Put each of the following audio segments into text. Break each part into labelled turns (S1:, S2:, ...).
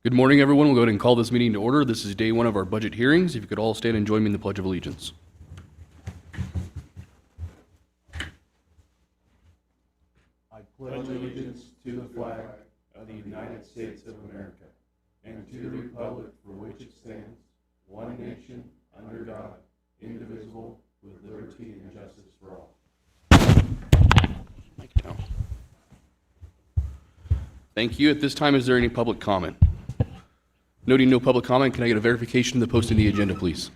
S1: Good morning, everyone. We'll go ahead and call this meeting to order. This is day one of our budget hearings. If you could all stand and join me in the Pledge of Allegiance.
S2: I pledge allegiance to the flag of the United States of America and to the republic for which it stands, one nation, under God, indivisible, with liberty and justice for all.
S1: Thank you. At this time, is there any public comment? Noting no public comment, can I get a verification of the posting of the agenda, please?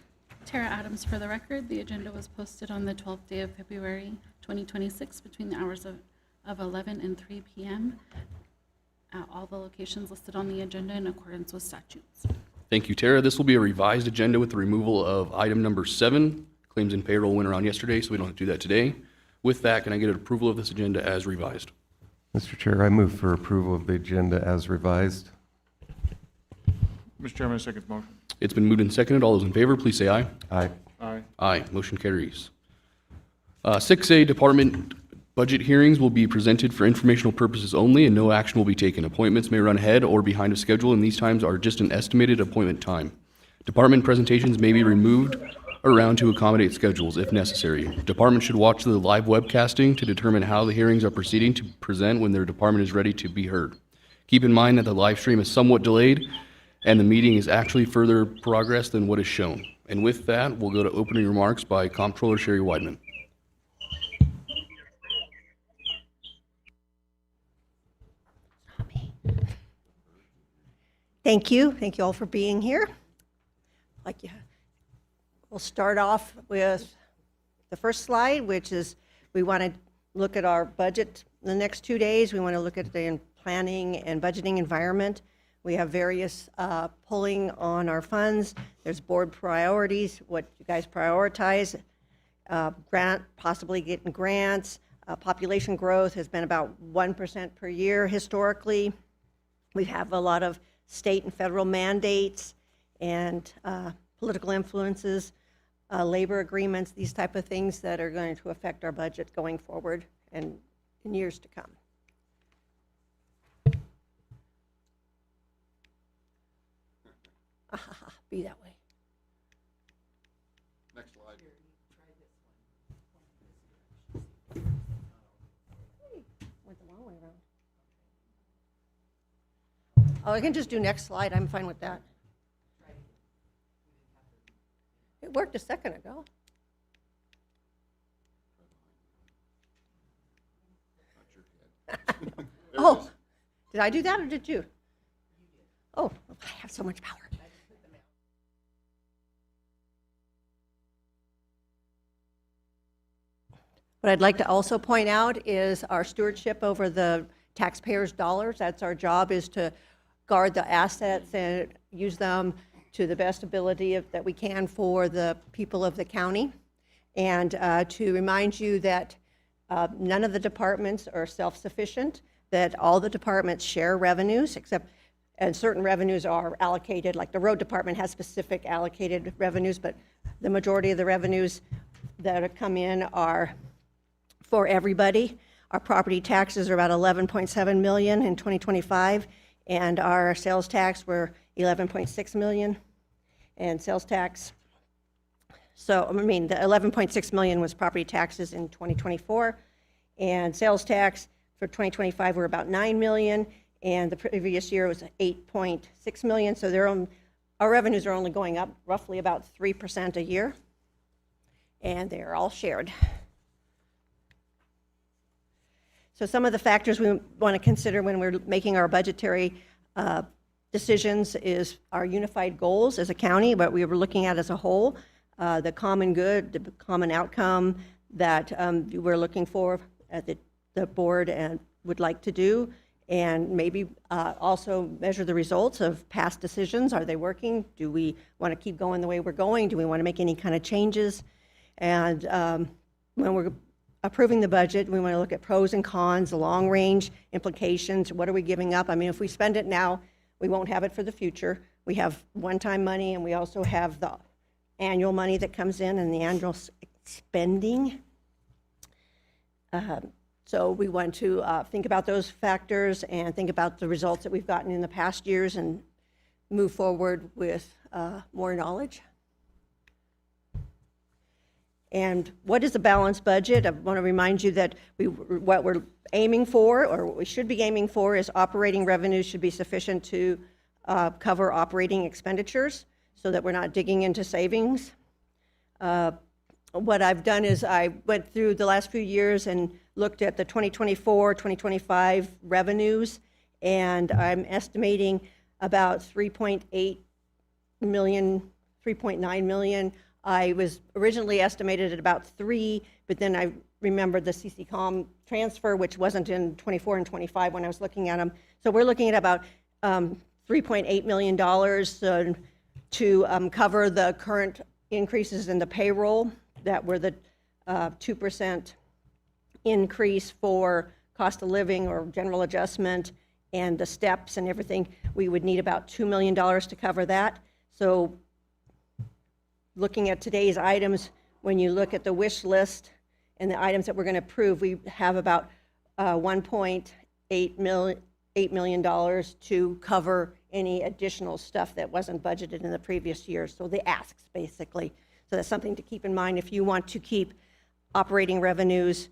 S3: Tara Adams for the record. The agenda was posted on the 12th day of February 2026 between the hours of 11 and 3 p.m. at all the locations listed on the agenda in accordance with statutes.
S1: Thank you, Tara. This will be a revised agenda with the removal of item number 7. Claims and payroll went around yesterday, so we don't have to do that today. With that, can I get an approval of this agenda as revised?
S4: Mr. Chair, I move for approval of the agenda as revised.
S5: Mr. Chairman, I second the motion.
S1: It's been moved and seconded. All those in favor, please say aye.
S4: Aye.
S5: Aye.
S1: Aye. Motion carries. 6A, department budget hearings will be presented for informational purposes only and no action will be taken. Appointments may run ahead or behind a schedule, and these times are just an estimated appointment time. Department presentations may be removed around to accommodate schedules if necessary. Department should watch the live webcasting to determine how the hearings are proceeding to present when their department is ready to be heard. Keep in mind that the live stream is somewhat delayed and the meeting is actually further progress than what is shown. And with that, we'll go to opening remarks by Comptroller Sherry Weidman.
S6: Thank you. Thank you all for being here. We'll start off with the first slide, which is we want to look at our budget the next 2 days. We want to look at the planning and budgeting environment. We have various pulling on our funds. There's board priorities, what you guys prioritize, possibly getting grants. Population growth has been about 1% per year historically. We have a lot of state and federal mandates and political influences, labor agreements, these type of things that are going to affect our budget going forward and in years to come. Be that way.
S1: Next slide.
S6: Went the long way around. Oh, I can just do next slide. I'm fine with that. It worked a second ago. Oh, did I do that or did you? Oh, I have so much power. What I'd like to also point out is our stewardship over the taxpayers' dollars. That's our job, is to guard the assets and use them to the best ability that we can for the people of the county. And to remind you that none of the departments are self-sufficient, that all the departments share revenues, and certain revenues are allocated, like the road department has specific allocated revenues, but the majority of the revenues that have come in are for everybody. Our property taxes are about $11.7 million in 2025, and our sales tax were $11.6 million, and sales tax. So, I mean, the $11.6 million was property taxes in 2024, and sales tax for 2025 were about $9 million, and the previous year was $8.6 million. So our revenues are only going up roughly about 3% a year, and they're all shared. So some of the factors we want to consider when we're making our budgetary decisions is our unified goals as a county, what we were looking at as a whole, the common good, the common outcome that we're looking for at the board and would like to do, and maybe also measure the results of past decisions. Are they working? Do we want to keep going the way we're going? Do we want to make any kind of changes? And when we're approving the budget, we want to look at pros and cons, the long-range implications. What are we giving up? I mean, if we spend it now, we won't have it for the future. We have one-time money, and we also have the annual money that comes in and the annual spending. So we want to think about those factors and think about the results that we've gotten in the past years and move forward with more knowledge. And what is a balanced budget? I want to remind you that what we're aiming for, or what we should be aiming for, is operating revenues should be sufficient to cover operating expenditures so that we're not digging into savings. What I've done is I went through the last few years and looked at the 2024, 2025 revenues, and I'm estimating about 3.8 million, 3.9 million. I was originally estimated at about 3, but then I remembered the CCCOM transfer, which wasn't in 24 and 25 when I was looking at them. So we're looking at about $3.8 million to cover the current increases in the payroll that were the 2% increase for cost of living or general adjustment and the steps and everything. We would need about $2 million to cover that. So looking at today's items, when you look at the wish list and the items that we're going to approve, we have about $1.8 million to cover any additional stuff that wasn't budgeted in the previous year. So the asks, basically. So that's something to keep in mind if you want to keep operating revenues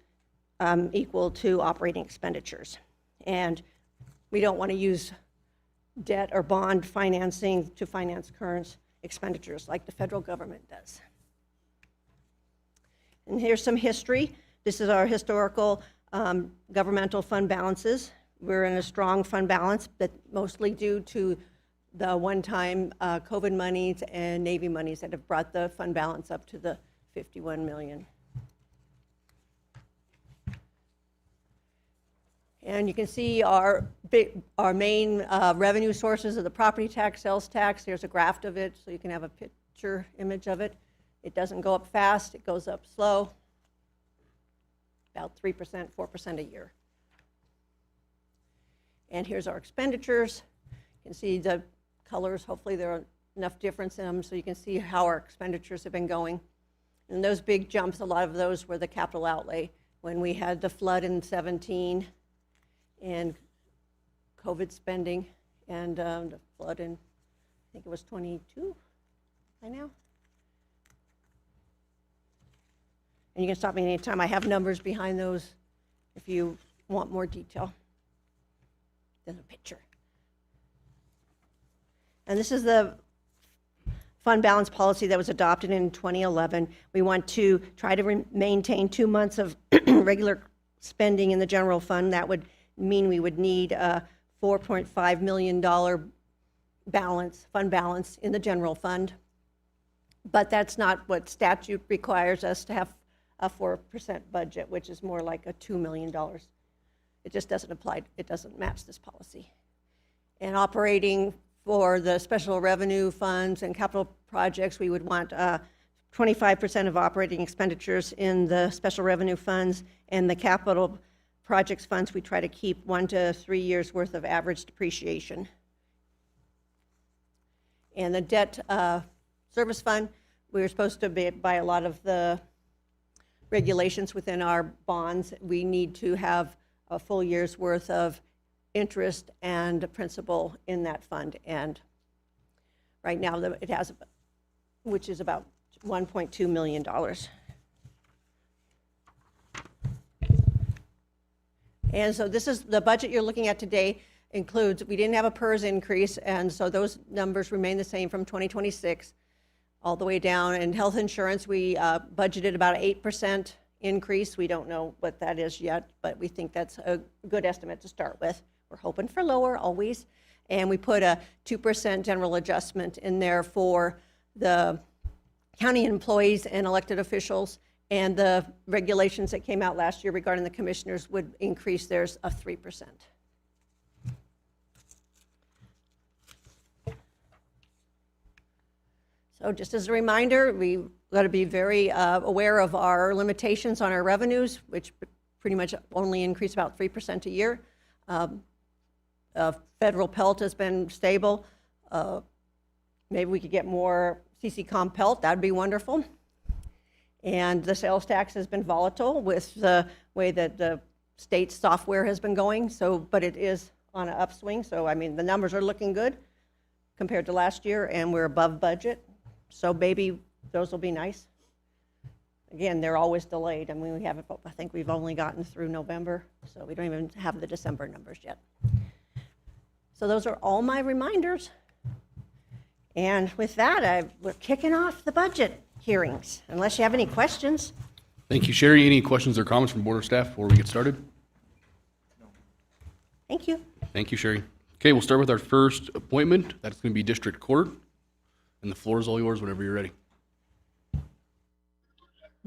S6: equal to operating expenditures. And we don't want to use debt or bond financing to finance current expenditures like the federal government does. And here's some history. This is our historical governmental fund balances. We're in a strong fund balance, but mostly due to the one-time COVID monies and Navy monies that have brought the fund balance up to the 51 million. And you can see our main revenue sources of the property tax, sales tax. There's a graph of it, so you can have a picture image of it. It doesn't go up fast, it goes up slow, about 3%, 4% a year. And here's our expenditures. You can see the colors, hopefully there are enough difference in them so you can see how our expenditures have been going. And those big jumps, a lot of those were the capital outlay when we had the flood in 17 and COVID spending and the flood in, I think it was 22 by now. And you can stop me anytime. I have numbers behind those if you want more detail than a picture. And this is the fund balance policy that was adopted in 2011. We want to try to maintain 2 months of regular spending in the general fund. That would mean we would need a $4.5 million balance, fund balance in the general fund. But that's not what statute requires us to have a 4% budget, which is more like a $2 million. It just doesn't apply, it doesn't match this policy. And operating for the special revenue funds and capital projects, we would want 25% of operating expenditures in the special revenue funds, and the capital projects funds, we try to keep 1 to 3 years worth of average depreciation. And the debt service fund, we were supposed to buy a lot of the regulations within our bonds. We need to have a full year's worth of interest and principal in that fund. And right now it has, which is about $1.2 million. And so this is the budget you're looking at today includes, we didn't have a PERS increase, and so those numbers remain the same from 2026 all the way down. And health insurance, we budgeted about an 8% increase. We don't know what that is yet, but we think that's a good estimate to start with. We're hoping for lower always. And we put a 2% general adjustment in there for the county employees and elected officials, and the regulations that came out last year regarding the commissioners would increase theirs of 3%. So just as a reminder, we got to be very aware of our limitations on our revenues, which pretty much only increase about 3% a year. Federal PELT has been stable. Maybe we could get more CCCOM PELT, that'd be wonderful. And the sales tax has been volatile with the way that the state software has been going, so, but it is on an upswing, so I mean, the numbers are looking good. compared to last year, and we're above budget. So maybe those will be nice. Again, they're always delayed. I mean, I think we've only gotten through November, so we don't even have the December numbers yet. So those are all my reminders. And with that, we're kicking off the budget hearings, unless you have any questions.
S1: Thank you, Sherry. Any questions or comments from board or staff before we get started?
S6: Thank you.
S1: Thank you, Sherry. Okay, we'll start with our first appointment. That's going to be District Court. And the floor is all yours whenever you're ready.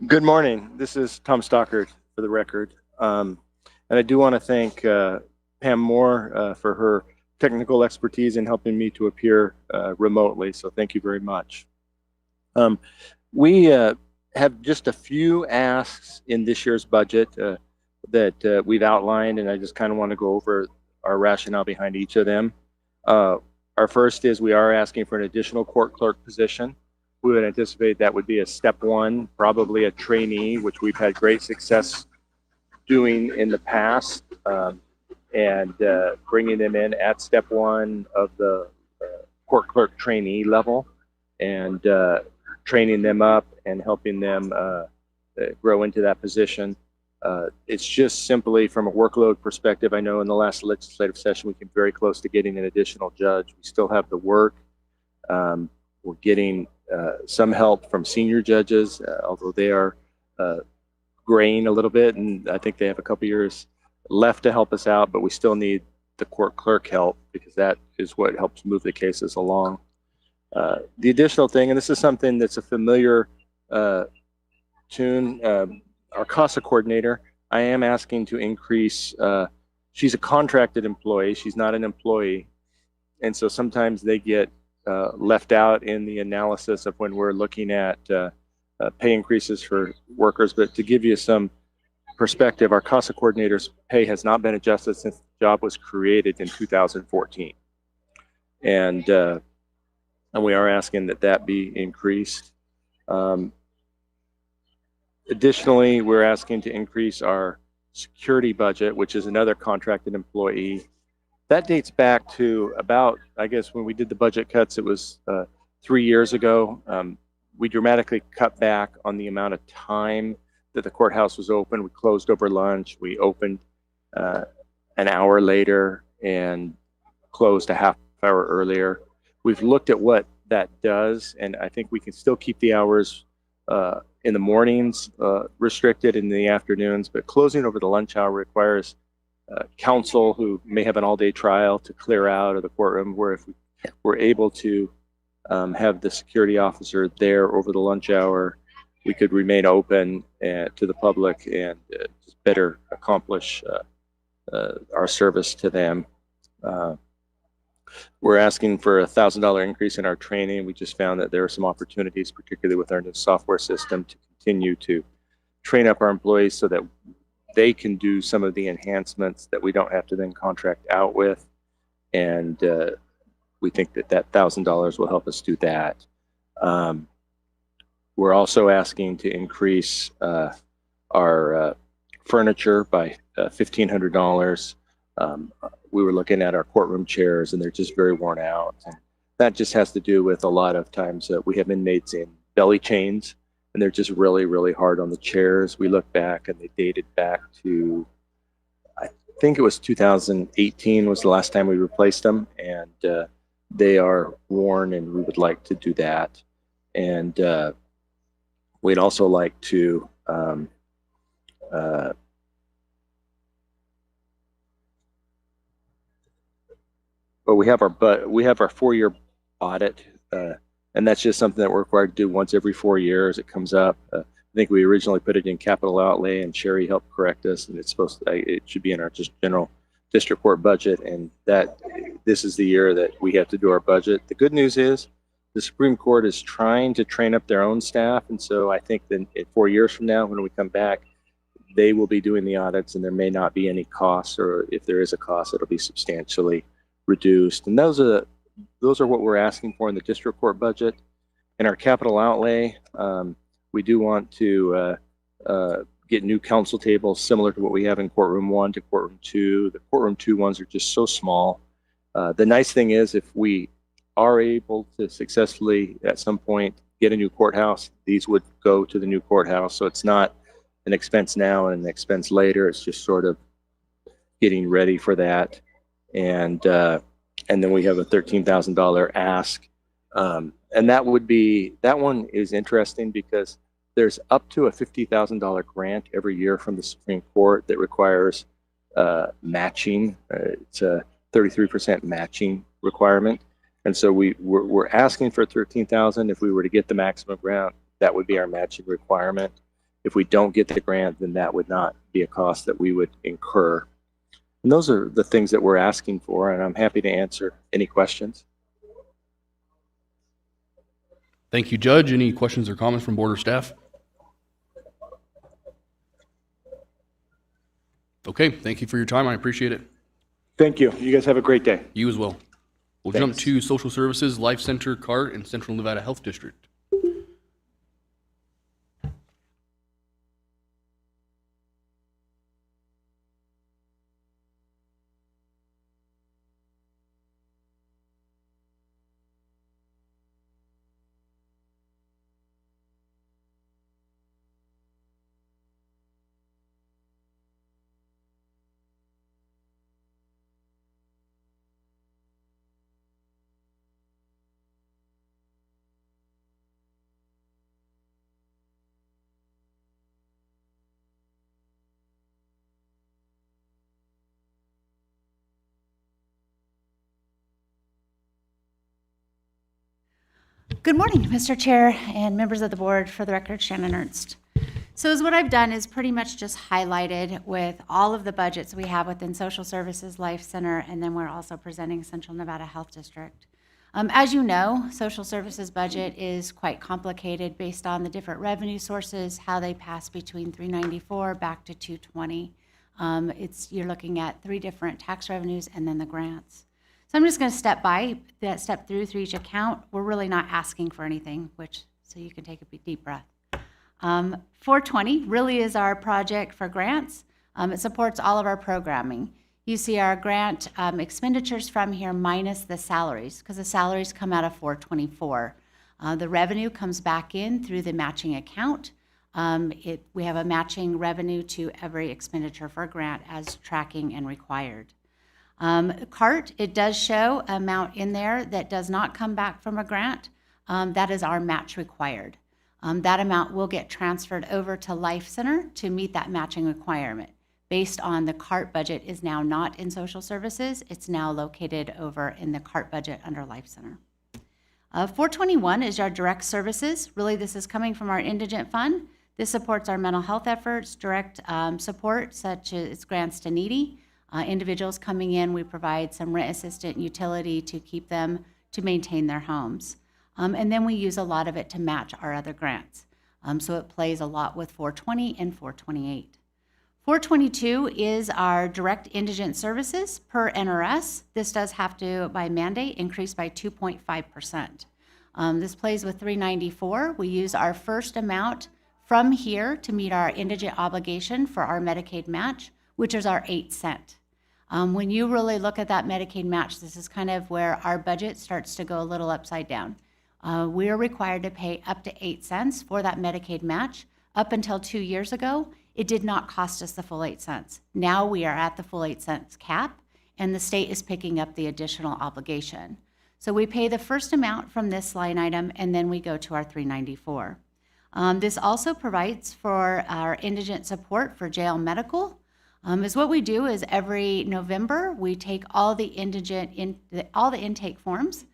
S5: Good morning. This is Tom Stockard for the record. And I do want to thank Pam Moore for her technical expertise in helping me to appear remotely. So thank you very much. We have just a few asks in this year's budget that we've outlined, and I just kind of want to go over our rationale behind each of them. Our first is we are asking for an additional court clerk position. We would anticipate that would be a step one, probably a trainee, which we've had great success doing in the past, and bringing them in at step one of the court clerk trainee level, and training them up and helping them grow into that position. It's just simply from a workload perspective. I know in the last legislative session we came very close to getting an additional judge. We still have the work. We're getting some help from senior judges, although they are graying a little bit, and I think they have a couple years left to help us out, but we still need the court clerk help because that is what helps move the cases along. The additional thing, and this is something that's a familiar tune, our CASA coordinator, I am asking to increase, she's a contracted employee, she's not an employee, and so sometimes they get left out in the analysis of when we're looking at pay increases for workers. But to give you some perspective, our CASA coordinator's pay has not been adjusted since the job was created in 2014. And we are asking that that be increased. Additionally, we're asking to increase our security budget, which is another contracted employee. That dates back to about, I guess, when we did the budget cuts, it was 3 years ago. We dramatically cut back on the amount of time that the courthouse was open. We closed over lunch. We opened an hour later and closed a half hour earlier. We've looked at what that does, and I think we can still keep the hours in the mornings restricted, in the afternoons, but closing over the lunch hour requires counsel who may have an all-day trial to clear out of the courtroom, where if we're able to have the security officer there over the lunch hour, we could remain open to the public and just better accomplish our service to them. We're asking for a $1,000 increase in our training. We just found that there are some opportunities, particularly with our new software system, to continue to train up our employees so that they can do some of the enhancements that we don't have to then contract out with. And we think that that $1,000 will help us do that. We're also asking to increase our furniture by $1,500. We were looking at our courtroom chairs, and they're just very worn out. And that just has to do with a lot of times we have inmates in belly chains, and they're just really, really hard on the chairs. We look back, and they dated back to, I think it was 2018 was the last time we replaced them, and they are worn, and we would like to do that. And we'd also like to but we have our 4-year audit, and that's just something that we're required to do once every 4 years. It comes up. I think we originally put it in capital outlay, and Sherry helped correct us, and it should be in our just general district court budget, and that this is the year that we have to do our budget. The good news is the Supreme Court is trying to train up their own staff, and so I think that 4 years from now, when we come back, they will be doing the audits, and there may not be any costs, or if there is a cost, it'll be substantially reduced. And those are what we're asking for in the district court budget. In our capital outlay, we do want to get new counsel tables similar to what we have in courtroom 1 to courtroom 2. The courtroom 2 ones are just so small. The nice thing is, if we are able to successfully at some point get a new courthouse, these would go to the new courthouse. So it's not an expense now and an expense later. It's just sort of getting ready for that. And then we have a $13,000 ask. And that one is interesting because there's up to a $50,000 grant every year from the Supreme Court that requires matching. It's a 33% matching requirement. And so we're asking for 13,000. If we were to get the maximum grant, that would be our matching requirement. If we don't get the grant, then that would not be a cost that we would incur. And those are the things that we're asking for, and I'm happy to answer any questions.
S1: Thank you, Judge. Any questions or comments from board or staff? Okay, thank you for your time. I appreciate it.
S5: Thank you. You guys have a great day.
S1: You as well. We'll jump
S5: Thanks.
S1: to Social Services, Life Center, CART, and Central Nevada Health District.
S7: Good morning, Mr. Chair and members of the board. For the record, Shannon Ernst. So as what I've done is pretty much just highlighted with all of the budgets we have within Social Services, Life Center, and then we're also presenting Central Nevada Health District. As you know, Social Services budget is quite complicated based on the different revenue sources, how they pass between 394 back to 220. You're looking at 3 different tax revenues and then the grants. So I'm just going to step through each account. We're really not asking for anything, so you can take a deep breath. 420 really is our project for grants. It supports all of our programming. You see our grant expenditures from here minus the salaries, because the salaries come out of 424. The revenue comes back in through the matching account. We have a matching revenue to every expenditure for a grant as tracking and required. CART, it does show amount in there that does not come back from a grant. That is our match required. That amount will get transferred over to Life Center to meet that matching requirement. Based on the CART budget is now not in Social Services, it's now located over in the CART budget under Life Center. 421 is our direct services. Really, this is coming from our indigent fund. This supports our mental health efforts, direct support such as grants to needy. Individuals coming in, we provide some rent assistant utility to keep them to maintain their homes. And then we use a lot of it to match our other grants. So it plays a lot with 420 and 428. 422 is our direct indigent services per NRS. This does have to, by mandate, increase by 2.5%. This plays with 394. We use our first amount from here to meet our indigent obligation for our Medicaid match, which is our 8 cent. When you really look at that Medicaid match, this is kind of where our budget starts to go a little upside down. We are required to pay up to 8 cents for that Medicaid match. Up until 2 years ago, it did not cost us the full 8 cents. Now we are at the full 8 cents cap, and the state is picking up the additional obligation. So we pay the first amount from this line item, and then we go to our 394. This also provides for our indigent support for jail medical. What we do is every November, we take all the intake forms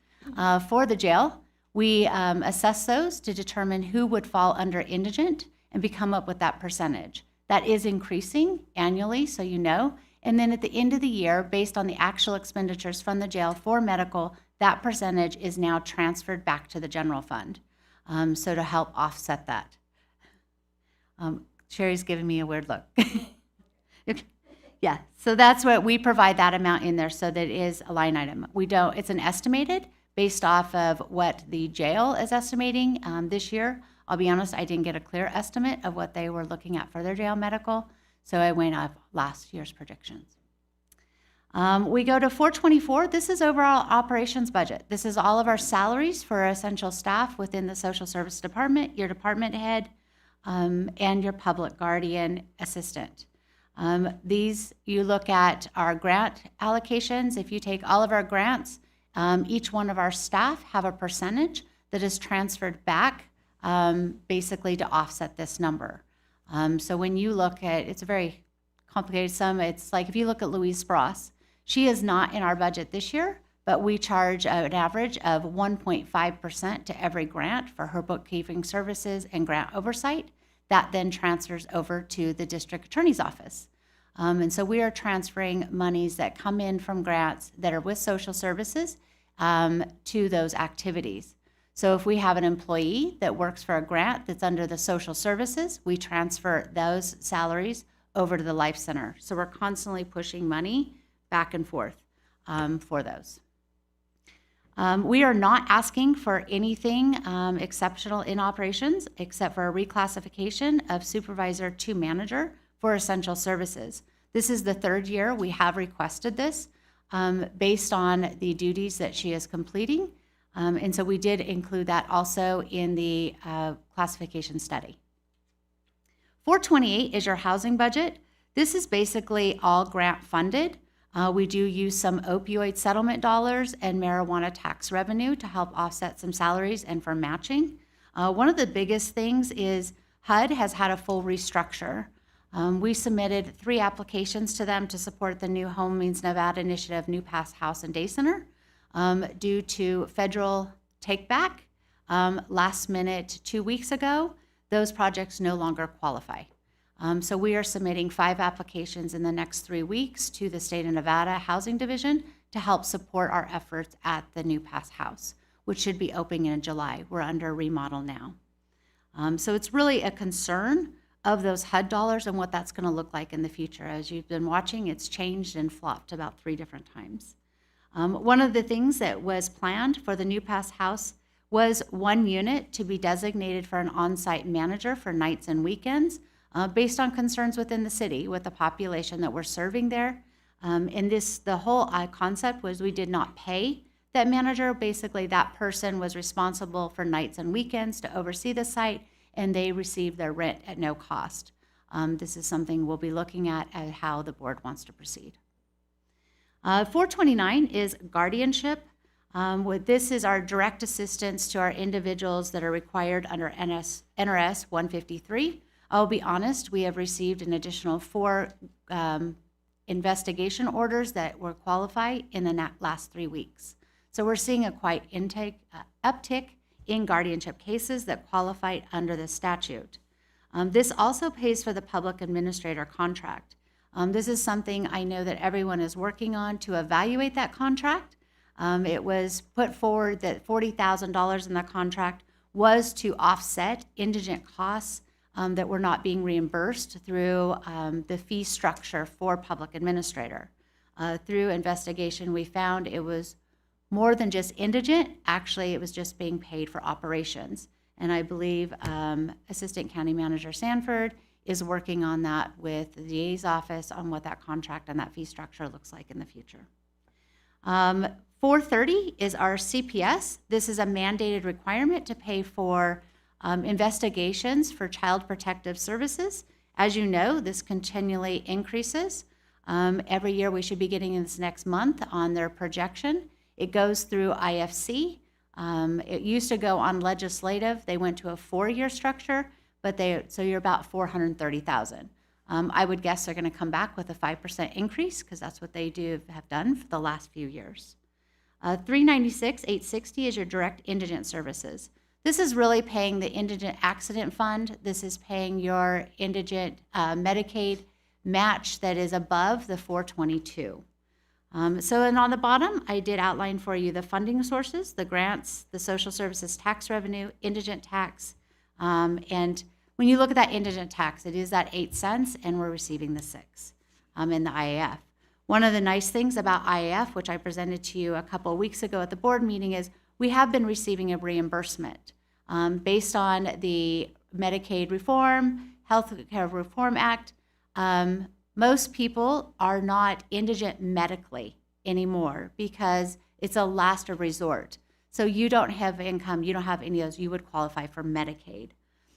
S7: for the jail. We assess those to determine who would fall under indigent, and we come up with that percentage. That is increasing annually, so you know. And then at the end of the year, based on the actual expenditures from the jail for medical, that percentage is now transferred back to the general fund. So to help offset that. Sherry's giving me a weird look. Yeah, so that's what we provide that amount in there so that it is a line item. It's an estimated based off of what the jail is estimating this year. I'll be honest, I didn't get a clear estimate of what they were looking at for their jail medical, so I went off last year's predictions. We go to 424. This is overall operations budget. This is all of our salaries for essential staff within the social service department, your department head, and your public guardian assistant. These, you look at our grant allocations. If you take all of our grants, each one of our staff have a percentage that is transferred back basically to offset this number. So when you look at, it's a very complicated sum. It's like if you look at Louise Spross, she is not in our budget this year, but we charge an average of 1.5% to every grant for her bookkeeping services and grant oversight. That then transfers over to the district attorney's office. And so we are transferring monies that come in from grants that are with social services to those activities. So if we have an employee that works for a grant that's under the social services, we transfer those salaries over to the Life Center. So we're constantly pushing money back and forth for those. We are not asking for anything exceptional in operations except for a reclassification of supervisor to manager for essential services. This is the third year we have requested this based on the duties that she is completing. And so we did include that also in the classification study. 428 is your housing budget. This is basically all grant funded. We do use some opioid settlement dollars and marijuana tax revenue to help offset some salaries and for matching. One of the biggest things is HUD has had a full restructure. We submitted 3 applications to them to support the new Home Means Nevada initiative, New Pass House and Day Center. Due to federal takeback last minute 2 weeks ago, those projects no longer qualify. So we are submitting 5 applications in the next 3 weeks to the State of Nevada Housing Division to help support our efforts at the New Pass House, which should be opening in July. We're under remodel now. So it's really a concern of those HUD dollars and what that's going to look like in the future. As you've been watching, it's changed and flopped about 3 different times. One of the things that was planned for the New Pass House was 1 unit to be designated for an on-site manager for nights and weekends based on concerns within the city with the population that we're serving there. And the whole concept was we did not pay that manager. Basically, that person was responsible for nights and weekends to oversee the site, and they received their rent at no cost. This is something we'll be looking at how the board wants to proceed. 429 is guardianship. This is our direct assistance to our individuals that are required under NRS 153. I'll be honest, we have received an additional 4 investigation orders that were qualified in the last 3 weeks. So we're seeing a quite uptick in guardianship cases that qualify under this statute. This also pays for the public administrator contract. This is something I know that everyone is working on to evaluate that contract. It was put forward that $40,000 in the contract was to offset indigent costs that were not being reimbursed through the fee structure for public administrator. Through investigation, we found it was more than just indigent. Actually, it was just being paid for operations. And I believe Assistant County Manager Sanford is working on that with the DA's office on what that contract and that fee structure looks like in the future. 430 is our CPS. This is a mandated requirement to pay for investigations for child protective services. As you know, this continually increases. Every year we should be getting this next month on their projection. It goes through IFC. It used to go on legislative. They went to a 4-year structure, so you're about 430,000. I would guess they're going to come back with a 5% increase because that's what they have done for the last few years. 396,860 is your direct indigent services. This is really paying the indigent accident fund. This is paying your indigent Medicaid match that is above the 422. And on the bottom, I did outline for you the funding sources, the grants, the social services tax revenue, indigent tax, and when you look at that indigent tax, it is that 8 cents, and we're receiving the 6 in the IAF. One of the nice things about IAF, which I presented to you a couple of weeks ago at the board meeting, is we have been receiving a reimbursement based on the Medicaid Reform, Health Care Reform Act. Most people are not indigent medically anymore because it's a last resort. So you don't have income, you don't have any of those, you would qualify for Medicaid.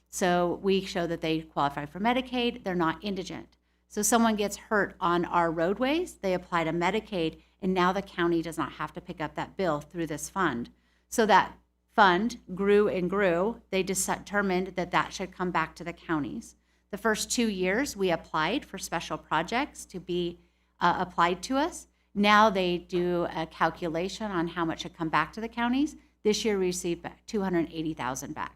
S7: So we show that they qualify for Medicaid, they're not indigent. So someone gets hurt on our roadways, they apply to Medicaid, and now the county does not have to pick up that bill through this fund. So that fund grew and grew. They determined that that should come back to the counties. The first 2 years, we applied for special projects to be applied to us. Now they do a calculation on how much should come back to the counties. This year, we received back $280,000 back.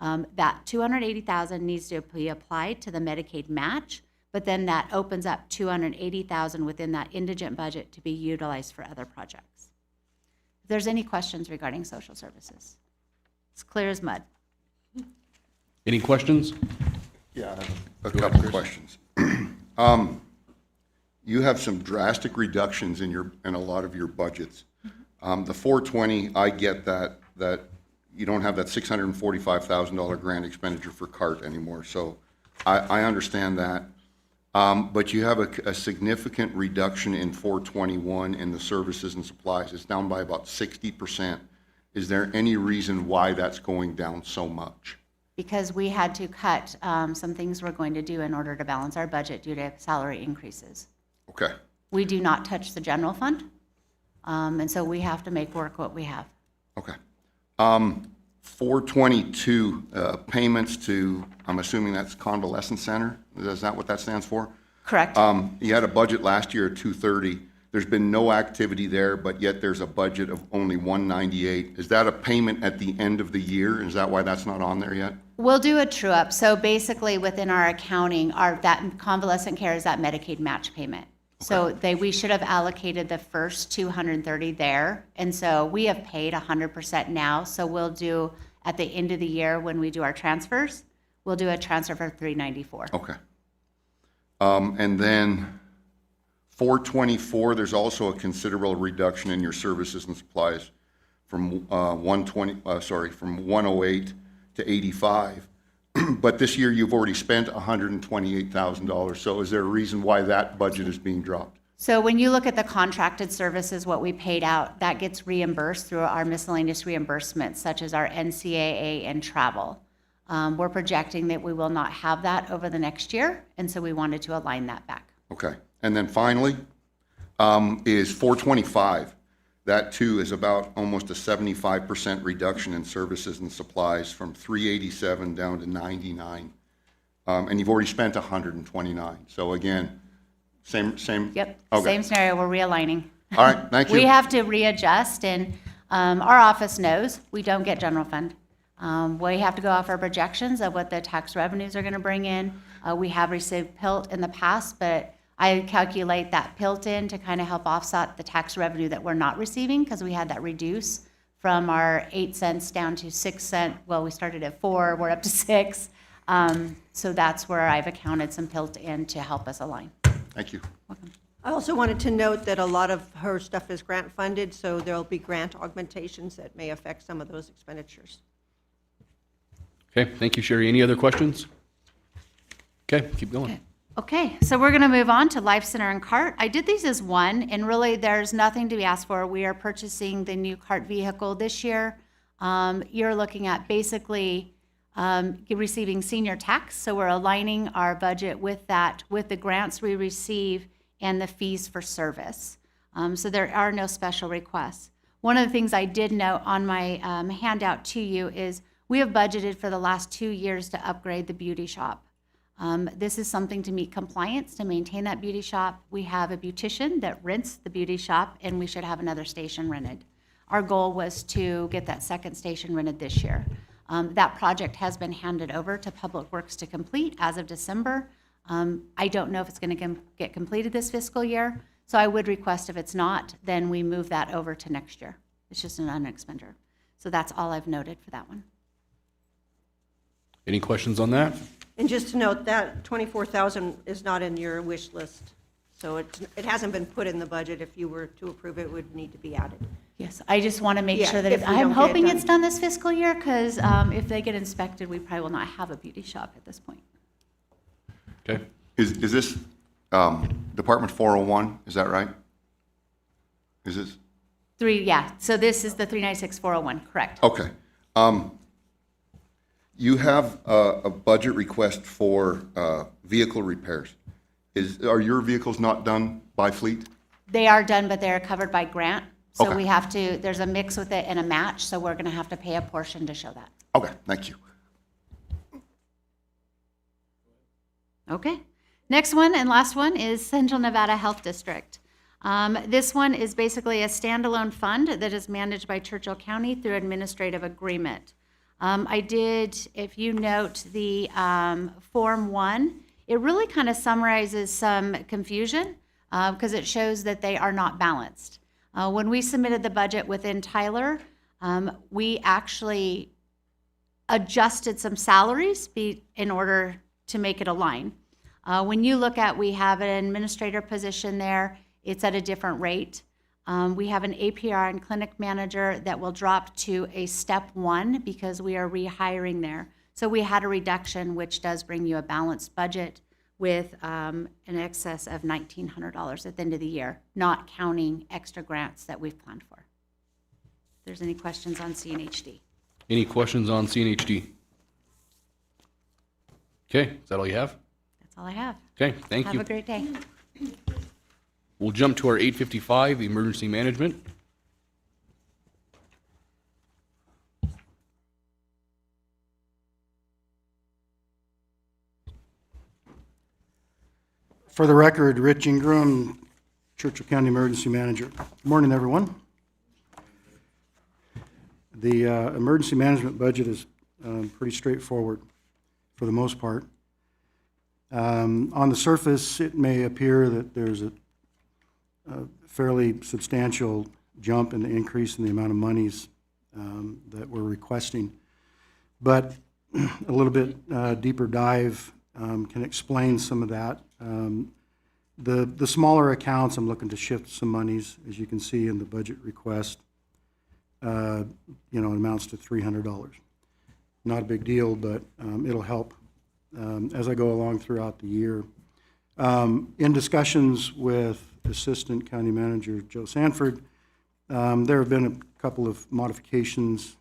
S7: That $280,000 needs to be applied to the Medicaid match, but then that opens up $280,000 within that indigent budget to be utilized for other projects. If there's any questions regarding social services, it's clear as mud.
S1: Any questions?
S8: Yeah, I have a couple of questions. You have some drastic reductions in a lot of your budgets. The 420, I get that you don't have that $645,000 grant expenditure for CART anymore, so I understand that. But you have a significant reduction in 421 in the services and supplies. It's down by about 60%. Is there any reason why that's going down so much?
S7: Because we had to cut some things we're going to do in order to balance our budget due to salary increases.
S8: Okay,
S7: We do not touch the general fund, and so we have to make work what we have.
S8: okay. 422, payments to, I'm assuming that's convalescent center? Is that what that stands for?
S7: Correct?
S8: You had a budget last year of 230. There's been no activity there, but yet there's a budget of only 198. Is that a payment at the end of the year? Is that why that's not on there yet?
S7: We'll do a true-up. So basically, within our accounting, that convalescent care is that Medicaid match payment. So we should have allocated the first 230 there, and so we have paid 100% now. So we'll do, at the end of the year, when we do our transfers, we'll do a transfer for 394.
S8: Okay. And then 424, there's also a considerable reduction in your services and supplies from from 108 to 85. But this year you've already spent $128,000. So is there a reason why that budget is being dropped?
S7: So when you look at the contracted services, what we paid out, that gets reimbursed through our miscellaneous reimbursements, such as our NCAA and travel. We're projecting that we will not have that over the next year, and so we wanted to align that back.
S8: Okay. And then finally, is 425. That too is about almost a 75% reduction in services and supplies from 387 down to 99. And you've already spent 129. So again, same.
S7: Yep,
S8: Okay.
S7: same scenario, we're realigning.
S8: All right, thank you.
S7: We have to readjust, and our office knows we don't get general fund. We have to go off our projections of what the tax revenues are going to bring in. We have received PILT in the past, but I calculate that PILT in to kind of help offset the tax revenue that we're not receiving, because we had that reduce from our 8 cents down to 6 cents. Well, we started at 4, we're up to 6. So that's where I've accounted some PILT in to help us align.
S8: Thank you.
S6: I also wanted to note that a lot of her stuff is grant funded, so there'll be grant augmentations that may affect some of those expenditures.
S1: Okay, thank you, Sherry. Any other questions? Okay, keep going.
S7: Okay, so we're going to move on to Life Center and CART. I did these as one, and really there's nothing to be asked for. We are purchasing the new CART vehicle this year. You're looking at basically receiving senior tax, so we're aligning our budget with that, with the grants we receive and the fees for service. So there are no special requests. One of the things I did note on my handout to you is we have budgeted for the last 2 years to upgrade the beauty shop. This is something to meet compliance, to maintain that beauty shop. We have a beautician that rents the beauty shop, and we should have another station rented. Our goal was to get that second station rented this year. That project has been handed over to Public Works to complete as of December. I don't know if it's going to get completed this fiscal year, so I would request if it's not, then we move that over to next year. It's just an unexpended. So that's all I've noted for that one.
S1: Any questions on that?
S6: And just to note, that 24,000 is not in your wish list, so it hasn't been put in the budget. If you were to approve it, it would need to be added.
S7: Yes, I just want to make
S6: Yeah,
S7: sure that
S6: if we
S7: I'm
S6: don't get it
S7: hoping
S6: done.
S7: it's done this fiscal year, because if they get inspected, we probably will not have a beauty shop at this point.
S1: Okay,
S8: Is this Department 401, is that right? Is this?
S7: So this is the 396-401, correct?
S8: Okay. You have a budget request for vehicle repairs. Are your vehicles not done by fleet?
S7: They are done, but they're covered by grant. So
S8: Okay.
S7: we have to, there's a mix with it and a match, so we're going to have to pay a portion to show that.
S8: Okay, thank you.
S7: Okay. Next one and last one is Central Nevada Health District. This one is basically a standalone fund that is managed by Churchill County through administrative agreement. I did, if you note the Form 1, it really kind of summarizes some confusion because it shows that they are not balanced. When we submitted the budget within Tyler, we actually adjusted some salaries in order to make it align. When you look at, we have an administrator position there, it's at a different rate. We have an APR and clinic manager that will drop to a step 1 because we are rehiring there. So we had a reduction, which does bring you a balanced budget with an excess of $1,900 at the end of the year, not counting extra grants that we've planned for. If there's any questions on CNHD.
S1: Any questions on CNHD? Okay, is that all you have?
S7: That's all I have.
S1: Okay, thank
S7: Have
S1: you.
S7: a great day.
S1: We'll jump to our 855, emergency management.
S9: For the record, Rich Ingram, Churchill County Emergency Manager. Good morning, everyone. The emergency management budget is pretty straightforward for the most part. On the surface, it may appear that there's a fairly substantial jump in the increase in the amount of monies that we're requesting. But a little bit deeper dive can explain some of that. The smaller accounts, I'm looking to shift some monies, as you can see in the budget request. It amounts to $300. Not a big deal, but it'll help as I go along throughout the year. In discussions with Assistant County Manager Joe Sanford, there have been a couple of modifications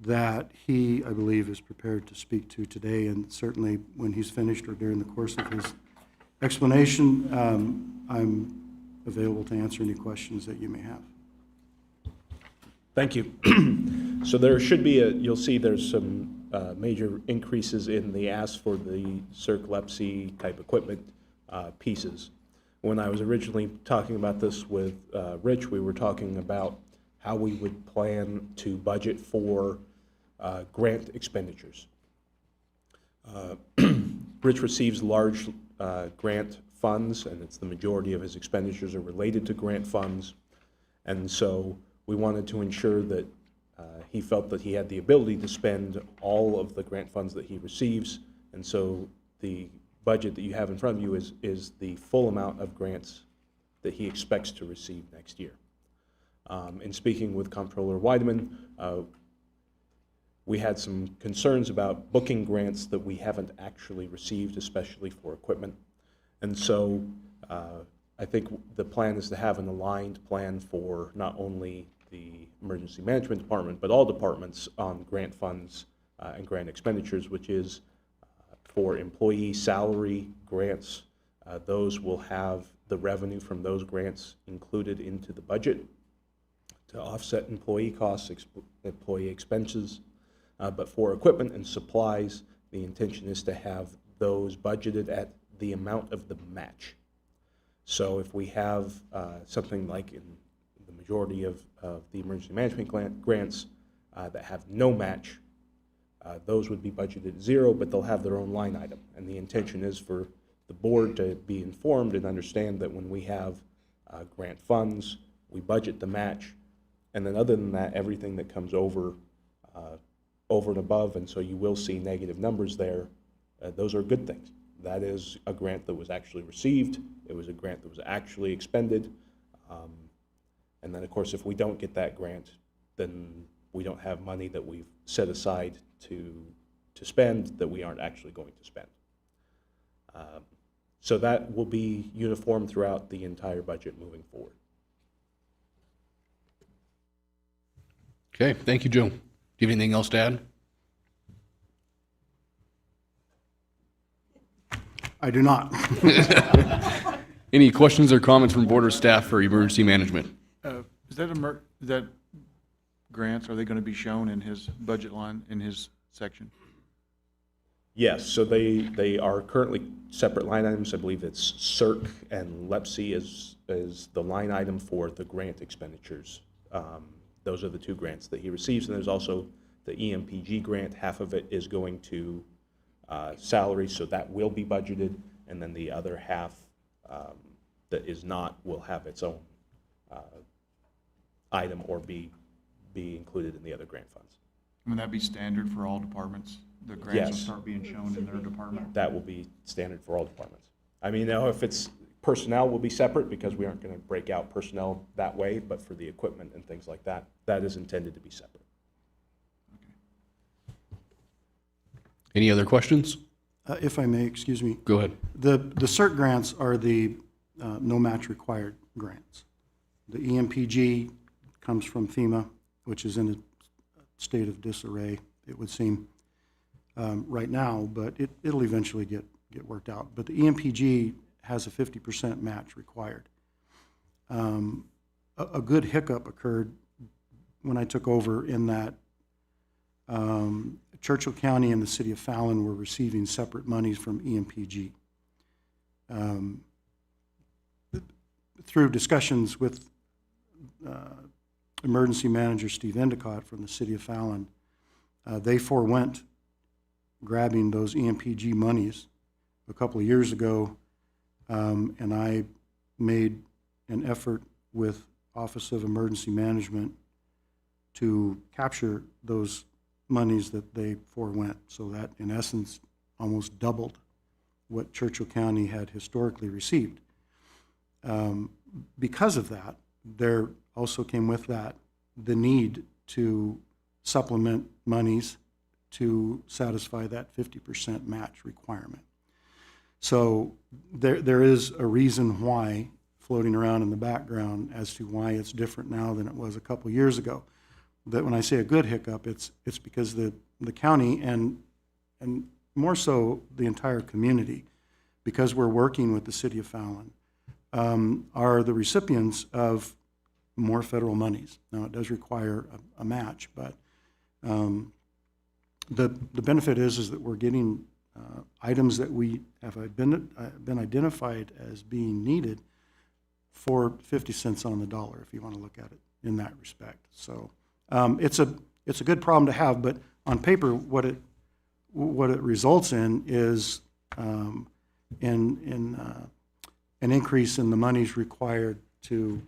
S9: that he, I believe, is prepared to speak to today, and certainly when he's finished or during the course of his explanation, I'm available to answer any questions that you may have.
S2: Thank you. So there should be you'll see there's some major increases in the ask for the CERCLEPSI type equipment pieces. When I was originally talking about this with Rich, we were talking about how we would plan to budget for grant expenditures. Rich receives large grant funds, and it's the majority of his expenditures are related to grant funds. And so we wanted to ensure that he felt that he had the ability to spend all of the grant funds that he receives. And so the budget that you have in front of you is the full amount of grants that he expects to receive next year. In speaking with Comptroller Weideman, we had some concerns about booking grants that we haven't actually received, especially for equipment. And so I think the plan is to have an aligned plan for not only the Emergency Management Department, but all departments on grant funds and grant expenditures, which is for employee salary grants. Those will have the revenue from those grants included into the budget to offset employee costs, employee expenses. But for equipment and supplies, the intention is to have those budgeted at the amount of the match. So if we have something like in the majority of the emergency management grants that have no match, those would be budgeted at zero, but they'll have their own line item. And the intention is for the board to be informed and understand that when we have grant funds, we budget the match. And then other than that, everything that comes over and above, and so you will see negative numbers there, those are good things. That is a grant that was actually received. It was a grant that was actually expended. And then, of course, if we don't get that grant, then we don't have money that we've set aside to spend that we aren't actually going to spend.
S10: So that will be uniform throughout the entire budget moving forward.
S1: Okay, thank you, Joe. Do you have anything else to add?
S9: I do not.
S1: Any questions or comments from board or staff for emergency management?
S2: Is that grants, are they going to be shown in his budget line, in his section?
S10: Yes, so they are currently separate line items. I believe it's CERC and LEPC is the line item for the grant expenditures. Those are the two grants that he receives, and there's also the EMPG grant. Half of it is going to salary, so that will be budgeted, and then the other half that is not will have its own item or be included in the other grant funds.
S2: Would that be standard for all departments? The grants will
S10: Yes.
S2: start being shown in their department?
S10: That will be standard for all departments. I mean, now if it's personnel will be separate because we aren't going to break out personnel that way, but for the equipment and things like that, that is intended to be separate.
S1: Any other questions?
S9: If I may, excuse me.
S1: Go ahead.
S9: The CERT grants are the no match required grants. The EMPG comes from FEMA, which is in a state of disarray, it would seem, right now, but it'll eventually get worked out. But the EMPG has a 50% match required. A good hiccup occurred when I took over in that Churchill County and the city of Fallon were receiving separate monies from EMPG. Through discussions with emergency manager Steve Endicott from the city of Fallon, they forewent grabbing those EMPG monies a couple of years ago, and I made an effort with Office of Emergency Management to capture those monies that they forewent. So that, in essence, almost doubled what Churchill County had historically received. Because of that, there also came with that the need to supplement monies to satisfy that 50% match requirement. So there is a reason why floating around in the background as to why it's different now than it was a couple years ago. That when I say a good hiccup, it's because the county and more so the entire community, because we're working with the city of Fallon, are the recipients of more federal monies. Now, it does require a match, but the benefit is that we're getting items that we have been identified as being needed for 50 cents on the dollar, if you want to look at it in that respect. So it's a good problem to have, but on paper, what it results in is an increase in the monies required to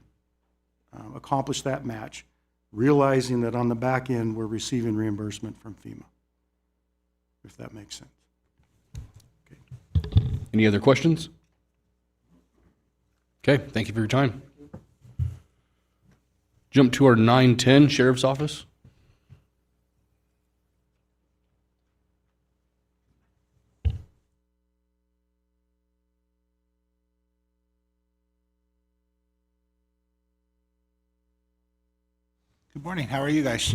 S9: accomplish that match, realizing that on the back end, we're receiving reimbursement from FEMA, if that makes sense. Okay.
S1: Any other questions? Okay, thank you for your time. Jump to our 9:10 Sheriff's Office.
S11: Good morning. How are you guys?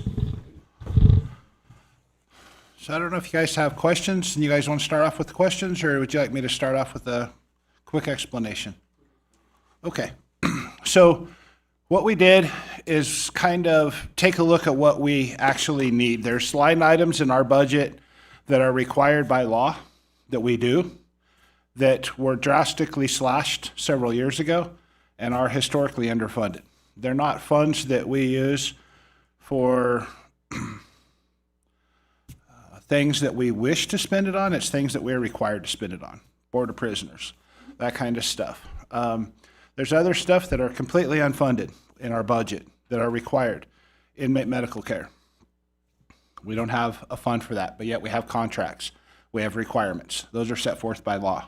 S11: So I don't know if you guys have questions, and you guys want to start off with the questions, or would you like me to start off with a quick explanation? Okay. So what we did is kind of take a look at what we actually need. There's line items in our budget that are required by law that we do that were drastically slashed several years ago and are historically underfunded. They're not funds that we use for things that we wish to spend it on. It's things that we're required to spend it on. Board of Prisoners, that kind of stuff. There's other stuff that are completely unfunded in our budget that are required. Inmate medical care. We don't have a fund for that, but yet we have contracts. We have requirements. Those are set forth by law.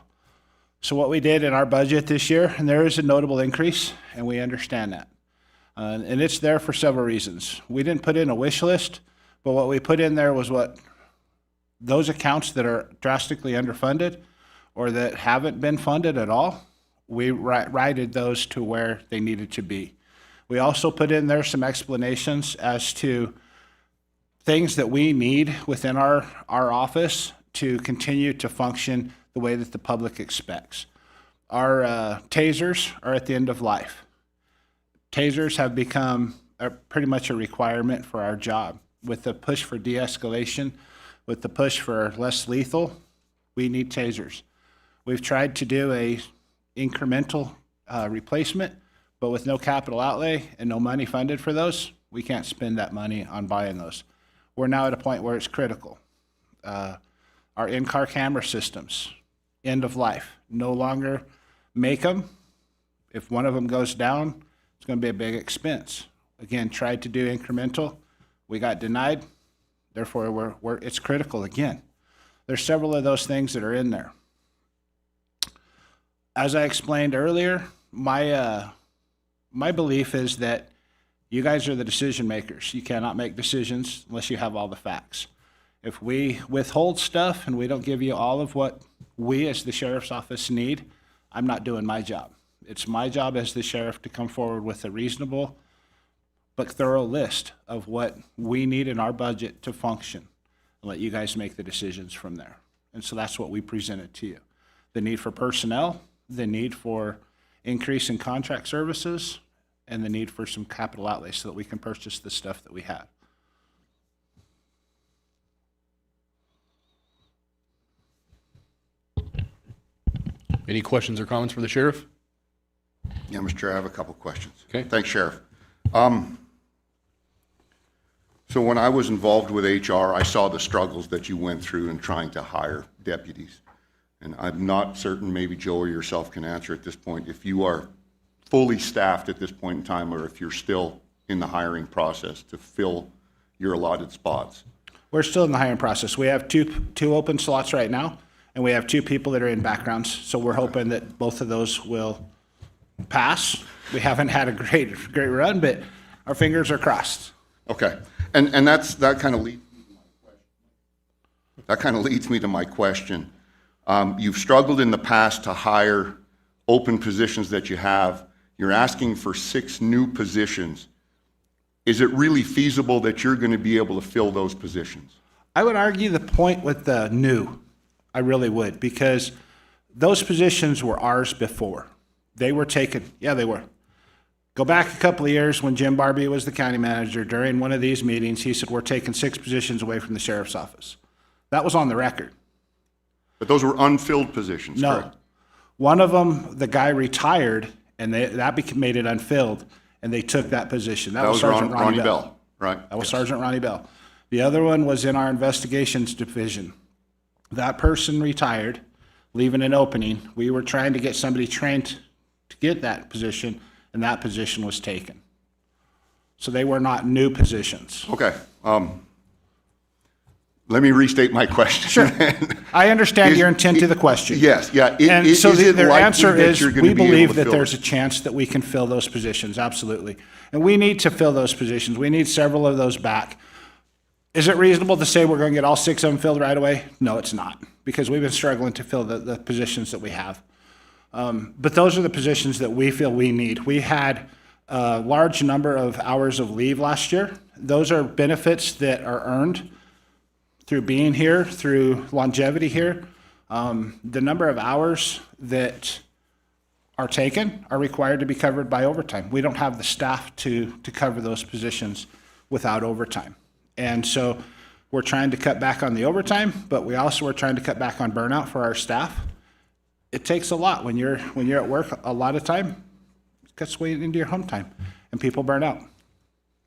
S11: So what we did in our budget this year, and there is a notable increase, and we understand that. And it's there for several reasons. We didn't put in a wish list, but what we put in there was what those accounts that are drastically underfunded or that haven't been funded at all, we righted those to where they needed to be. We also put in there some explanations as to things that we need within our office to continue to function the way that the public expects. Our tasers are at the end of life. Tasers have become pretty much a requirement for our job. With the push for de-escalation, with the push for less lethal, we need tasers. We've tried to do a incremental replacement, but with no capital outlay and no money funded for those, we can't spend that money on buying those. We're now at a point where it's critical. Our in-car camera systems, end of life, no longer make them. If one of them goes down, it's going to be a big expense. Again, tried to do incremental, we got denied. Therefore, it's critical again. There's several of those things that are in there. As I explained earlier, my belief is that you guys are the decision makers. You cannot make decisions unless you have all the facts. If we withhold stuff and we don't give you all of what we as the sheriff's office need, I'm not doing my job. It's my job as the sheriff to come forward with a reasonable but thorough list of what we need in our budget to function and let you guys make the decisions from there. And so that's what we presented to you. The need for personnel, the need for increase in contract services, and the need for some capital outlay so that we can purchase the stuff that we have.
S1: Any questions or comments for the sheriff?
S8: Yeah, Mr. Chair, I have a couple questions.
S1: Okay.
S8: Thanks, Sheriff. So when I was involved with HR, I saw the struggles that you went through in trying to hire deputies. And I'm not certain, maybe Joe or yourself can answer at this point, if you are fully staffed at this point in time or if you're still in the hiring process to fill your allotted spots.
S11: We're still in the hiring process. We have two open slots right now, and we have 2 people that are in backgrounds. So we're hoping that both of those will pass. We haven't had a great run, but our fingers are crossed.
S8: Okay. And that kind of leads me to my question. You've struggled in the past to hire open positions that you have. You're asking for 6 new positions. Is it really feasible that you're going to be able to fill those positions?
S11: I would argue the point with the new. I really would, because those positions were ours before. They were taken. Yeah, they were. Go back a couple of years when Jim Barbie was the county manager. During one of these meetings, he said, we're taking 6 positions away from the sheriff's office. That was on the record.
S8: But those were unfilled positions,
S11: No.
S8: correct?
S11: One of them, the guy retired, and made it unfilled, and they took that position. That was Sergeant Ronnie Bell.
S8: Right?
S11: That was Sergeant Ronnie Bell. The other one was in our investigations division. That person retired, leaving an opening. We were trying to get somebody trained to get that position, and that position was taken. So they were not new positions.
S8: Okay. Let me restate my question.
S11: Sure. I understand your intent to the question.
S8: Yes, yeah.
S11: And so their answer is, we believe that
S8: fill
S11: there's a chance that we can fill those positions, absolutely. And we need to fill those positions. We need several of those back. Is it reasonable to say we're going to get all 6 of them filled right away? No, it's not, because we've been struggling to fill the positions that we have. But those are the positions that we feel we need. We had a large number of hours of leave last year. Those are benefits that are earned through being here, through longevity here. The number of hours that are taken are required to be covered by overtime. We don't have the staff to cover those positions without overtime. And so we're trying to cut back on the overtime, but we also are trying to cut back on burnout for our staff. It takes a lot when you're at work a lot of time. It cuts way into your home time, and people burn out.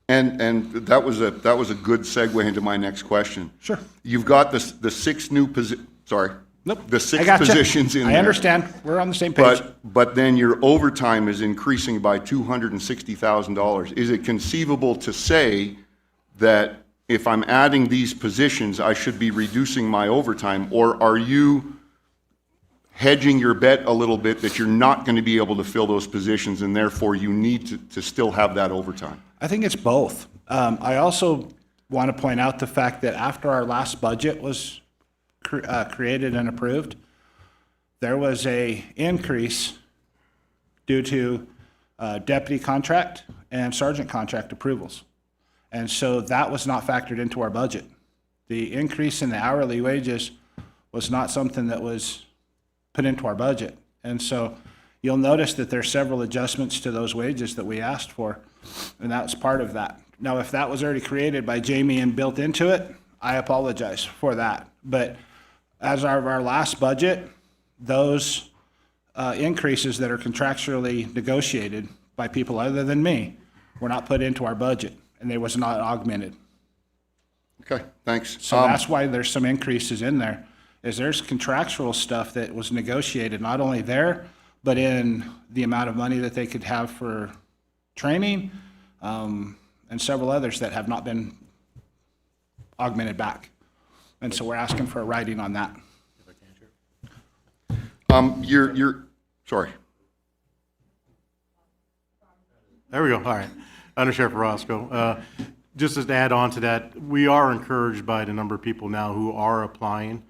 S8: And that was a good segue into my next question.
S11: Sure.
S8: You've got the 6 new
S11: Nope.
S8: the 6
S11: I gotcha.
S8: positions in there.
S11: I understand. We're on the same page.
S8: But then your overtime is increasing by $260,000. Is it conceivable to say that if I'm adding these positions, I should be reducing my overtime? Or are you hedging your bet a little bit that you're not going to be able to fill those positions and therefore you need to still have that overtime?
S11: I think it's both. I also want to point out the fact that after our last budget was created and approved, there was a increase due to deputy contract and sergeant contract approvals. And so that was not factored into our budget. The increase in the hourly wages was not something that was put into our budget. And so you'll notice that there's several adjustments to those wages that we asked for, and that's part of that. Now, if that was already created by Jamie and built into it, I apologize for that. But as of our last budget, those increases that are contractually negotiated by people other than me were not put into our budget, and they was not augmented.
S8: Okay, thanks.
S11: So that's why there's some increases in there, is there's contractual stuff that was negotiated, not only there, but in the amount of money that they could have for training, and several others that have not been augmented back. And so we're asking for a writing on that.
S8: Sorry.
S12: There we go, all right. Under Sheriff Roscoe. Just as to add on to that, we are encouraged by the number of people now who are applying.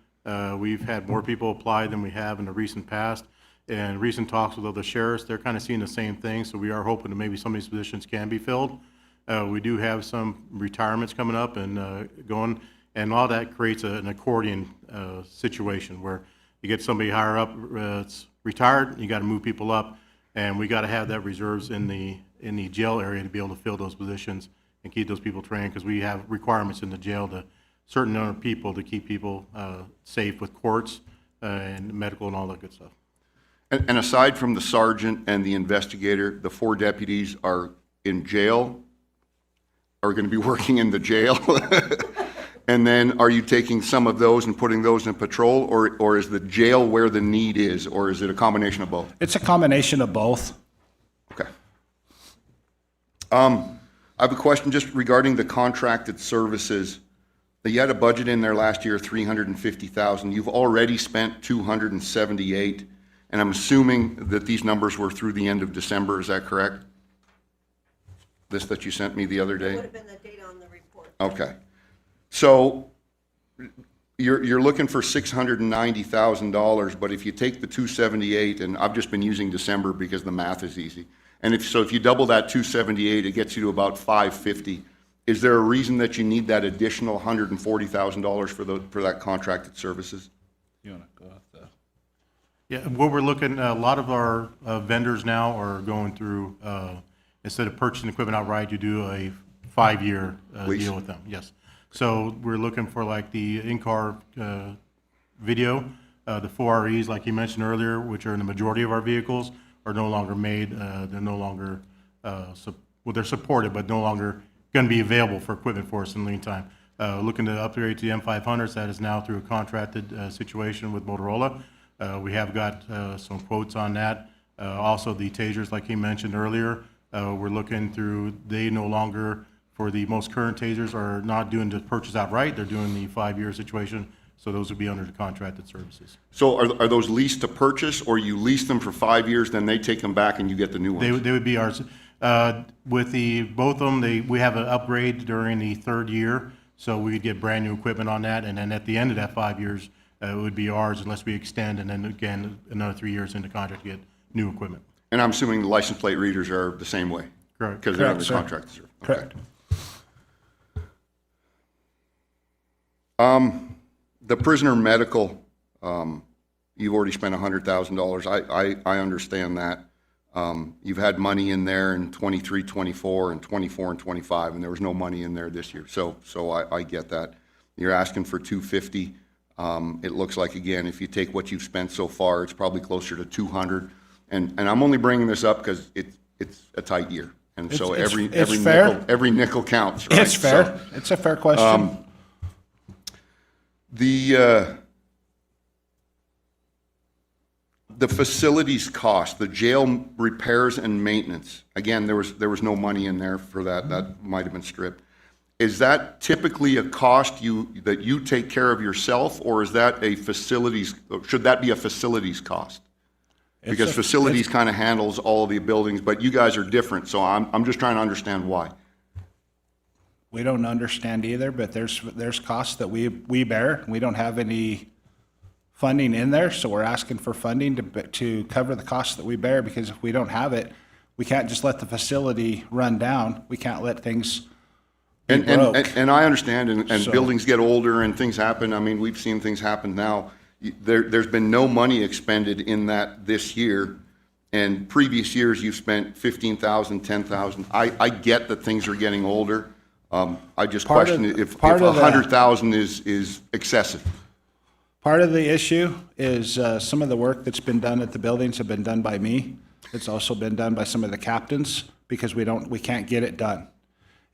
S12: We've had more people apply than we have in the recent past. And recent talks with other sheriffs, they're kind of seeing the same thing, so we are hoping that maybe some of these positions can be filled. We do have some retirements coming up and going, and all that creates an accordion situation where you get somebody higher up, it's retired, you got to move people up, and we got to have that reserves in the jail area to be able to fill those positions and keep those people trained, because we have requirements in the jail to certain number of people to keep people safe with courts and medical and all that good stuff.
S8: And aside from the sergeant and the investigator, the 4 deputies are in jail, are going to be working in the jail? And then are you taking some of those and putting those in patrol, or is the jail where the need is, or is it a combination of both?
S11: It's a combination of both.
S8: Okay. I have a question just regarding the contracted services. You had a budget in there last year, $350,000. You've already spent $278,000, and I'm assuming that these numbers were through the end of December. Is that correct? This that you sent me the other day?
S6: Would have been the date on the report.
S8: Okay. So you're looking for $690,000, but if you take the 278, and I've just been using December because the math is easy, and if you double that 278, it gets you to about 550. Is there a reason that you need that additional $140,000 for that contracted services?
S11: You want to go out the...
S12: Yeah, what we're looking, a lot of our vendors now are going through, instead of purchasing equipment outright, you do a 5-year deal with them, yes. So we're looking for like the in-car video, the 4REs, like you mentioned earlier, which are in the majority of our vehicles, are no longer made. They're no longer, well, they're supported, but no longer going to be available for equipment for us in the meantime. Looking to upgrade to the M500s, that is now through a contracted situation with Motorola. We have got some quotes on that. Also, the tasers, like he mentioned earlier, we're looking through, they no longer, for the most current tasers, are not doing the purchase outright, they're doing the 5-year situation, so those would be under the contracted services.
S8: So are those leased to purchase, or you lease them for 5 years, then they take them back and you get the new ones?
S12: They would be ours. With both of them, we have an upgrade during the 3rd year, so we could get brand new equipment on that, and then at the end of that 5 years, it would be ours unless we extend, and then again, another 3 years into contract to get new equipment.
S8: And I'm assuming the license plate readers are the same way?
S12: Correct.
S8: Because they're under
S11: Correct, sir.
S8: contract. Sir.
S11: Correct.
S8: The prisoner medical, you've already spent $100,000. I understand that. You've had money in there in 23, 24, and 24 and 25, and there was no money in there this year. So I get that. You're asking for $250. It looks like, again, if you take what you've spent so far, it's probably closer to $200. And I'm only bringing this up because it's a tight year. And so every nickel counts, right?
S11: It's fair.
S8: So,
S11: It's a fair question.
S8: the facilities cost, the jail repairs and maintenance, again, there was no money in there for that. That might have been stripped. Is that typically a cost that you take care of yourself, or is that should that be a facilities cost? Because facilities kind of handles all of the buildings, but you guys are different, so I'm just trying to understand why.
S11: We don't understand either, but there's costs that we bear. We don't have any funding in there, so we're asking for funding to cover the costs that we bear, because if we don't have it, we can't just let the facility run down. We can't let things be broke.
S8: And I understand, and
S11: So-
S8: buildings get older and things happen. I mean, we've seen things happen now. There's been no money expended in that this year. And previous years, you've spent 15,000, 10,000. I get that things are getting older. I just
S11: Part of-
S8: question if
S11: part of the-
S8: 100,000 is excessive.
S11: Part of the issue is some of the work that's been done at the buildings have been done by me. It's also been done by some of the captains, because we can't get it done.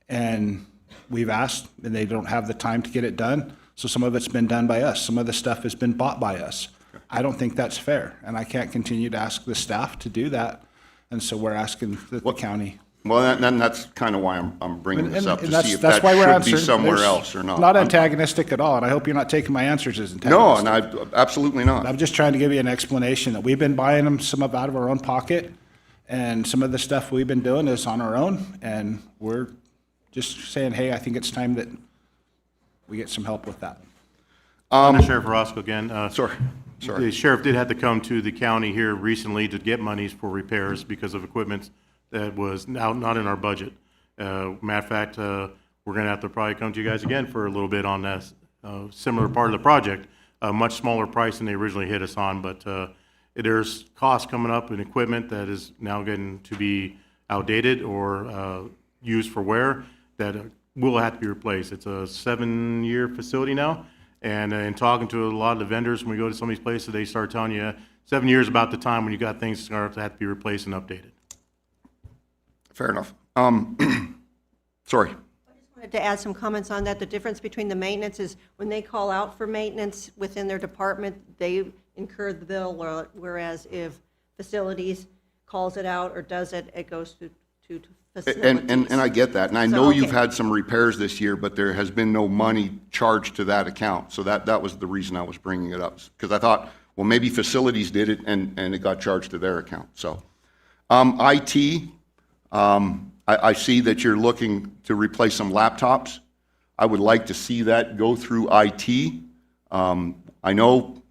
S11: And we've asked, and they don't have the time to get it done, so some of it's been done by us. Some of the stuff has been bought by us. I don't think that's fair, and I can't continue to ask the staff to do that. And so we're asking that the county.
S8: Well, then that's kind of why I'm bringing this up, to
S11: And
S8: see if
S11: that's
S8: that
S11: why we're
S8: should be
S11: answering.
S8: somewhere
S11: There's
S8: else or not.
S11: Not antagonistic at all, and I hope you're not taking my answers as
S8: No,
S11: antagonistic.
S8: and absolutely not.
S11: I'm just trying to give you an explanation that we've been buying them some of out of our own pocket, and some of the stuff we've been doing is on our own, and we're just saying, hey, I think it's time that we get some help with that.
S12: Under Sheriff Roscoe again.
S8: Sorry.
S12: The sheriff did have to come to the county here recently to get monies for repairs because of equipment that was now not in our budget. Matter of fact, we're gonna have to probably come to you guys again for a little bit on that similar part of the project. A much smaller price than they originally hit us on, but there's costs coming up in equipment that is now getting to be outdated or used for wear that will have to be replaced. It's a 7-year facility now. And in talking to a lot of the vendors, when we go to some of these places, they start telling you 7 years about the time when you got things that have to be replaced and updated.
S8: Fair enough. Sorry.
S6: Wanted to add some comments on that. The difference between the maintenance is when they call out for maintenance within their department, they incur the bill, whereas if facilities calls it out or does it, it goes to facilities.
S8: And I get that, and I
S6: So,
S8: know you've
S6: okay.
S8: had some repairs this year, but there has been no money charged to that account. So that was the reason I was bringing it up, because I thought, well, maybe facilities did it and it got charged to their account, so. IT, I see that you're looking to replace some laptops. I would like to see that go through IT. I know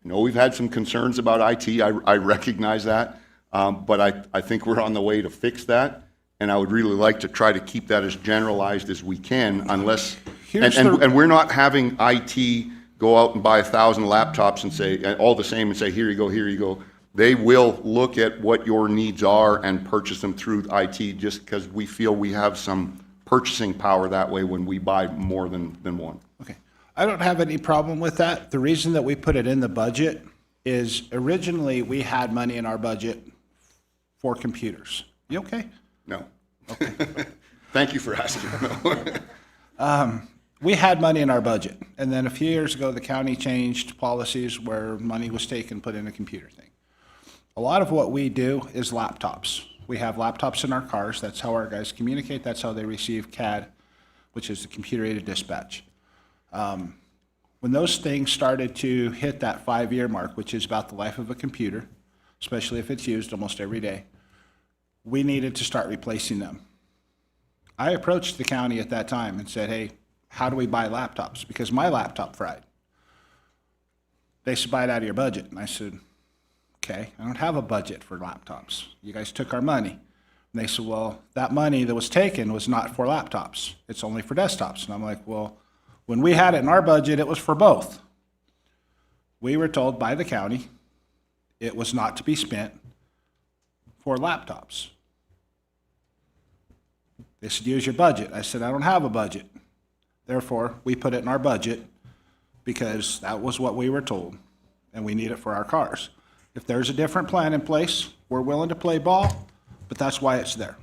S8: we've had some concerns about IT, I recognize that, but I think we're on the way to fix that, and I would really like to try to keep that as generalized as we can, unless, and we're not having IT go out and buy 1,000 laptops and say, all the same, and say, here you go, here you go. They will look at what your needs are and purchase them through IT, just because we feel we have some purchasing power that way when we buy more than one.
S11: Okay. I don't have any problem with that. The reason that we put it in the budget is originally we had money in our budget for computers. You okay?
S8: No. Okay. Thank you for asking.
S11: We had money in our budget, and then a few years ago, the county changed policies where money was taken, put in a computer thing. A lot of what we do is laptops. We have laptops in our cars. That's how our guys communicate. That's how they receive CAD, which is the computer-aided dispatch. When those things started to hit that 5-year mark, which is about the life of a computer, especially if it's used almost every day, we needed to start replacing them. I approached the county at that time and said, hey, how do we buy laptops? Because my laptop fried. They said, buy it out of your budget. And I said, okay, I don't have a budget for laptops. You guys took our money. And they said, well, that money that was taken was not for laptops. It's only for desktops. And I'm like, well, when we had it in our budget, it was for both. We were told by the county it was not to be spent for laptops. They said, use your budget. I said, I don't have a budget. Therefore, we put it in our budget because that was what we were told, and we need it for our cars. If there's a different plan in place, we're willing to play ball, but that's why it's there.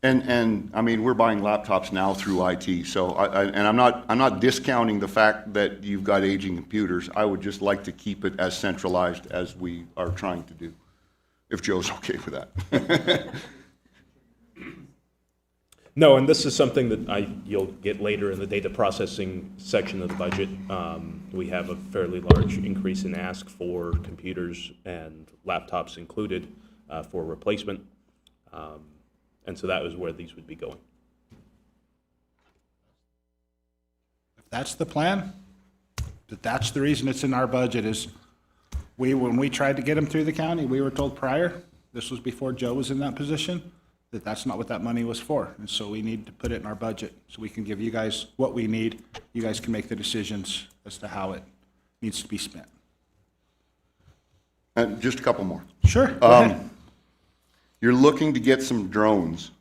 S8: And I mean, we're buying laptops now through IT, so I'm not discounting the fact that you've got aging computers. I would just like to keep it as centralized as we are trying to do, if Joe's okay with that.
S10: No, and this is something that you'll get later in the data processing section of the budget. We have a fairly large increase in ask for computers and laptops included for replacement. And so that was where these would be going.
S11: If that's the plan, That's the reason it's in our budget is when we tried to get them through the county, we were told prior, this was before Joe was in that position, that that's not what that money was for. And so we need to put it in our budget so we can give you guys what we need. You guys can make the decisions as to how it needs to be spent.
S8: And just a couple more.
S11: Sure, go ahead.
S8: You're looking to get some drones.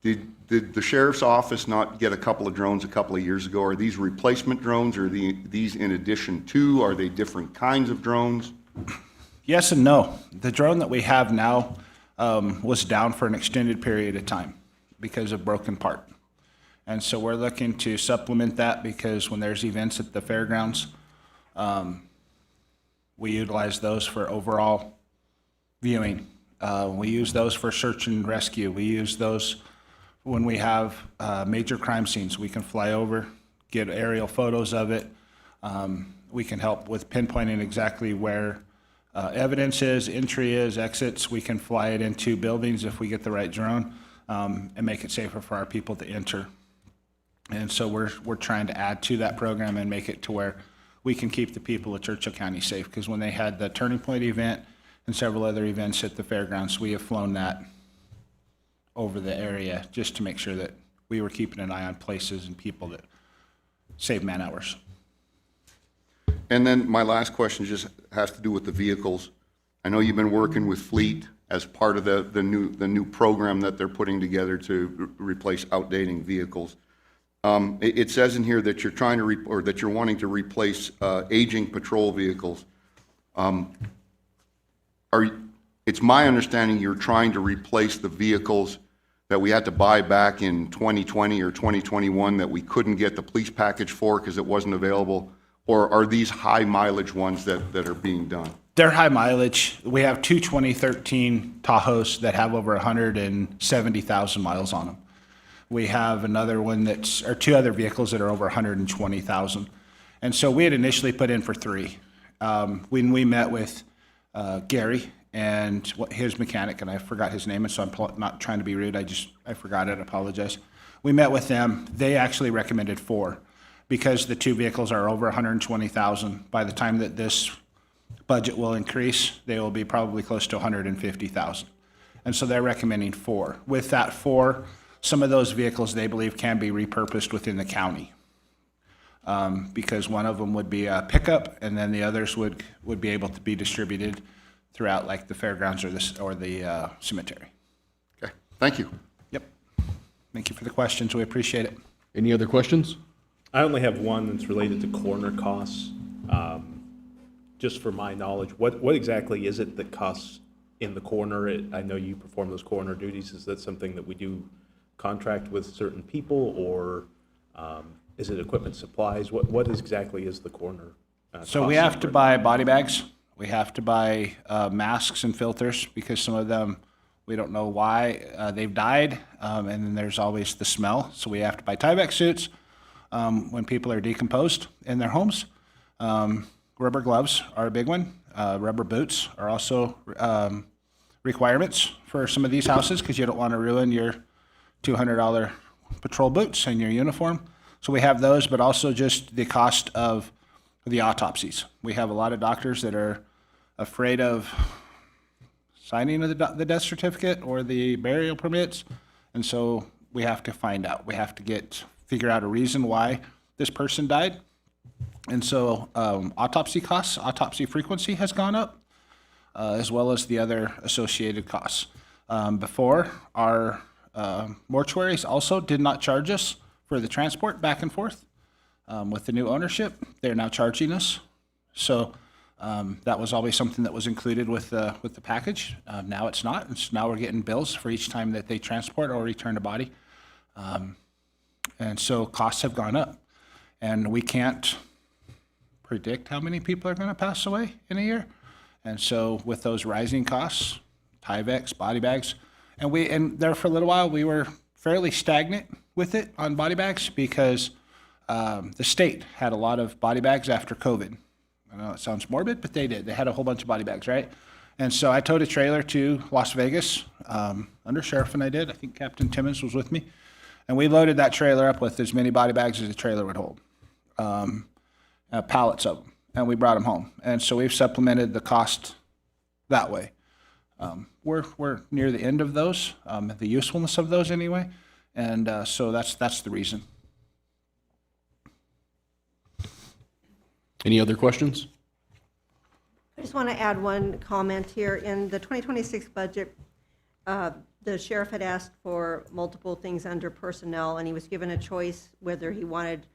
S8: Did the sheriff's office not get a couple of drones a couple of years ago? Are these replacement drones, or are these in addition to? Are they different kinds of drones?
S11: Yes and no. The drone that we have now was down for an extended period of time because of broken part. And so we're looking to supplement that because when there's events at the fairgrounds, we utilize those for overall viewing. We use those for search and rescue. We use those when we have major crime scenes. We can fly over, get aerial photos of it. We can help with pinpointing exactly where evidence is, entry is, exits. We can fly it into buildings if we get the right drone and make it safer for our people to enter. And so we're trying to add to that program and make it to where we can keep the people of Churchill County safe. Because when they had the Turning Point event and several other events at the fairgrounds, we have flown that over the area just to make sure that we were keeping an eye on places and people that save man hours.
S8: And then my last question just has to do with the vehicles. I know you've been working with Fleet as part of the new program that they're putting together to replace outdated vehicles. It says in here that you're trying to or that you're wanting to replace aging patrol vehicles. It's my understanding you're trying to replace the vehicles that we had to buy back in 2020 or 2021 that we couldn't get the police package for because it wasn't available? Or are these high mileage ones that are being done?
S11: They're high mileage. We have two 2013 Tahoes that have over 170,000 miles on them. We have another one or two other vehicles that are over 120,000. And so we had initially put in for three. When we met with Gary and his mechanic, and I forgot his name, and so I'm not trying to be rude, I forgot it, I apologize. We met with them. They actually recommended four because the two vehicles are over 120,000. By the time that this budget will increase, they will be probably close to 150,000. And so they're recommending four. With that four, some of those vehicles they believe can be repurposed within the county. Because one of them would be a pickup, and then the others would be able to be distributed throughout like the fairgrounds or the cemetery.
S8: Okay, thank you.
S11: Yep. Thank you for the questions. We appreciate it.
S1: Any other questions?
S10: I only have one that's related to coroner costs. Just for my knowledge, what exactly is it that costs in the coroner? I know you perform those coroner duties. Is that something that we do contract with certain people, or is it equipment supplies? What exactly is the coroner?
S11: So we have to buy body bags. We have to buy masks and filters because some of them, we don't know why they've died. And then there's always the smell. So we have to buy Tyvek suits when people are decomposed in their homes. Rubber gloves are a big one. Rubber boots are also requirements for some of these houses because you don't want to ruin your $200 patrol boots and your uniform. So we have those, but also just the cost of the autopsies. We have a lot of doctors that are afraid of signing of the death certificate or the burial permits, and so we have to find out. We have to figure out a reason why this person died. And so autopsy costs, autopsy frequency has gone up, as well as the other associated costs. Before, our mortuaries also did not charge us for the transport back and forth. With the new ownership, they're now charging us. So that was always something that was included with the package. Now it's not. Now we're getting bills for each time that they transport or return a body. And so costs have gone up. And we can't predict how many people are going to pass away in a year. And so with those rising costs, Tyvek, body bags, and there for a little while we were fairly stagnant with it on body bags because the state had a lot of body bags after COVID. I know it sounds morbid, but they did. They had a whole bunch of body bags, right? And so I towed a trailer to Las Vegas, under Sheriff and I did. I think Captain Timmons was with me. And we loaded that trailer up with as many body bags as the trailer would hold. pallets of them, and we brought them home. And so we've supplemented the cost that way. We're near the end of those, the usefulness of those anyway, and so that's the reason.
S1: Any other questions?
S6: I just want to add one comment here. In the 2026 budget, the sheriff had asked for multiple things under personnel, and he was given a choice whether he wanted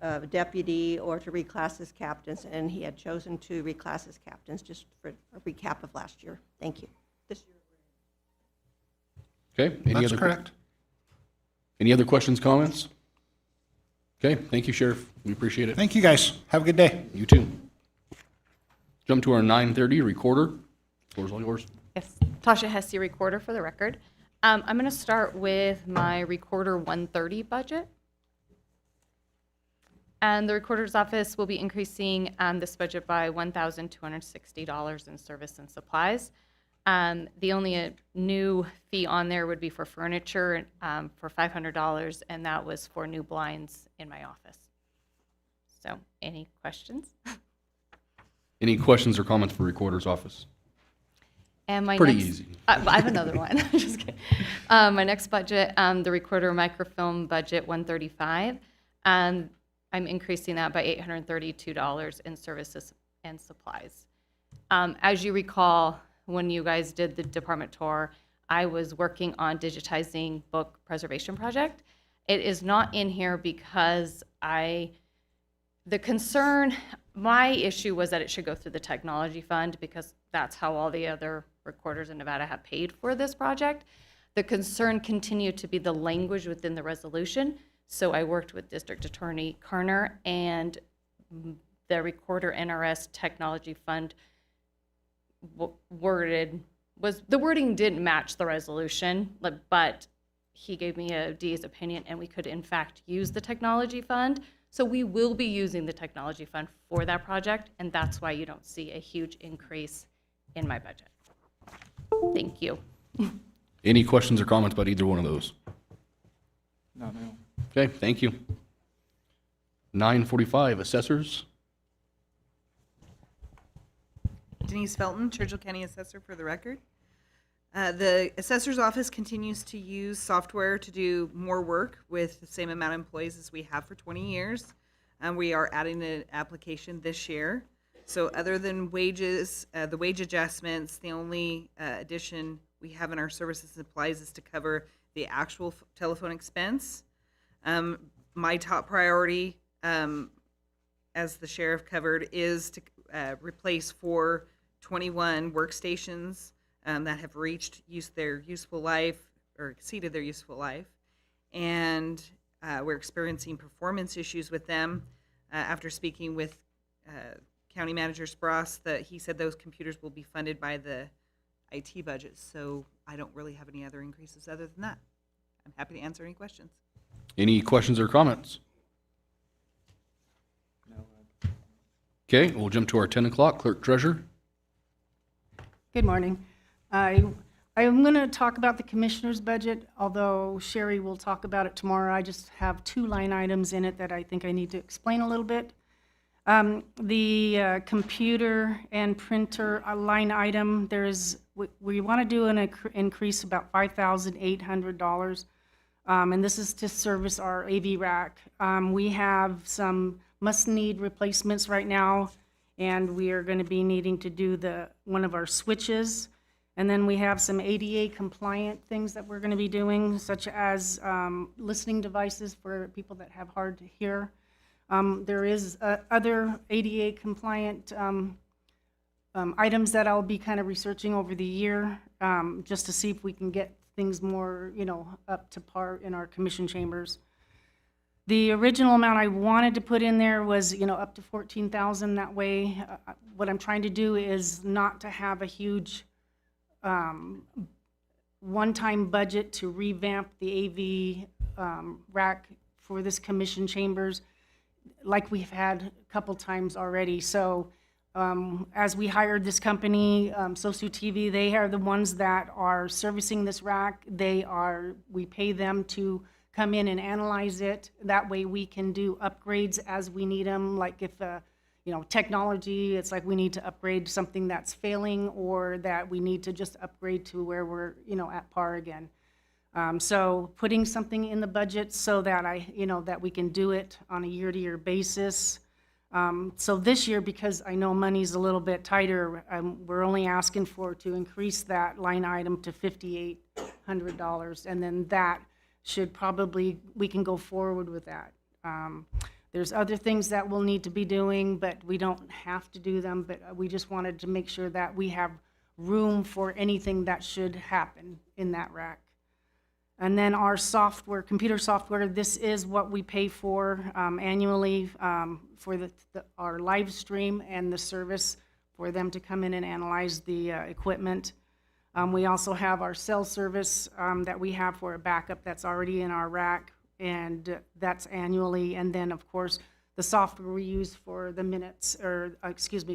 S6: a deputy or to reclass as captains, and he had chosen to reclass as captains, just for a recap of last year. Thank you. This year.
S1: Okay.
S11: That's correct.
S1: Any other questions, comments? Okay, thank you, Sheriff. We appreciate it.
S11: Thank you, guys. Have a good day.
S1: You too. Jump to our 9:30 recorder. Floor's all yours.
S13: Yes, Tasha Hesse, recorder for the record. I'm going to start with my recorder 130 budget. And the recorder's office will be increasing this budget by $1,260 in service and supplies. The only new fee on there would be for furniture for $500, and that was for new blinds in my office. So, any questions?
S1: Any questions or comments for recorder's office?
S13: And my
S1: Pretty
S13: next,
S1: easy.
S13: I have another one. Just kidding. My next budget, the recorder microfilm budget 135. I'm increasing that by $832 in services and supplies. As you recall, when you guys did the department tour, I was working on digitizing book preservation project. It is not in here because my issue was that it should go through the technology fund because that's how all the other recorders in Nevada have paid for this project. The concern continued to be the language within the resolution. So I worked with District Attorney Karner, and the Recorder NRS Technology Fund the wording didn't match the resolution, but he gave me a DA's opinion, and we could in fact use the technology fund. So we will be using the technology fund for that project, and that's why you don't see a huge increase in my budget. Thank you.
S1: Any questions or comments about either one of those?
S11: No, no.
S1: Okay, thank you. 9:45, assessors.
S14: Denise Felton, Churchill County Assessor for the record. The assessor's office continues to use software to do more work with the same amount of employees as we have for 20 years. We are adding an application this year. So other than wages, the wage adjustments, the only addition we have in our services and supplies is to cover the actual telephone expense. My top priority, as the sheriff covered, is to replace 421 workstations that have reached their useful life or exceeded their useful life. And we're experiencing performance issues with them. After speaking with County Manager Spross, he said those computers will be funded by the IT budget. So I don't really have any other increases other than that. I'm happy to answer any questions.
S1: Any questions or comments? Okay, we'll jump to our 10 o'clock, Clerk Treasurer.
S15: Good morning. I'm going to talk about the commissioner's budget, although Sherry will talk about it tomorrow. I just have 2 line items in it that I think I need to explain a little bit. The computer and printer line item, we want to do an increase about $5,800, and this is to service our AV rack. We have some must-need replacements right now, and we are going to be needing to do one of our switches. And then we have some ADA compliant things that we're going to be doing, such as listening devices for people that have hard to hear. There is other ADA compliant items that I'll be kind of researching over the year, just to see if we can get things more, up to par in our commission chambers. The original amount I wanted to put in there was, up to $14,000. That way, what I'm trying to do is not to have a huge one-time budget to revamp the AV rack for this commission chambers, like we've had a couple times already. So as we hired this company, Sosu TV, they are the ones that are servicing this rack. We pay them to come in and analyze it. That way we can do upgrades as we need them, like if, technology, it's like we need to upgrade something that's failing or that we need to just upgrade to where we're, at par again. So putting something in the budget so that that we can do it on a year-to-year basis. So this year, because I know money's a little bit tighter, we're only asking to increase that line item to $5,800. And then that should we can go forward with that. There's other things that we'll need to be doing, but we don't have to do them. But we just wanted to make sure that we have room for anything that should happen in that rack. And then our software, computer software, this is what we pay for annually for our live stream and the service for them to come in and analyze the equipment. We also have our cell service that we have for a backup that's already in our rack, and that's annually. And then, of course, the software we use for the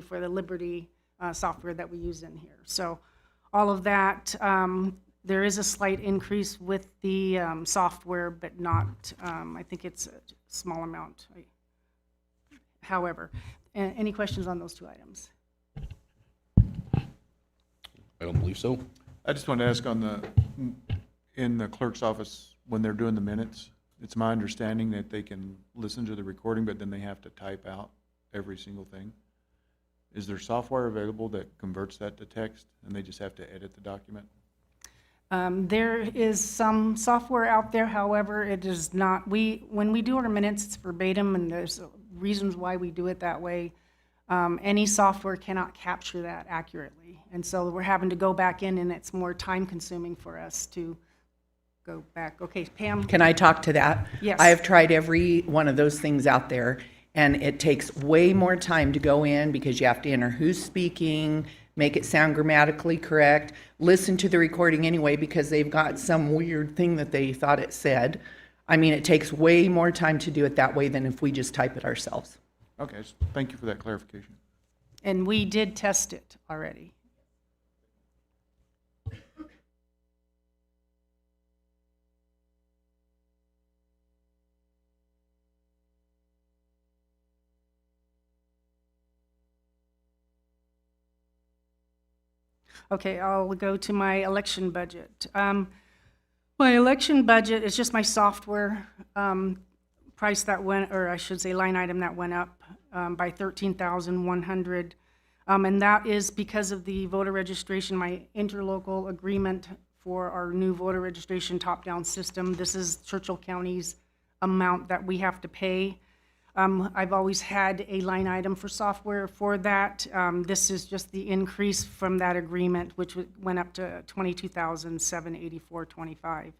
S15: for the Liberty software that we use in here. So all of that. There is a slight increase with the software, but not, I think it's a small amount. However, any questions on those two items?
S1: I don't believe so.
S2: I just want to ask in the clerk's office, when they're doing the minutes, it's my understanding that they can listen to the recording, but then they have to type out every single thing. Is there software available that converts that to text and they just have to edit the document?
S15: There is some software out there, however, it is not, when we do our minutes, it's verbatim, and there's reasons why we do it that way. Any software cannot capture that accurately. And so we're having to go back in, and it's more time consuming for us to go back. Okay, Pam?
S16: Can I talk to that?
S15: Yes.
S16: I have tried every one of those things out there, and it takes way more time to go in because you have to enter who's speaking, make it sound grammatically correct, listen to the recording anyway because they've got some weird thing that they thought it said. I mean, it takes way more time to do it that way than if we just type it ourselves.
S2: Okay, thank you for that clarification.
S15: And we did test it already. Okay, I'll go to my election budget. My election budget is just my software price that went, or I should say line item that went up by $13,100. And that is because of the voter registration, my interlocal agreement for our new voter registration top-down system. This is Churchill County's amount that we have to pay. I've always had a line item for software for that. This is just the increase from that agreement, which went up to $22,784.25.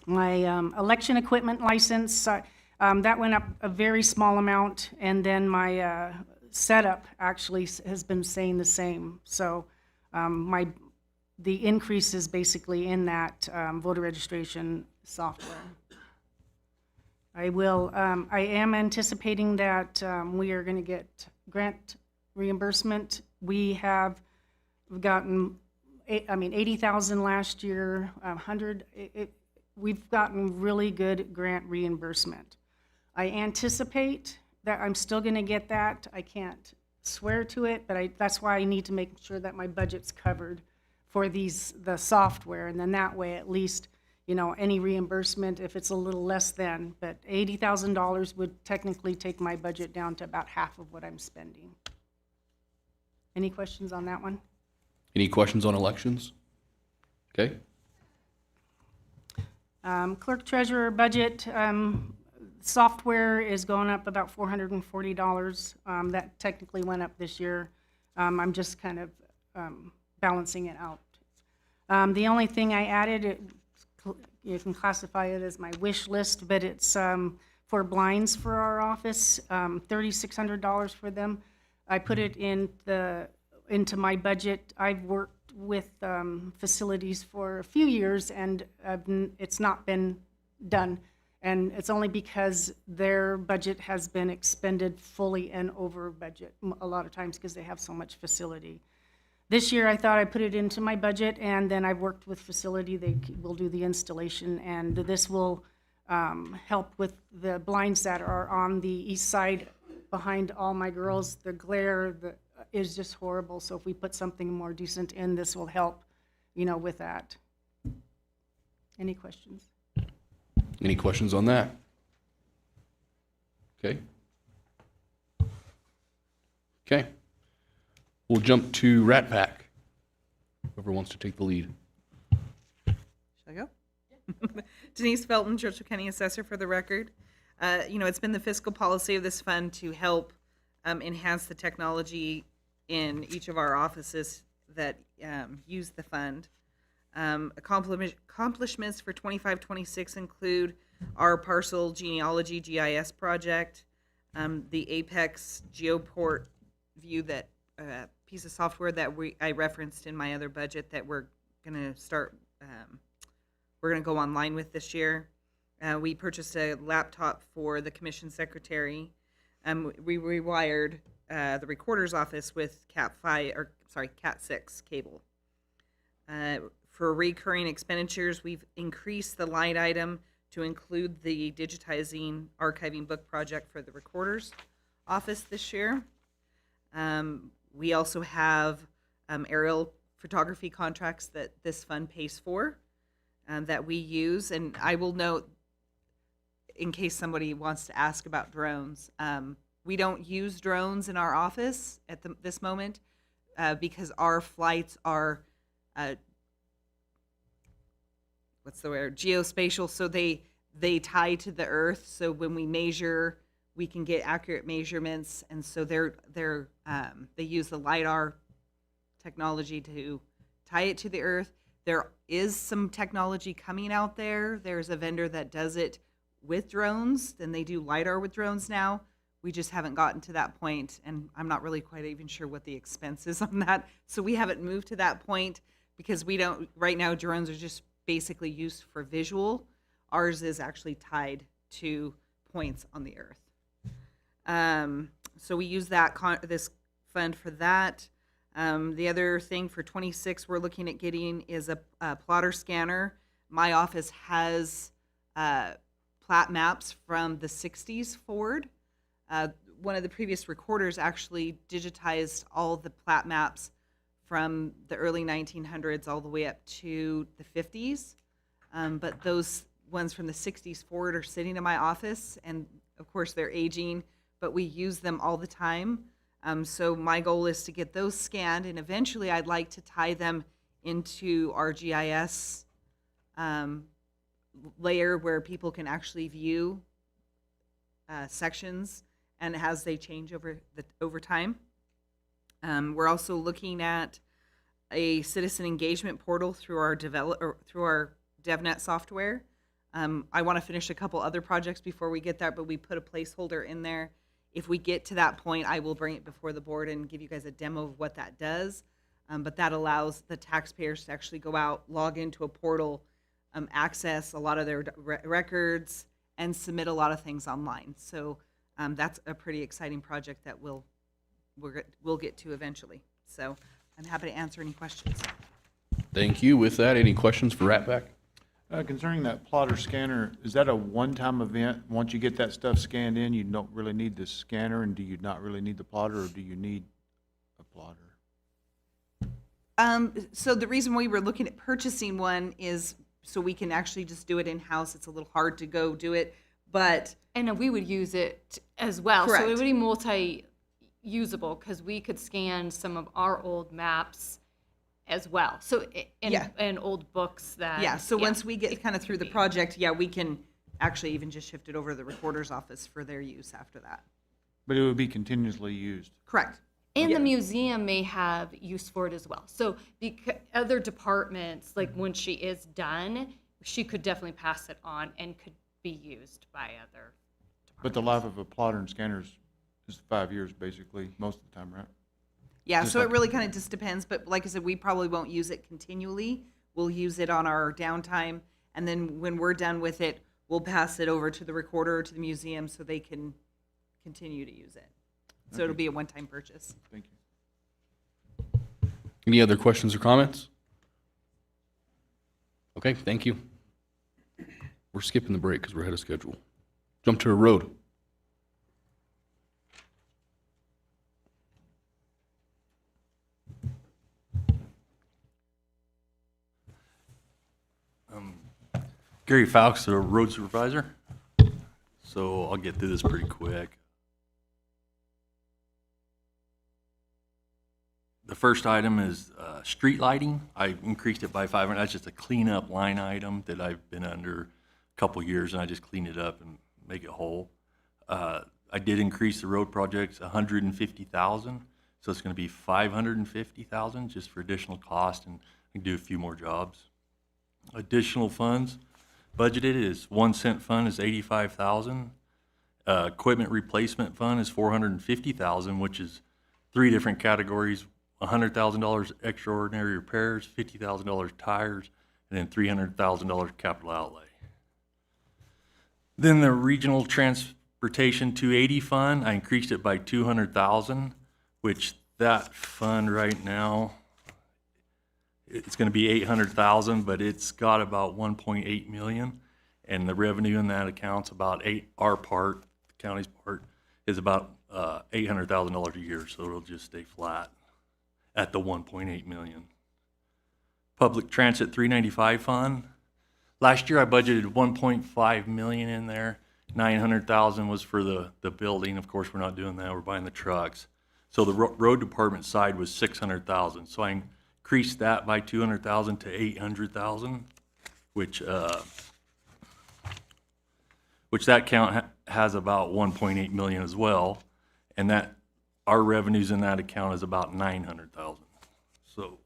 S15: My election equipment license, that went up a very small amount, and then my setup actually has been staying the same. So the increase is basically in that voter registration software. I am anticipating that we are going to get grant reimbursement. We have gotten, $80,000 last year, we've gotten really good grant reimbursement. I anticipate that I'm still going to get that. I can't swear to it, but that's why I need to make sure that my budget's covered for the software, and then that way at least any reimbursement, if it's a little less than, but $80,000 would technically take my budget down to about half of what I'm spending. Any questions on that one?
S1: Any questions on elections? Okay.
S15: Clerk treasurer budget, software is going up about $440. That technically went up this year. I'm just kind of balancing it out. The only thing I added, you can classify it as my wish list, but it's for blinds for our office, $3,600 for them. I put it into my budget. I've worked with facilities for a few years, and it's not been done. And it's only because their budget has been expended fully and over budget a lot of times because they have so much facility. This year, I thought I put it into my budget, and then I've worked with facility, they will do the installation, and this will help with the blinds that are on the east side behind all my girls. The glare is just horrible, so if we put something more decent in, this will help, with that. Any questions?
S1: Any questions on that? Okay. Okay. We'll jump to Rat Pack. Whoever wants to take the lead.
S14: Shall I go? Denise Felton, Churchill County Assessor for the record. It's been the fiscal policy of this fund to help enhance the technology in each of our offices that use the fund. Accomplishments for 25-26 include our parcel genealogy GIS project, the Apex Geoport view that piece of software that I referenced in my other budget that we're going to start, we're going to go online with this year. We purchased a laptop for the commission secretary. We rewired the recorder's office with Cat 6 cable. For recurring expenditures, we've increased the line item to include the digitizing archiving book project for the recorder's office this year. We also have aerial photography contracts that this fund pays for that we use. And I will note, in case somebody wants to ask about drones, we don't use drones in our office at this moment because our flights are, geospatial, so they tie to the earth. So when we measure, we can get accurate measurements, and so they use the LiDAR technology to tie it to the earth. There is some technology coming out there. There's a vendor that does it with drones, and they do LiDAR with drones now. We just haven't gotten to that point, and I'm not really quite even sure what the expense is on that. So we haven't moved to that point because we don't, right now drones are just basically used for visual. Ours is actually tied to points on the earth. So we use this fund for that. The other thing for 26 we're looking at getting is a plotter scanner. My office has plat maps from the 60s forward. One of the previous recorders actually digitized all the plat maps from the early 1900s all the way up to the 50s. But those ones from the 60s forward are sitting in my office, and of course they're aging, but we use them all the time. So my goal is to get those scanned, and eventually I'd like to tie them into our GIS layer where people can actually view sections and as they change over time. We're also looking at a citizen engagement portal through our DevNet software. I want to finish a couple other projects before we get there, but we put a placeholder in there. If we get to that point, I will bring it before the board and give you guys a demo of what that does. But that allows the taxpayers to actually go out, log into a portal, access a lot of their records, and submit a lot of things online. So that's a pretty exciting project that we'll get to eventually. So I'm happy to answer any questions.
S1: Thank you. With that, any questions for Rat Pack?
S2: Concerning that plotter scanner, is that a one-time event? Once you get that stuff scanned in, you don't really need the scanner, and do you not really need the plotter, or do you need a plotter?
S14: So the reason we were looking at purchasing one is so we can actually just do it in-house. It's a little hard to go do it, but...
S13: And we would use it as well.
S14: Correct.
S13: So it would be multi-usable because we could scan some of our old maps as well. So, and old books that...
S14: Yeah, so once we get kind of through the project, we can actually even just shift it over to the recorder's office for their use after that.
S2: But it would be continuously used.
S14: Correct.
S13: And the museum may have use for it as well. So other departments, like when she is done, she could definitely pass it on and could be used by other departments.
S2: But the life of a plotter and scanner is 5 years, basically, most of the time, right?
S14: Yeah,
S2: Just
S14: so
S2: like-
S14: it really kind of just depends, but like I said, we probably won't use it continually. We'll use it on our downtime, and then when we're done with it, we'll pass it over to the recorder or to the museum so they can continue to use it. So it'll be a one-time purchase.
S2: Thank you.
S1: Any other questions or comments? Okay, thank you. We're skipping the break because we're ahead of schedule. Jump to a road.
S17: Gary Fowles, the road supervisor. So I'll get through this pretty quick. The first item is street lighting. I increased it by 500. That's just a cleanup line item that I've been under a couple years, and I just clean it up and make it whole. I did increase the road projects 150,000, so it's going to be 550,000 just for additional cost, and I can do a few more jobs. Additional funds budgeted is 1 cent fund is 85,000. Equipment replacement fund is 450,000, which is 3 different categories: $100,000 extraordinary repairs, $50,000 tires, and then $300,000 capital outlay. Then the regional transportation 280 fund, I increased it by 200,000, which that fund right now, it's going to be 800,000, but it's got about 1.8 million, and the revenue in that account's about our part, the county's part, is about $800,000 a year, so it'll just stay flat at the 1.8 million. Public Transit 395 fund. Last year I budgeted 1.5 million in there. 900,000 was for the building. Of course, we're not doing that. We're buying the trucks. So the road department side was 600,000. So I increased that by 200,000 to 800,000, which that count has about 1.8 million as well, and that our revenues in that account is about 900,000. So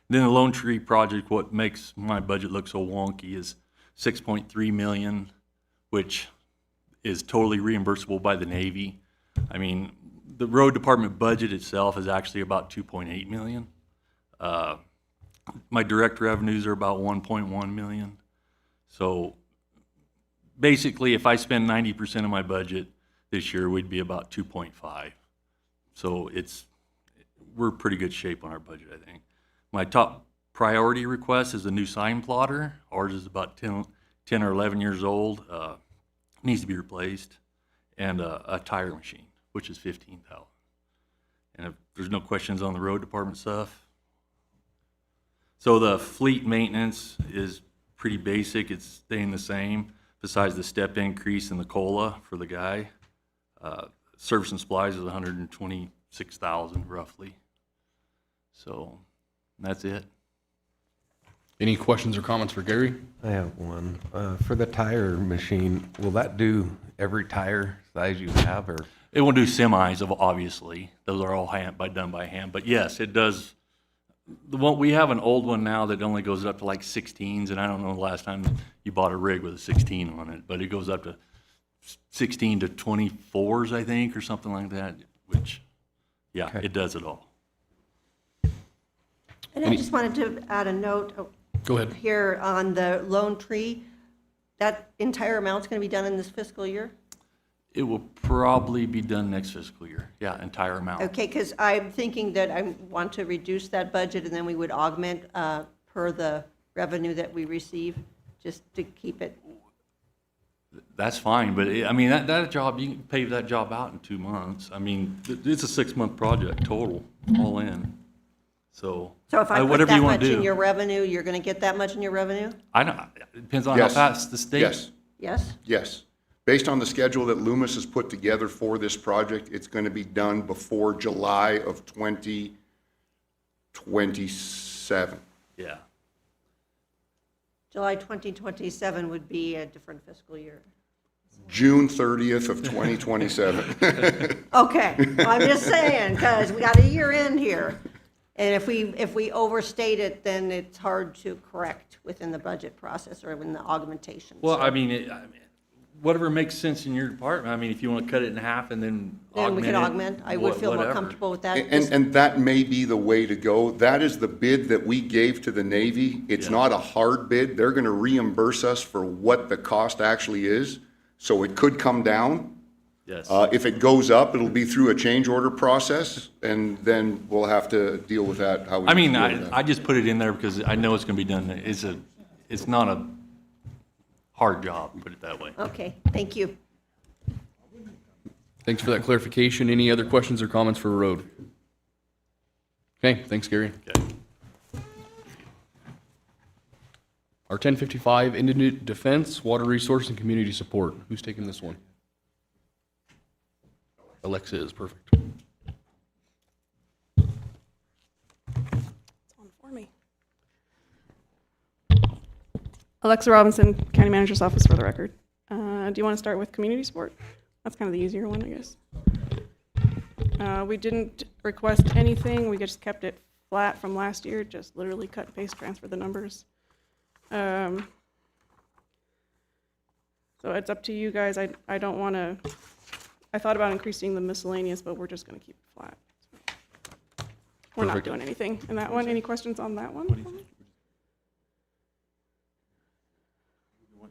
S17: then the Lone Tree project, what makes my budget look so wonky is 6.3 million, which is totally reimbursable by the Navy. I mean, the road department budget itself is actually about 2.8 million. My direct revenues are about 1.1 million. So basically, if I spend 90% of my budget this year, we'd be about 2.5. So we're in pretty good shape on our budget, I think. My top priority request is a new sign plotter. Ours is about 10 or 11 years old. Needs to be replaced. And a tire machine, which is 15,000. And if there's no questions on the road department stuff. So the fleet maintenance is pretty basic. It's staying the same, besides the step increase in the COLA for the guy. Service and supplies is 126,000 roughly. So that's it.
S1: Any questions or comments for Gary?
S4: I have one. For the tire machine, will that do every tire size you have, or?
S17: It won't do semis, obviously. Those are all done by hand. But yes, it does. We have an old one now that only goes up to like 16s, and I don't know the last time you bought a rig with a 16 on it, but it goes up to 16 to 24s, I think, or something like that, which, yeah,
S4: Okay.
S17: It does it all.
S6: And I just wanted to add a note.
S1: Go ahead.
S6: Here on the Lone Tree, that entire amount's going to be done in this fiscal year?
S17: It will probably be done next fiscal year. Yeah, entire amount.
S6: Okay, because I'm thinking that I want to reduce that budget, and then we would augment per the revenue that we receive, just to keep it.
S17: That's fine, but I mean, that job, you can pave that job out in 2 months. I mean, it's a 6-month project total, all in. So
S6: if I put
S17: whatever
S6: that
S17: you want
S6: much
S17: to
S6: in
S17: do.
S6: your revenue, you're going to get that much in your revenue?
S17: I know, it depends on how
S8: Yes.
S17: fast the state.
S8: Yes,
S6: Yes?
S8: yes. Based on the schedule that Loomis has put together for this project, it's going to be done before July of 2027.
S17: Yeah.
S6: July 2027 would be a different fiscal year.
S8: June 30th of 2027.
S6: Okay, I'm just saying, because we got a year end here. And if we overstate it, then it's hard to correct within the budget process or in the augmentation.
S17: Well,
S6: So
S17: I mean, whatever makes sense in your department. I mean, if you want to cut it in half and then
S6: then
S17: augment
S6: we
S17: it.
S6: can augment. I would feel more
S17: whatever.
S6: comfortable with that.
S8: And that may be the way to go. That is the bid that we gave to the Navy. It's
S17: Yeah.
S8: not a hard bid. They're going to reimburse us for what the cost actually is. So it could come down,
S17: Yes.
S8: If it goes up, it'll be through a change order process, and then we'll have to deal with that, how we
S17: I mean,
S8: deal with that.
S17: I just put it in there because I know it's gonna be done. It's not a hard job, put it that way.
S6: Okay, thank you.
S1: Thanks for that clarification. Any other questions or comments for road? Okay, thanks, Gary.
S17: Okay.
S1: Our 1055, Indigent Defense, Water Resource, and Community Support. Who's taking this one? Alexa is perfect.
S18: It's on for me. Alexa Robinson, County Manager's Office, for the record. Do you want to start with community support? That's kind of the easier one, I guess. We didn't request anything. We just kept it flat from last year, just literally cut and paste, transfer the numbers. So it's up to you guys. I don't want to, I thought about increasing the miscellaneous, but we're just going to keep it flat. So we're not
S1: Perfect.
S18: doing anything in that one. Any questions on that one?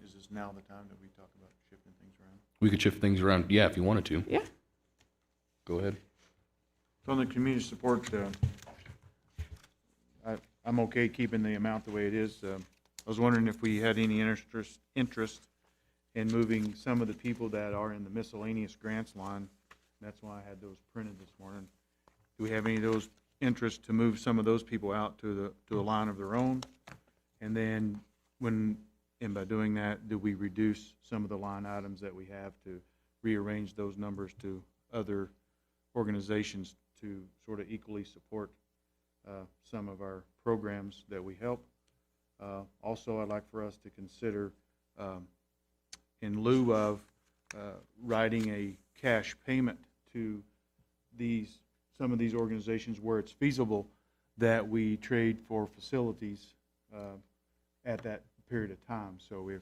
S12: Is this now the time that we talk about shifting things around?
S1: We could shift things around, yeah, if you wanted to.
S18: Yeah.
S1: Go ahead.
S2: So on the community support, I'm okay keeping the amount the way it is. I was wondering if we had any interest in moving some of the people that are in the miscellaneous grants line. That's why I had those printed this morning. Do we have any of those interest to move some of those people out to a line of their own? And then by doing that, do we reduce some of the line items that we have to rearrange those numbers to other organizations to sort of equally support some of our programs that we help? Also, I'd like for us to consider, in lieu of writing a cash payment to some of these organizations where it's feasible, that we trade for facilities at that period of time. So if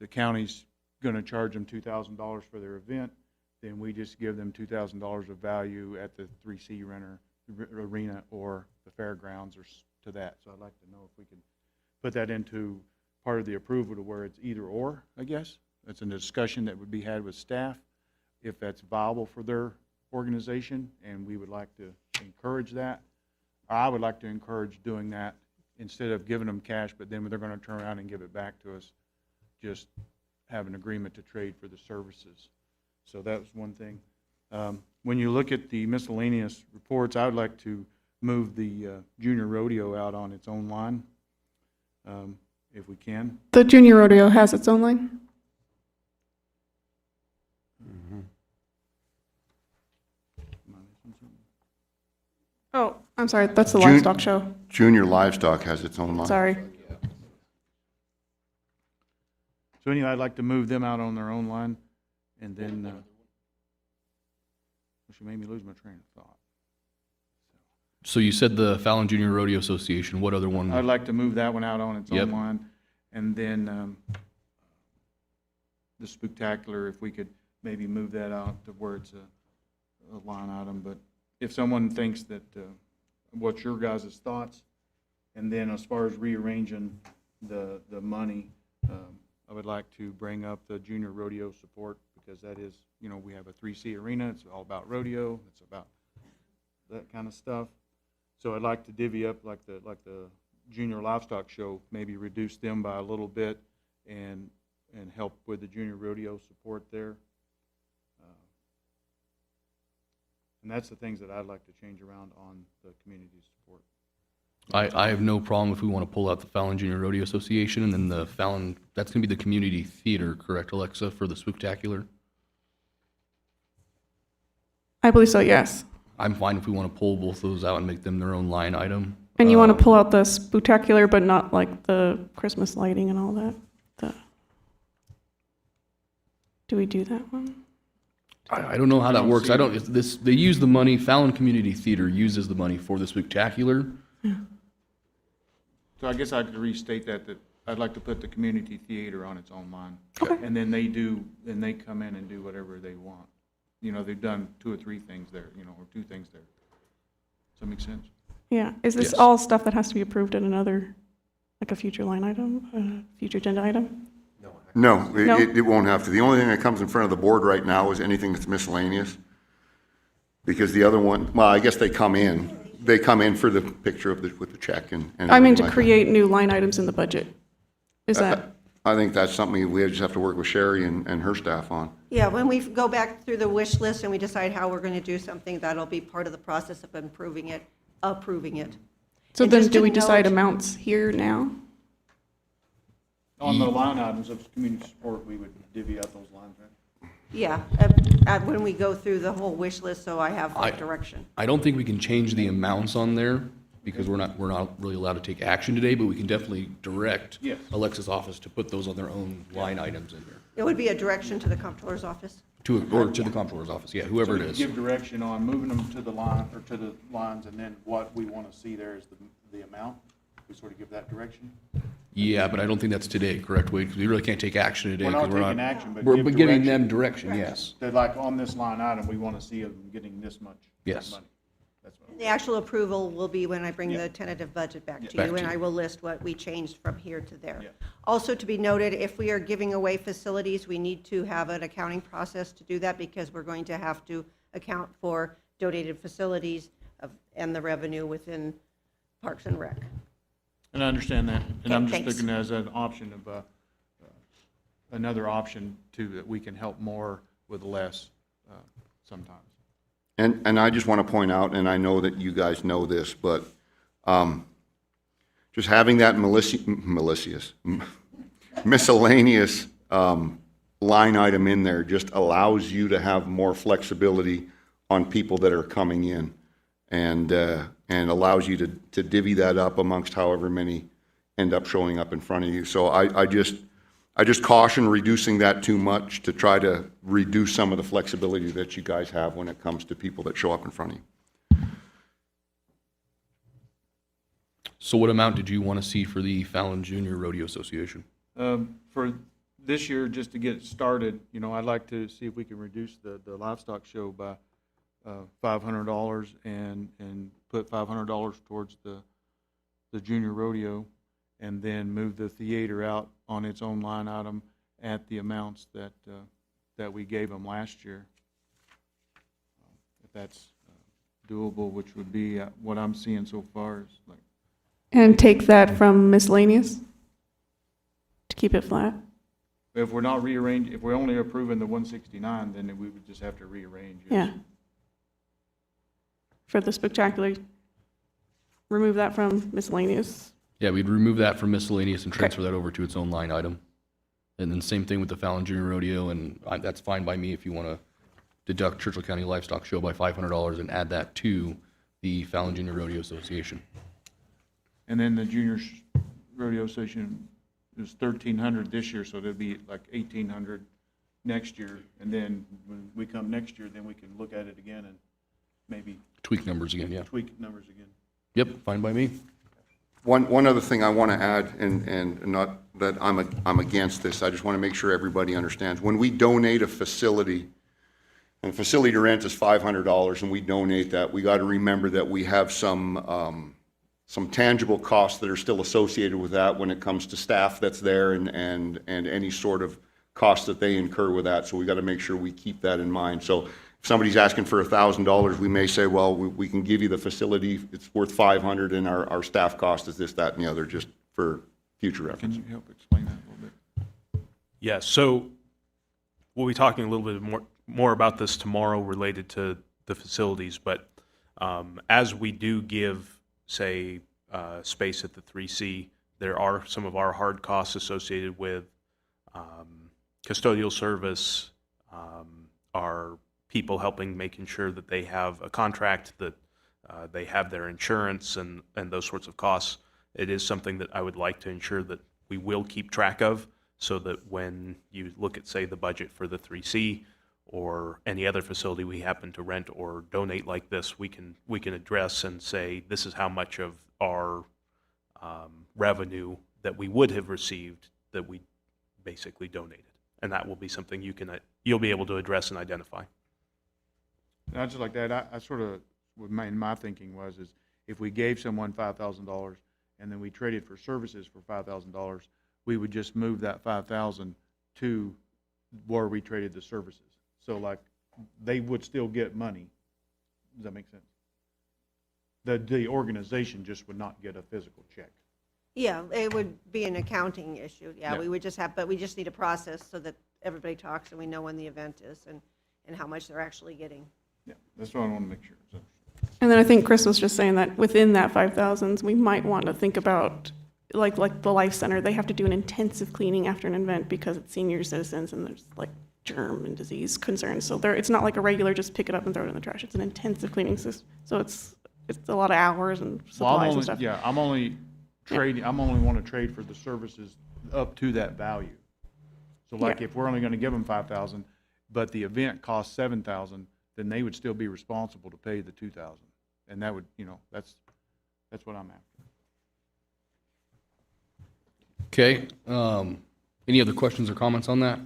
S2: the county's going to charge them $2,000 for their event, then we just give them $2,000 of value at the 3C Arena or the fairgrounds or to that. So I'd like to know if we can put that into part of the approval to where it's either or, I guess. That's a discussion that would be had with staff, if that's viable for their organization, and we would like to encourage that. I would like to encourage doing that instead of giving them cash, but then they're going to turn around and give it back to us. Just have an agreement to trade for the services. So that was one thing. When you look at the miscellaneous reports, I would like to move the junior rodeo out on its own line, if we can.
S18: The junior rodeo has its own line? Oh, I'm sorry, that's the livestock show.
S8: Junior Livestock has its own line.
S18: Sorry.
S2: So anyway, I'd like to move them out on their own line, and then, she made me lose my train of thought.
S1: So you said the Fallon Junior Rodeo Association, what other one?
S2: I'd like to move that one out on its
S1: Yep.
S2: own line, and then the Spooktacular, if we could maybe move that out to where it's a line item. But if someone thinks that, what's your guys' thoughts? And then as far as rearranging the money, I would like to bring up the junior rodeo support, because that is, we have a 3C Arena. It's all about rodeo. It's about that kind of stuff. So I'd like to divvy up like the junior livestock show, maybe reduce them by a little bit and help with the junior rodeo support there. And that's the things that I'd like to change around on the community support.
S1: I have no problem if we want to pull out the Fallon Junior Rodeo Association, and then the Fallon, that's going to be the community theater, correct, Alexa, for the Spooktacular?
S18: I believe so, yes.
S1: I'm fine if we want to pull both those out and make them their own line item.
S18: And you want to pull out the Spooktacular, but not like the Christmas lighting and all that? Do we do that one?
S1: I don't know how that works. They use the money, Fallon Community Theater uses the money for the Spooktacular.
S2: So I guess I could restate that I'd like to put the community theater on its own line.
S18: Okay.
S2: And then they come in and do whatever they want. They've done 2 or 3 things there, or 2 things there. Does that make sense?
S18: Yeah. Is this
S1: Yes.
S18: all stuff that has to be approved in another, like a future line item, a future agenda item?
S4: No,
S8: No,
S18: No?
S8: it won't have to. The only thing that comes in front of the board right now is anything that's miscellaneous. Because the other one, well, I guess they come in for the picture of with the check and.
S18: I mean,
S8: everything
S18: to
S8: like that.
S18: create new line items in the budget. Is that,
S8: I think that's something we just have to work with Sherry and her staff on.
S6: Yeah, when we go back through the wish list and we decide how we're going to do something, that'll be part of the process of approving it.
S18: so
S6: And
S18: then
S6: just
S18: do
S6: to
S18: we decide
S6: note-
S18: amounts here now?
S2: On the line items of community support, we would divvy up those lines, right?
S6: Yeah, when we go through the whole wish list, so I have like direction.
S1: I don't think we can change the amounts on there because we're not really allowed to take action today, but we can definitely direct
S2: Yes.
S1: Alexa's office to put those on their own line items in there.
S6: It would be a direction to the comptroller's office.
S1: To the comptroller's office, yeah, whoever it
S2: So we
S1: is.
S2: give direction on moving them to the line, or to the lines, and then what we want to see there is the amount. We sort of give that direction.
S1: Yeah, but I don't think that's today, correct, Wade? Because we really can't take action today.
S2: We're
S1: 'cause
S2: not taking action, but
S1: We're
S2: give
S1: giving
S2: direction.
S1: them direction, yes.
S2: They're like, on this line item, we want to see them getting this much
S1: Yes.
S2: money. That's what
S6: The actual approval will be when I bring
S2: Yeah.
S6: the tentative budget back to
S1: Back
S6: you,
S1: to
S6: and
S1: you.
S6: I will list what we changed from here to there.
S2: Yeah.
S6: Also to be noted, if we are giving away facilities, we need to have an accounting process to do that because we're going to have to account for donated facilities and the revenue within Parks and Rec.
S2: And I understand that, and I'm
S6: Okay,
S2: just
S6: thanks.
S2: looking as an option of, another option too, that we can help more with less, sometimes.
S8: And I just want to point out, and I know that you guys know this, but just having that miscellaneous line item in there just allows you to have more flexibility on people that are coming in and allows you to divvy that up amongst however many end up showing up in front of you. So I just caution reducing that too much to try to reduce some of the flexibility that you guys have when it comes to people that show up in front of you.
S1: So what amount did you want to see for the Fallon Junior Rodeo Association?
S2: For this year, just to get it started, I'd like to see if we can reduce the livestock show by $500 and put $500 towards the junior rodeo, and then move the theater out on its own line item at the amounts that we gave them last year. If that's doable, which would be what I'm seeing so far is like.
S18: And take that from miscellaneous to keep it flat?
S2: If we're not rearranging, if we're only approving the 169, then we would just have to rearrange.
S18: Yeah. For the spectacular, remove that from miscellaneous.
S1: Yeah, we'd remove that from miscellaneous and transfer that over to its own line item. And then same thing with the Fallon Junior Rodeo, and that's fine by me if you want to deduct Churchill County Livestock Show by $500 and add that to the Fallon Junior Rodeo Association.
S2: And then the junior rodeo association is 1,300 this year, so it'll be like 1,800 next year. And then when we come next year, then we can look at it again and maybe
S1: Tweak numbers again, yeah.
S2: tweak numbers again.
S1: Yep, fine by me.
S8: One other thing I want to add, and not that I'm against this, I just want to make sure everybody understands. When we donate a facility, and facility rent is $500, and we donate that, we got to remember that we have some tangible costs that are still associated with that when it comes to staff that's there and any sort of costs that they incur with that. So we got to make sure we keep that in mind. So if somebody's asking for $1,000, we may say, well, we can give you the facility, it's worth $500, and our staff cost is this, that, and the other, just for future reference.
S2: Can you help explain that a little bit?
S10: Yes, so we'll be talking a little bit more about this tomorrow related to the facilities, but as we do give, say, space at the 3C, there are some of our hard costs associated with custodial service, our people helping making sure that they have a contract, that they have their insurance and those sorts of costs. It is something that I would like to ensure that we will keep track of, so that when you look at, say, the budget for the 3C or any other facility we happen to rent or donate like this, we can address and say, this is how much of our revenue that we would have received that we basically donated. And that will be something you'll be able to address and identify.
S2: And I just like that, I sort of, my thinking was, is if we gave someone $5,000 and then we traded for services for $5,000, we would just move that $5,000
S12: to where we traded the services. So like, they would still get money. Does that make sense? The organization just would not get a physical check.
S6: Yeah, it would be an accounting issue. Yeah,
S12: Yeah.
S6: we would just have, but we just need a process so that everybody talks and we know when the event is and how much they're actually getting.
S12: Yeah, that's what I want to make sure. So,
S18: And then I think Chris was just saying that within that 5,000, we might want to think about, like the Life Center, they have to do an intensive cleaning after an event because it's senior citizens and there's like germ and disease concerns. So it's not like a regular just pick it up and throw it in the trash. It's an intensive cleaning system. So it's a lot of hours and supplies and stuff.
S12: Yeah, I'm only want to trade for the services up to that value. So like,
S18: Yeah.
S12: if we're only going to give them 5,000, but the event costs 7,000, then they would still be responsible to pay the 2,000. And that would, that's what I'm after.
S1: Okay, any other questions or comments on that?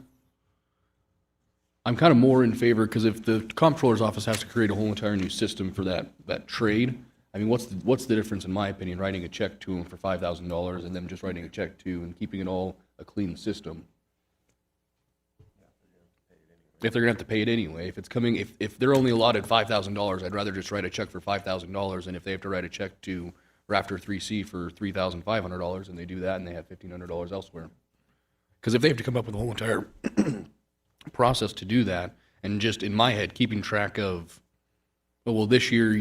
S1: I'm kind of more in favor, because if the comptroller's office has to create a whole entire new system for that trade, I mean, what's the difference, in my opinion, writing a check to them for $5,000 and them just writing a check to and keeping it all a clean system? If they're gonna have to pay it anyway, if it's coming, if they're only allotted $5,000, I'd rather just write a check for $5,000, and if they have to write a check to Rafter 3C for $3,500, and they do that, and they have $1,500 elsewhere. Because if they have to come up with a whole entire process to do that, and just in my head, keeping track of, oh, well, this year,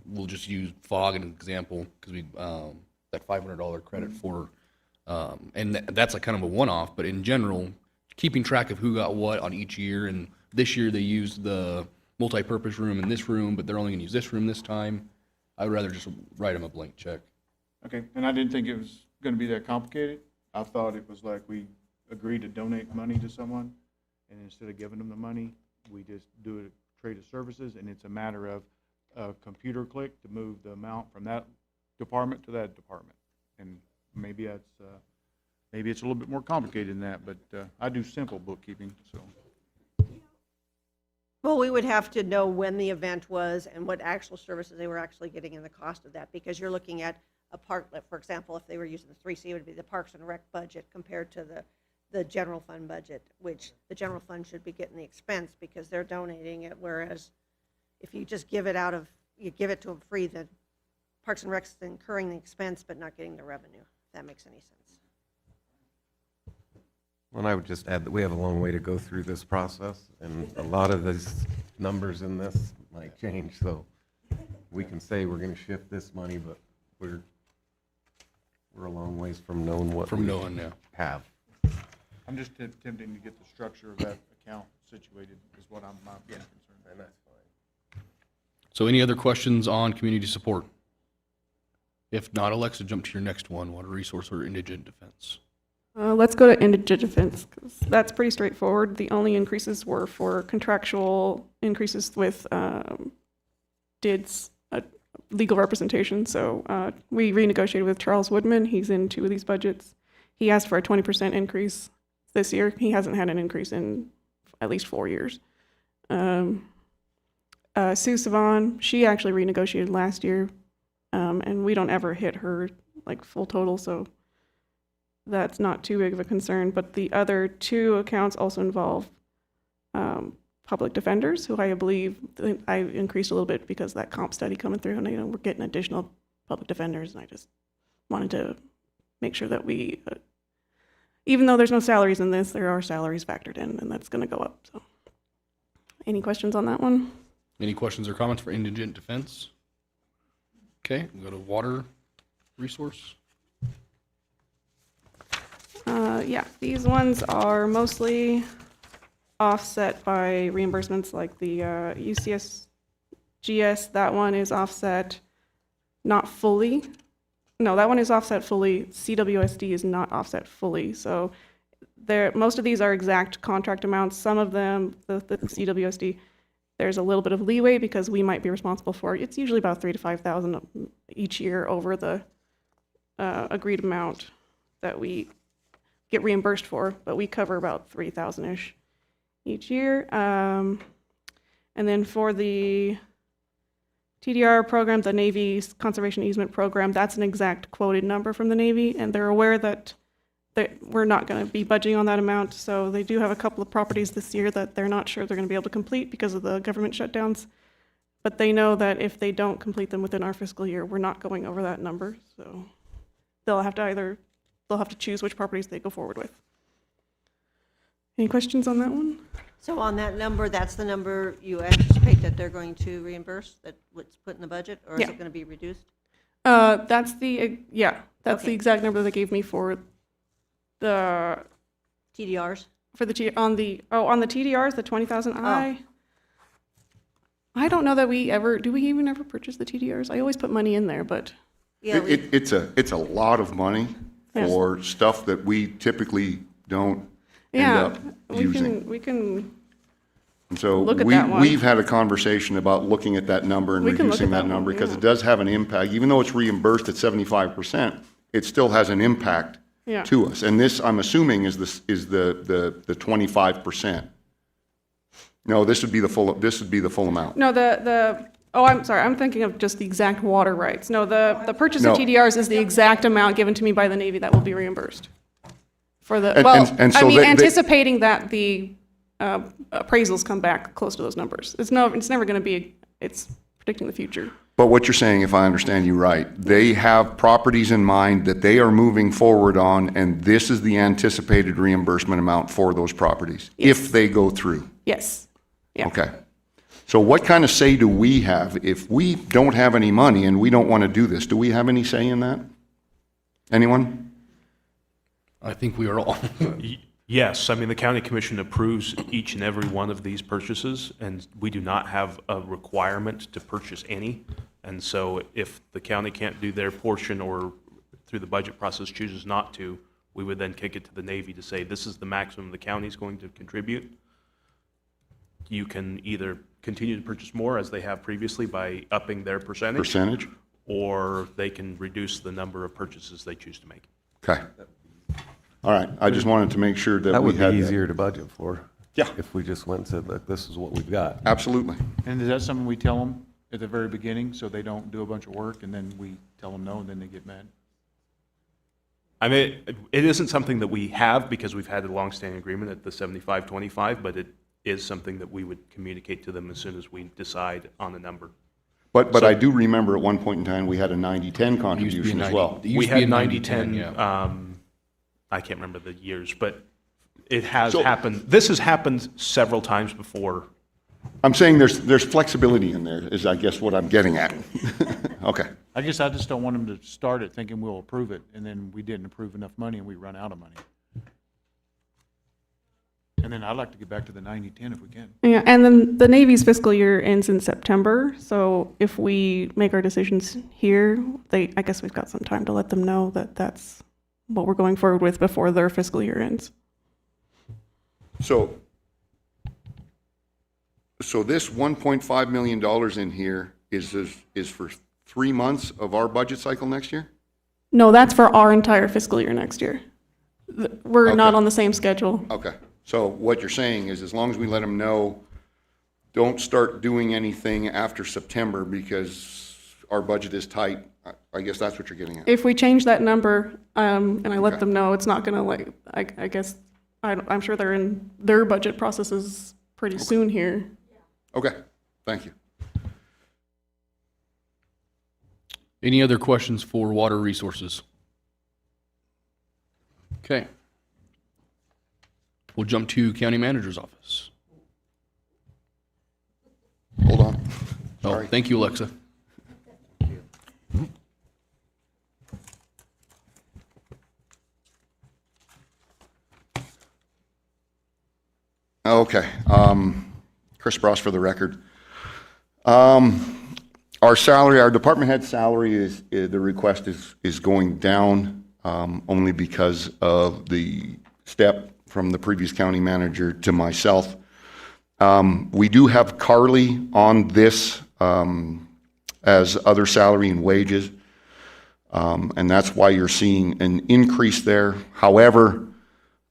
S1: we'll just use FOG as an example, because we, that $500 credit for, and that's like kind of a one-off, but in general, keeping track of who got what on each year, and this year they used the multi-purpose room in this room, but they're only gonna use this room this time. I would rather just write them a blank check.
S12: Okay, and I didn't think it was going to be that complicated. I thought it was like we agreed to donate money to someone, and instead of giving them the money, we just do a trade of services, and it's a matter of a computer click to move the amount from that department to that department. And maybe it's a little bit more complicated than that, but I do simple bookkeeping, so.
S6: Well, we would have to know when the event was and what actual services they were actually getting and the cost of that, because you're looking at a park, for example, if they were using the 3C, it would be the Parks and Rec budget compared to the general fund budget, which the general fund should be getting the expense because they're donating it, whereas if you just give it you give it to them free, then Parks and Rec's incurring the expense but not getting the revenue, if that makes any sense.
S4: And I would just add that we have a long way to go through this process, and a lot of these numbers in this might change, so we can say we're gonna shift this money, but we're a long ways from knowing what we have.
S12: I'm just attempting to get the structure of that account situated is what I'm concerned about.
S4: And that's fine.
S1: So any other questions on community support? If not, Alexa, jump to your next one, water resource or indigent defense.
S18: Let's go to indigent defense, because that's pretty straightforward. The only increases were for contractual increases with DID's legal representation. So we renegotiated with Charles Woodman. He's in 2 of these budgets. He asked for a 20% increase this year. He hasn't had an increase in at least 4 years. Sue Savan, she actually renegotiated last year, and we don't ever hit her like full total, so that's not too big of a concern. But the other 2 accounts also involve public defenders, who I believe I increased a little bit because of that comp study coming through, and we're getting additional public defenders, and I just wanted to make sure that we, even though there's no salaries in this, there are salaries factored in, and that's going to go up. So, any questions on that one?
S1: Any questions or comments for indigent defense? Okay, we'll go to water resource.
S18: Yeah, these ones are mostly offset by reimbursements, like the UCSGS. That one is offset not fully. No, that one is offset fully. CWSD is not offset fully. So most of these are exact contract amounts. Some of them, the CWSD, there's a little bit of leeway because we might be responsible for it. It's usually about $3,000 to $5,000 each year over the agreed amount that we get reimbursed for, but we cover about 3,000-ish each year. And then for the TDR program, the Navy Conservation Easement Program, that's an exact quoted number from the Navy, and they're aware that we're not going to be budging on that amount. So they do have a couple of properties this year that they're not sure they're going to be able to complete because of the government shutdowns. But they know that if they don't complete them within our fiscal year, we're not going over that number. So they'll have to choose which properties they go forward with. Any questions on that one?
S6: So on that number, that's the number you anticipate that they're going to reimburse, that what's put in the budget, or is
S18: Yeah.
S6: it going to be reduced?
S18: That's the
S6: Okay.
S18: exact number they gave me for the
S6: TDRs?
S18: for the on the TDRs, the 20,000. I don't know that do we even ever purchase the TDRs? I always put money in there, but
S6: Yeah,
S8: It's a lot of money
S18: Yes.
S8: for stuff that we typically don't end
S18: yeah,
S8: up using.
S18: we can
S8: And so
S18: look at that one.
S8: we've had a conversation about looking at that number and
S18: We can look
S8: reducing
S18: at
S8: that
S18: that
S8: number
S18: one,
S8: because
S18: yeah.
S8: it does have an impact. Even though it's reimbursed at 75%, it still has an impact
S18: Yeah.
S8: to us. And this, I'm assuming, is the 25%. No, this would be the full amount.
S18: No, I'm sorry, I'm thinking of just the exact water rights. No, the purchase of
S8: No.
S18: TDRs is the exact amount given to me by the Navy that will be reimbursed. For the,
S8: And-
S18: well,
S8: and
S18: I
S8: so
S18: mean,
S8: they-
S18: anticipating that the appraisals come back close to those numbers. It's never going to be, it's predicting the future.
S8: But what you're saying, if I understand you right, they have properties in mind that they are moving forward on, and this is the anticipated reimbursement amount for those properties, if they go through.
S18: Yes. Yeah.
S8: Okay. So what kind of say do we have? If we don't have any money and we don't want to do this, do we have any say in that? Anyone?
S1: I think we are all.
S10: Yes, I mean, the county commission approves each and every one of these purchases, and we do not have a requirement to purchase any. And so if the county can't do their portion or through the budget process chooses not to, we would then kick it to the Navy to say, this is the maximum the county's going to contribute. You can either continue to purchase more as they have previously by upping their percentage, or they can reduce the number of purchases they choose to make.
S8: Okay. All right. I just wanted to make sure that
S4: That
S8: we
S4: would be
S8: had
S4: easier to budget for.
S8: Yeah.
S4: If we just went and said, look, this is what we've got.
S8: Absolutely.
S12: And is that something we tell them at the very beginning, so they don't do a bunch of work, and then we tell them no, and then they get mad?
S10: I mean, it isn't something that we have because we've had a longstanding agreement at the 75-25, but it is something that we would communicate to them as soon as we decide on the number.
S8: But I do remember at one point in time, we had a 90-10 contribution as well.
S10: We had 90-10, I can't remember the years, but it has happened. This has happened several times before.
S8: I'm saying there's flexibility in there, is I guess what I'm getting at. Okay.
S12: I just don't want them to start it thinking we'll approve it, and then we didn't approve enough money and we run out of money. And then I'd like to get back to the 90-10 if we can.
S18: Yeah, and then the Navy's fiscal year ends in September, so if we make our decisions here, I guess we've got some time to let them know that that's what we're going forward with before their fiscal year ends.
S8: So this $1.5 million in here is for 3 months of our budget cycle next year?
S18: No, that's for our entire fiscal year next year. We're not
S8: Okay.
S18: on the same schedule.
S8: Okay. So what you're saying is as long as we let them know, don't start doing anything after September because our budget is tight. I guess that's what you're getting at.
S18: If we change that number, and I let
S8: Okay.
S18: them know, it's not gonna I guess, I'm sure they're in their budget processes pretty soon here.
S8: Okay. Thank you.
S1: Any other questions for water resources? Okay. We'll jump to county manager's office.
S8: Hold on.
S1: Oh,
S8: Sorry.
S1: thank you, Alexa.
S8: Okay. Chris Bross for the record. Our salary, our department head salary is, the request is going down only because of the step from the previous county manager to myself. We do have Carly on this as other salary and wages, and that's why you're seeing an increase there. However,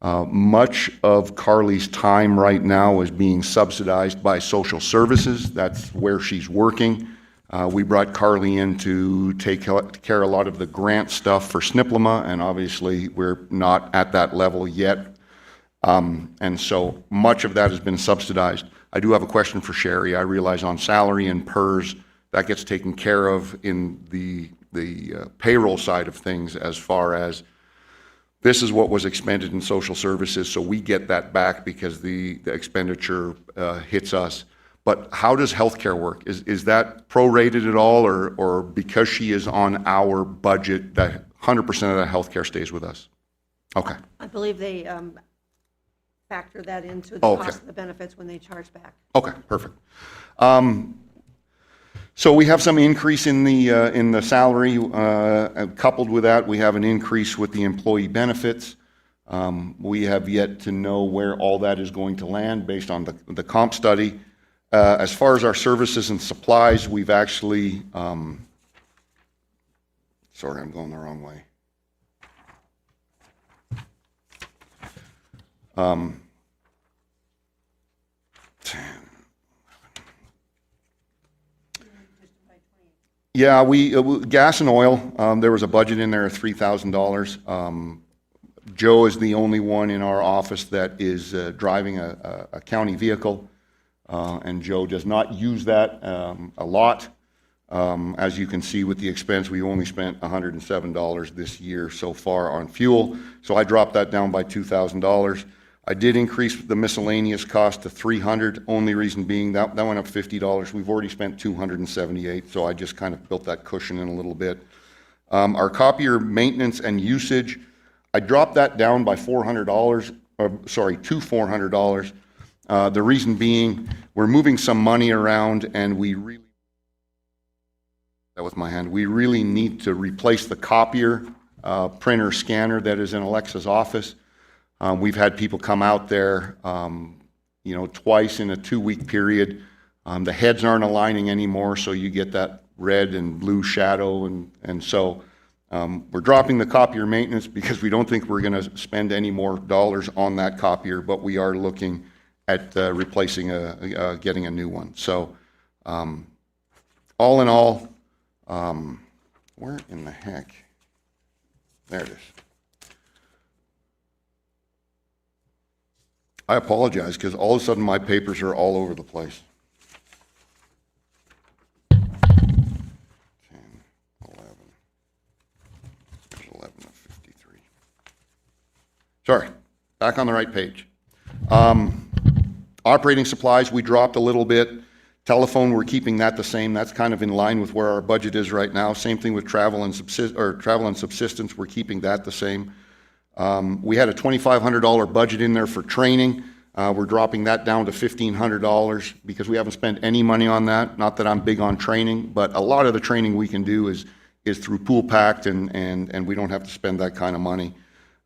S8: much of Carly's time right now is being subsidized by social services. That's where she's working. We brought Carly in to take care of a lot of the grant stuff for SNPLMA, and obviously, we're not at that level yet. And so much of that has been subsidized. I do have a question for Sherry. I realize on salary and PERS, that gets taken care of in the payroll side of things as far as this is what was expended in social services, so we get that back because the expenditure hits us. But how does healthcare work? Is that prorated at all, or because she is on our budget, that 100% of that healthcare stays with us? Okay.
S6: I believe they factor that into the
S8: Oh, okay.
S6: cost of the benefits when they charge back.
S8: Okay, perfect. So we have some increase in the salary. Coupled with that, we have an increase with the employee benefits. We have yet to know where all that is going to land based on the comp study. As far as our services and supplies, we've actually, sorry, I'm going the wrong way. Yeah, gas and oil, there was a budget in there of $3,000. Joe is the only one in our office that is driving a county vehicle, and Joe does not use that a lot. As you can see with the expense, we only spent $107 this year so far on fuel, so I dropped that down by $2,000. I did increase the miscellaneous cost to $300, only reason being that went up $50. We've already spent $278, so I just kind of built that cushion in a little bit. Our copier maintenance and usage, I dropped that down by $400, to $400. The reason being, we're moving some money around, and we really need to replace the copier, printer, scanner that is in Alexa's office. We've had people come out there, twice in a 2-week period. The heads aren't aligning anymore, so you get that red and blue shadow, and so we're dropping the copier maintenance because we don't think we're going to spend any more dollars on that copier, but we are looking at replacing getting a new one. So all in all, where in the heck? There it is. I apologize, because all of a sudden my papers are all over the place. 10, 11. There's 11 of 53. Sorry, back on the right page. Operating supplies, we dropped a little bit. Telephone, we're keeping that the same. That's kind of in line with where our budget is right now. Same thing with travel and subsistence, we're keeping that the same. We had a $2,500 budget in there for training. We're dropping that down to $1,500 because we haven't spent any money on that. Not that I'm big on training, but a lot of the training we can do is through Pool Pact, and we don't have to spend that kind of money.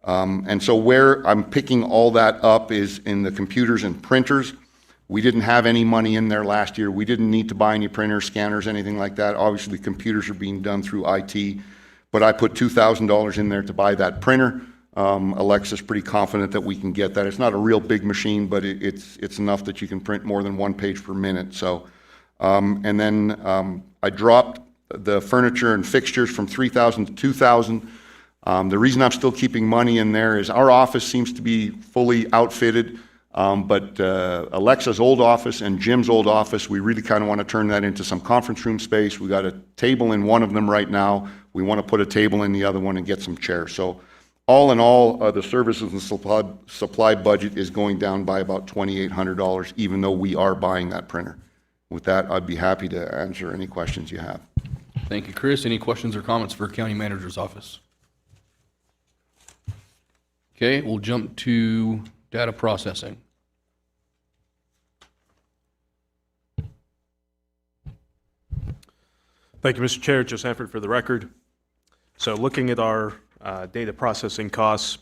S8: And so where I'm picking all that up is in the computers and printers. We didn't have any money in there last year. We didn't need to buy any printers, scanners, anything like that. Obviously, computers are being done through IT, but I put $2,000 in there to buy that printer. Alexa's pretty confident that we can get that. It's not a real big machine, but it's enough that you can print more than 1 page per minute. So, and then I dropped the furniture and fixtures from $3,000 to $2,000. The reason I'm still keeping money in there is our office seems to be fully outfitted, but Alexa's old office and Jim's old office, we really kind of want to turn that into some conference room space. We got a table in one of them right now. We want to put a table in the other one and get some chairs. So all in all, the services and supply budget is going down by about $2,800, even though we are buying that printer. With that, I'd be happy to answer any questions you have.
S1: Thank you, Chris. Any questions or comments for County Manager's Office? Okay, we'll jump to data processing.
S10: Thank you, Mr. Chair. Joe Sanford for the record. So looking at our data processing costs,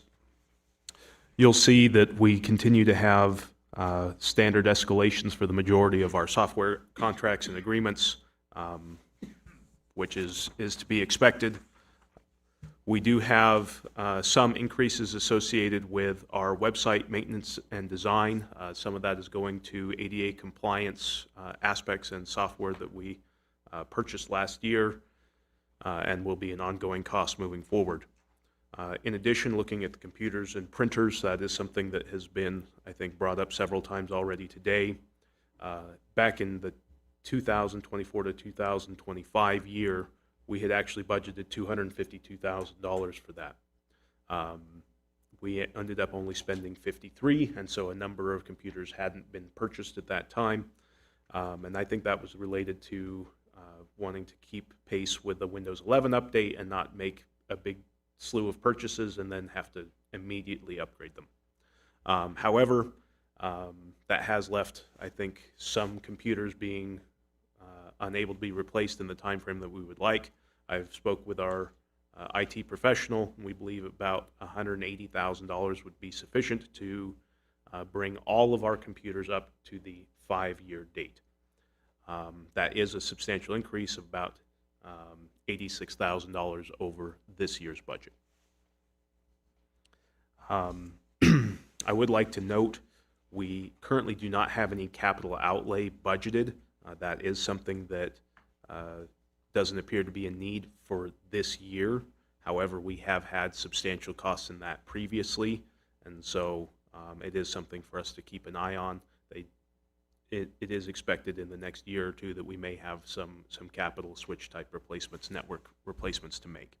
S10: you'll see that we continue to have standard escalations for the majority of our software contracts and agreements, which is to be expected. We do have some increases associated with our website maintenance and design. Some of that is going to ADA compliance aspects and software that we purchased last year and will be an ongoing cost moving forward. In addition, looking at the computers and printers, that is something that has been, I think, brought up several times already today. Back in the 2024 to 2025 year, we had actually budgeted $252,000 for that. We ended up only spending 53, and so a number of computers hadn't been purchased at that time. And I think that was related to wanting to keep pace with the Windows 11 update and not make a big slew of purchases and then have to immediately upgrade them. However, that has left, I think, some computers being unable to be replaced in the time frame that we would like. I've spoke with our IT professional, and we believe about $180,000 would be sufficient to bring all of our computers up to the 5-year date. That is a substantial increase of about $86,000 over this year's budget. I would like to note we currently do not have any capital outlay budgeted. That is something that doesn't appear to be a need for this year. However, we have had substantial costs in that previously, and so it is something for us to keep an eye on. It is expected in the next year or two that we may have some capital switch type replacements, network replacements to make.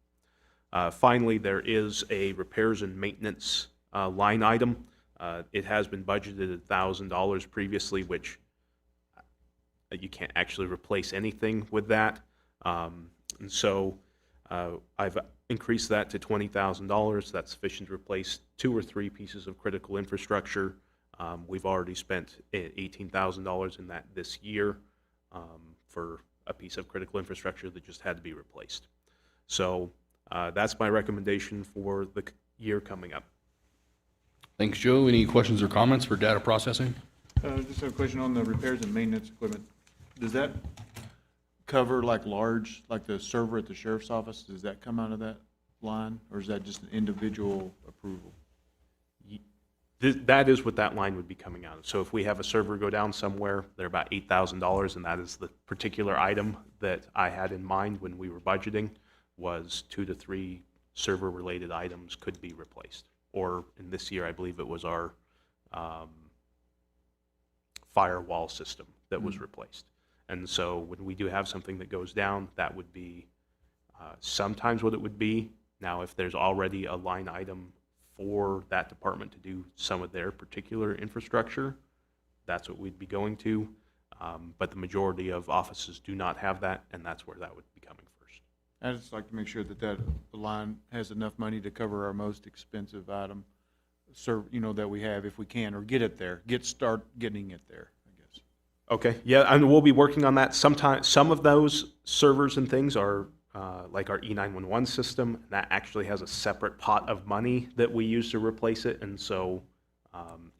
S10: Finally, there is a repairs and maintenance line item. It has been budgeted at $1,000 previously, which you can't actually replace anything with that. And so I've increased that to $20,000. That's sufficient to replace 2 or 3 pieces of critical infrastructure. We've already spent $18,000 in that this year for a piece of critical infrastructure that just had to be replaced. So that's my recommendation for the year coming up.
S1: Thanks, Joe. Any questions or comments for data processing?
S2: Just a question on the repairs and maintenance equipment. Does that cover like the server at the sheriff's office? Does that come out of that line, or is that just an individual approval?
S10: That is what that line would be coming out of. So if we have a server go down somewhere, they're about $8,000, and that is the particular item that I had in mind when we were budgeting, was 2 to 3 server-related items could be replaced. Or in this year, I believe it was our firewall system that was replaced. And so when we do have something that goes down, that would be sometimes what it would be. Now, if there's already a line item for that department to do some of their particular infrastructure, that's what we'd be going to. But the majority of offices do not have that, and that's where that would be coming first.
S2: I'd just like to make sure that the line has enough money to cover our most expensive item, that we have if we can, or start getting it there, I guess.
S10: Okay, yeah, and we'll be working on that. Sometimes some of those servers and things are like our E911 system, and that actually has a separate pot of money that we use to replace it, and so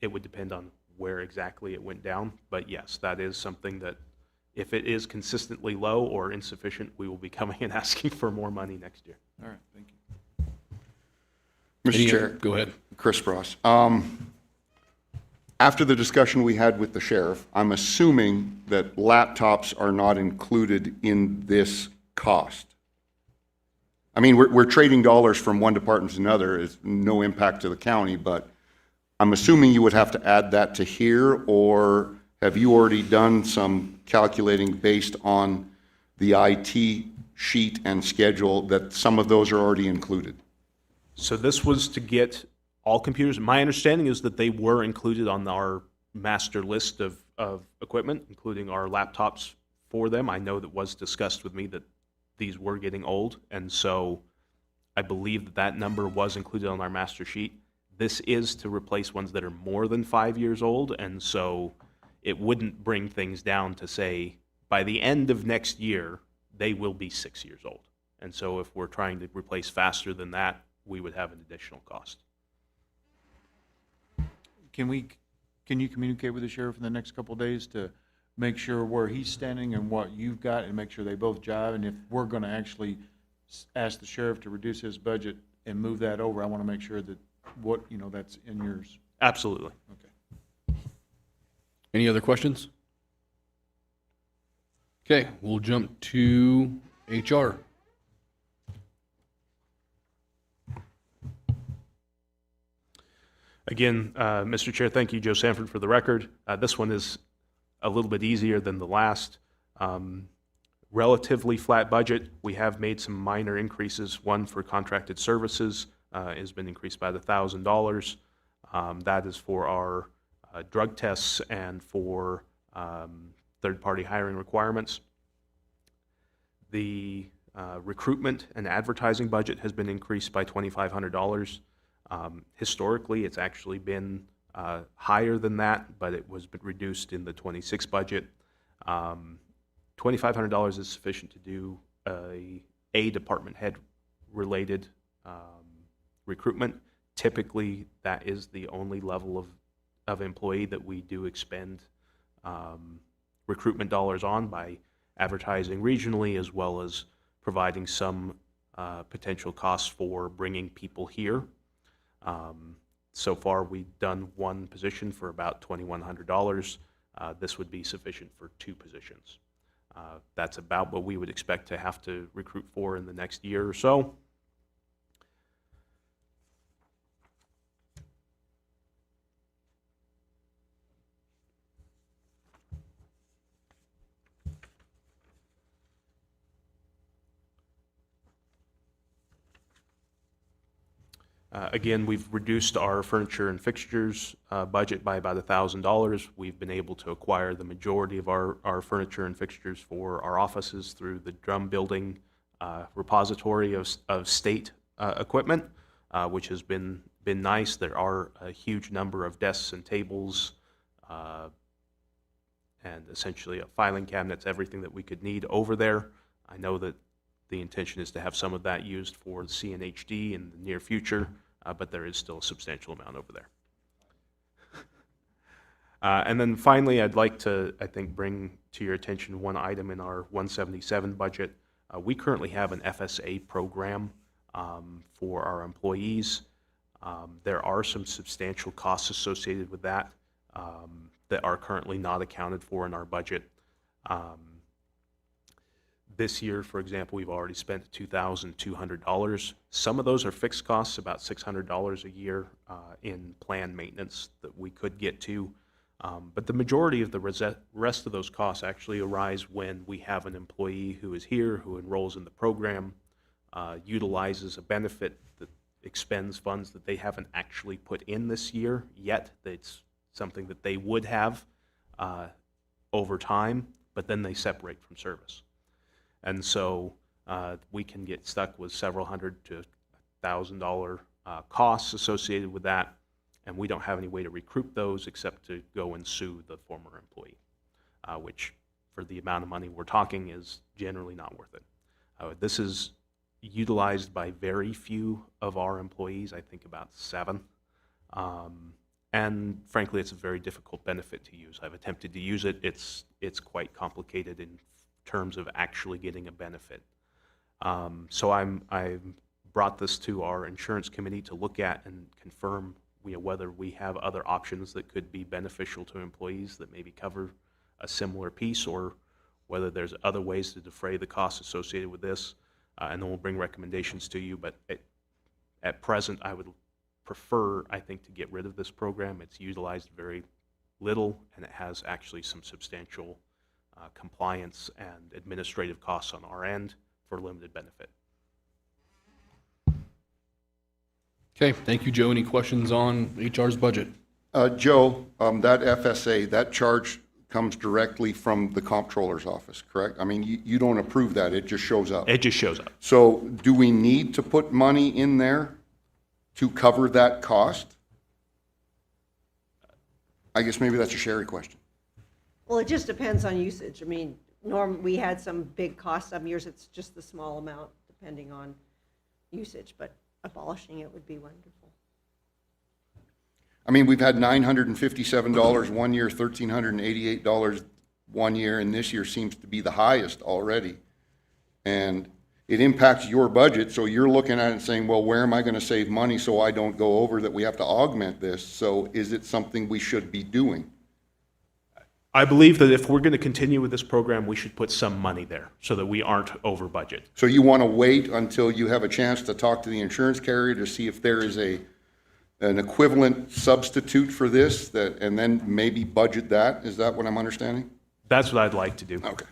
S10: it would depend on where exactly it went down. But yes, that is something that if it is consistently low or insufficient, we will be coming and asking for more money next year.
S2: All right, thank you.
S8: Mr. Chair.
S1: Go ahead.
S8: Chris Ross. After the discussion we had with the sheriff, I'm assuming that laptops are not included in this cost. I mean, we're trading dollars from one department to another. It's no impact to the county, but I'm assuming you would have to add that to here, or have you already done some calculating based on the IT sheet and schedule that some of those are already included?
S10: So this was to get all computers. My understanding is that they were included on our master list of equipment, including our laptops for them. I know that was discussed with me that these were getting old, and so I believe that number was included on our master sheet. This is to replace ones that are more than 5 years old, and so it wouldn't bring things down to say, by the end of next year, they will be 6 years old. And so if we're trying to replace faster than that, we would have an additional cost.
S2: Can you communicate with the sheriff in the next couple of days to make sure where he's standing and what you've got, and make sure they both jive? And if we're going to actually ask the sheriff to reduce his budget and move that over, I want to make sure that that's in yours.
S10: Absolutely.
S2: Okay.
S1: Any other questions? Okay, we'll jump to HR.
S10: Again, Mr. Chair, thank you, Joe Sanford, for the record. This one is a little bit easier than the last. Relatively flat budget. We have made some minor increases. One for contracted services has been increased by $1,000. That is for our drug tests and for third-party hiring requirements. The recruitment and advertising budget has been increased by $2,500. Historically, it's actually been higher than that, but it was reduced in the 26 budget. $2,500 is sufficient to do a department head related recruitment. Typically, that is the only level of employee that we do expend recruitment dollars on by advertising regionally, as well as providing some potential costs for bringing people here. So far, we've done one position for about $2,100. This would be sufficient for 2 positions. That's about what we would expect to have to recruit for in the next year or so. Again, we've reduced our furniture and fixtures budget by about $1,000. We've been able to acquire the majority of our furniture and fixtures for our offices through the Drum Building repository of state equipment, which has been nice. There are a huge number of desks and tables and essentially filing cabinets, everything that we could need over there. I know that the intention is to have some of that used for CNHD in the near future, but there is still a substantial amount over there. And then finally, I'd like to, bring to your attention one item in our 177 budget. We currently have an FSA program for our employees. There are some substantial costs associated with that that are currently not accounted for in our budget. This year, for example, we've already spent $2,200. Some of those are fixed costs, about $600 a year in planned maintenance that we could get to. But the majority of the rest of those costs actually arise when we have an employee who is here, who enrolls in the program, utilizes a benefit that expends funds that they haven't actually put in this year yet. That's something that they would have over time, but then they separate from service. And so we can get stuck with several hundred to $1,000 costs associated with that, and we don't have any way to recoup those except to go and sue the former employee, which for the amount of money we're talking is generally not worth it. This is utilized by very few of our employees, I think about 7. And frankly, it's a very difficult benefit to use. I've attempted to use it. It's quite complicated in terms of actually getting a benefit. So I brought this to our insurance committee to look at and confirm whether we have other options that could be beneficial to employees that maybe cover a similar piece, or whether there's other ways to defray the costs associated with this. And then we'll bring recommendations to you. But at present, I would prefer, I think, to get rid of this program. It's utilized very little, and it has actually some substantial compliance and administrative costs on our end for limited benefit.
S1: Okay, thank you, Joe. Any questions on HR's budget?
S8: Joe, that FSA, that charge comes directly from the comptroller's office, correct? I mean, you don't approve that, it just shows up.
S10: It just shows up.
S8: So do we need to put money in there to cover that cost? I guess maybe that's a Sherry question.
S6: Well, it just depends on usage. I mean, we had some big costs. Some years it's just the small amount depending on usage, but abolishing it would be wonderful.
S8: I mean, we've had $957 one year, $1,388 one year, and this year seems to be the highest already. And it impacts your budget, so you're looking at it and saying, well, where am I going to save money so I don't go over that we have to augment this? So is it something we should be doing?
S10: I believe that if we're going to continue with this program, we should put some money there so that we aren't over budget.
S8: So you want to wait until you have a chance to talk to the insurance carrier to see if there is an equivalent substitute for this, that, and then maybe budget that? Is that what I'm understanding?
S10: That's what I'd like to do.
S8: Okay.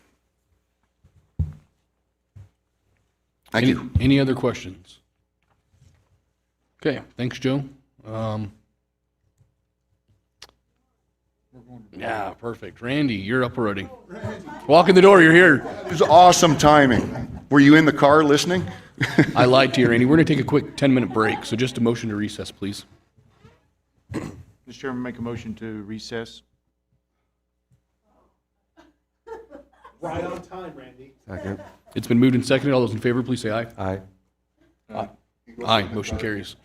S8: Thank you.
S1: Any other questions? Okay, thanks, Joe. Yeah, perfect. Randy, you're up already. Walk in the door, you're here.
S8: It was awesome timing. Were you in the car listening?
S1: I lied to you, Randy. We're going to take a quick 10-minute break, so just a motion to recess, please.
S2: Mr. Chairman, make a motion to recess.
S11: Right on time, Randy.
S4: Second.
S1: It's been moved and seconded. All those in favor, please say aye.
S4: Aye.
S1: Aye, motion carries.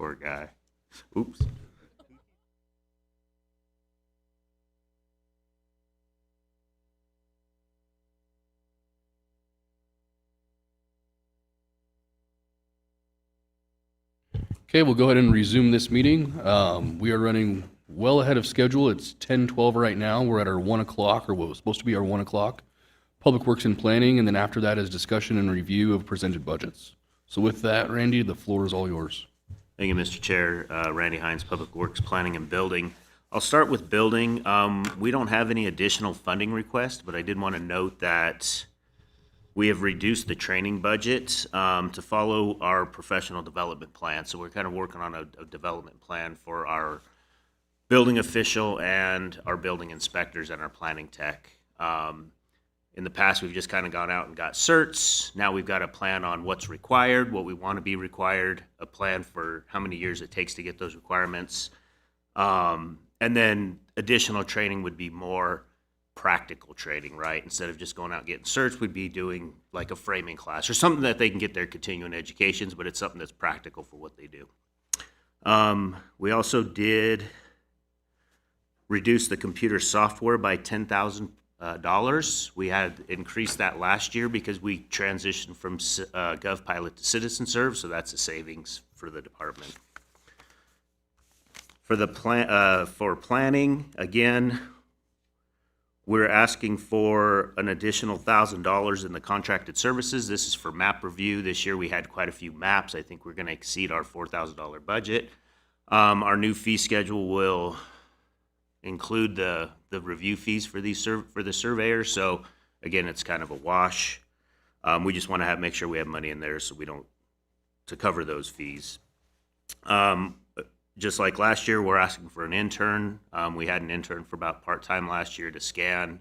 S19: Poor guy. Oops.
S1: Okay, we'll go ahead and resume this meeting. We are running well ahead of schedule. It's 10:12 right now. We're at our 1 o'clock, or what was supposed to be our 1 o'clock. Public Works and Planning, and then after that is discussion and review of presented budgets. So with that, Randy, the floor is all yours.
S19: Thank you, Mr. Chair. Randy Hines, Public Works, Planning and Building. I'll start with building. We don't have any additional funding requests, but I did want to note that we have reduced the training budget to follow our professional development plan. So we're kind of working on a development plan for our building official and our building inspectors and our planning tech. In the past, we've just kind of gone out and got certs. Now we've got a plan on what's required, what we want to be required, a plan for how many years it takes to get those requirements. And then additional training would be more practical training, right? Instead of just going out and getting certs, we'd be doing like a framing class or something that they can get their continuing educations, but it's something that's practical for what they do. We also did reduce the computer software by $10,000. We had increased that last year because we transitioned from GovPilot to CitizenServe, so that's a savings for the department. For the for planning, again, we're asking for an additional $1,000 in the contracted services. This is for map review. This year we had quite a few maps. I think we're going to exceed our $4,000 budget. Our new fee schedule will include the review fees for these for the surveyors. So again, it's kind of a wash. We just want to make sure we have money in there so we don't to cover those fees. Just like last year, we're asking for an intern. We had an intern for about part-time last year to scan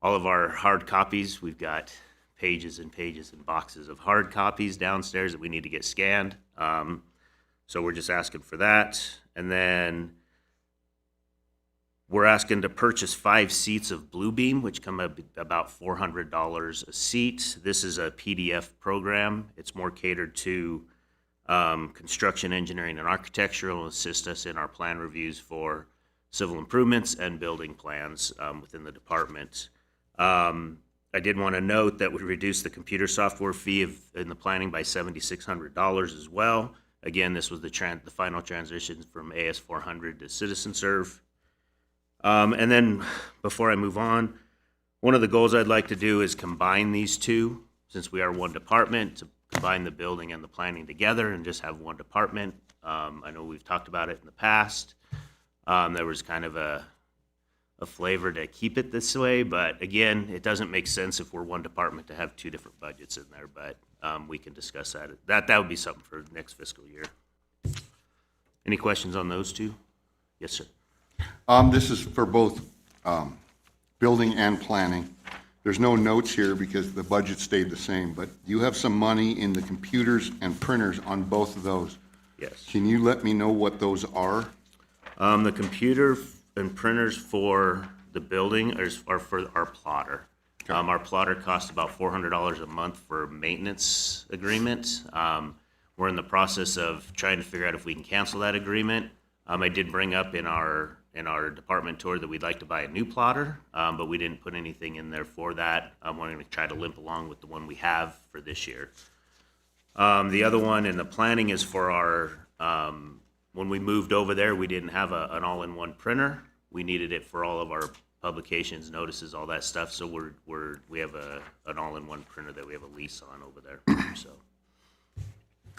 S19: all of our hard copies. We've got pages and pages and boxes of hard copies downstairs that we need to get scanned. So we're just asking for that. And then we're asking to purchase 5 seats of Bluebeam, which come up about $400 a seat. This is a PDF program. It's more catered to construction, engineering, and architecture. Will assist us in our plan reviews for civil improvements and building plans within the department. I did want to note that we reduced the computer software fee in the planning by $7,600 as well. Again, this was the final transition from AS400 to CitizenServe. And then before I move on, one of the goals I'd like to do is combine these two, since we are one department, to combine the building and the planning together and just have one department. I know we've talked about it in the past. There was kind of a flavor to keep it this way, but again, it doesn't make sense if we're one department to have 2 different budgets in there, but we can discuss that. That would be something for next fiscal year. Any questions on those two? Yes, sir.
S8: This is for both building and planning. There's no notes here because the budget stayed the same, but you have some money in the computers and printers on both of those.
S19: Yes.
S8: Can you let me know what those are?
S19: The computer and printers for the building are for our plotter. Our plotter costs about $400 a month for maintenance agreement. We're in the process of trying to figure out if we can cancel that agreement. I did bring up in our department tour that we'd like to buy a new plotter, but we didn't put anything in there for that. We're going to try to limp along with the one we have for this year. The other one in the planning is for our, when we moved over there, we didn't have an all-in-one printer. We needed it for all of our publications, notices, all that stuff. So we have an all-in-one printer that we have a lease on over there. So.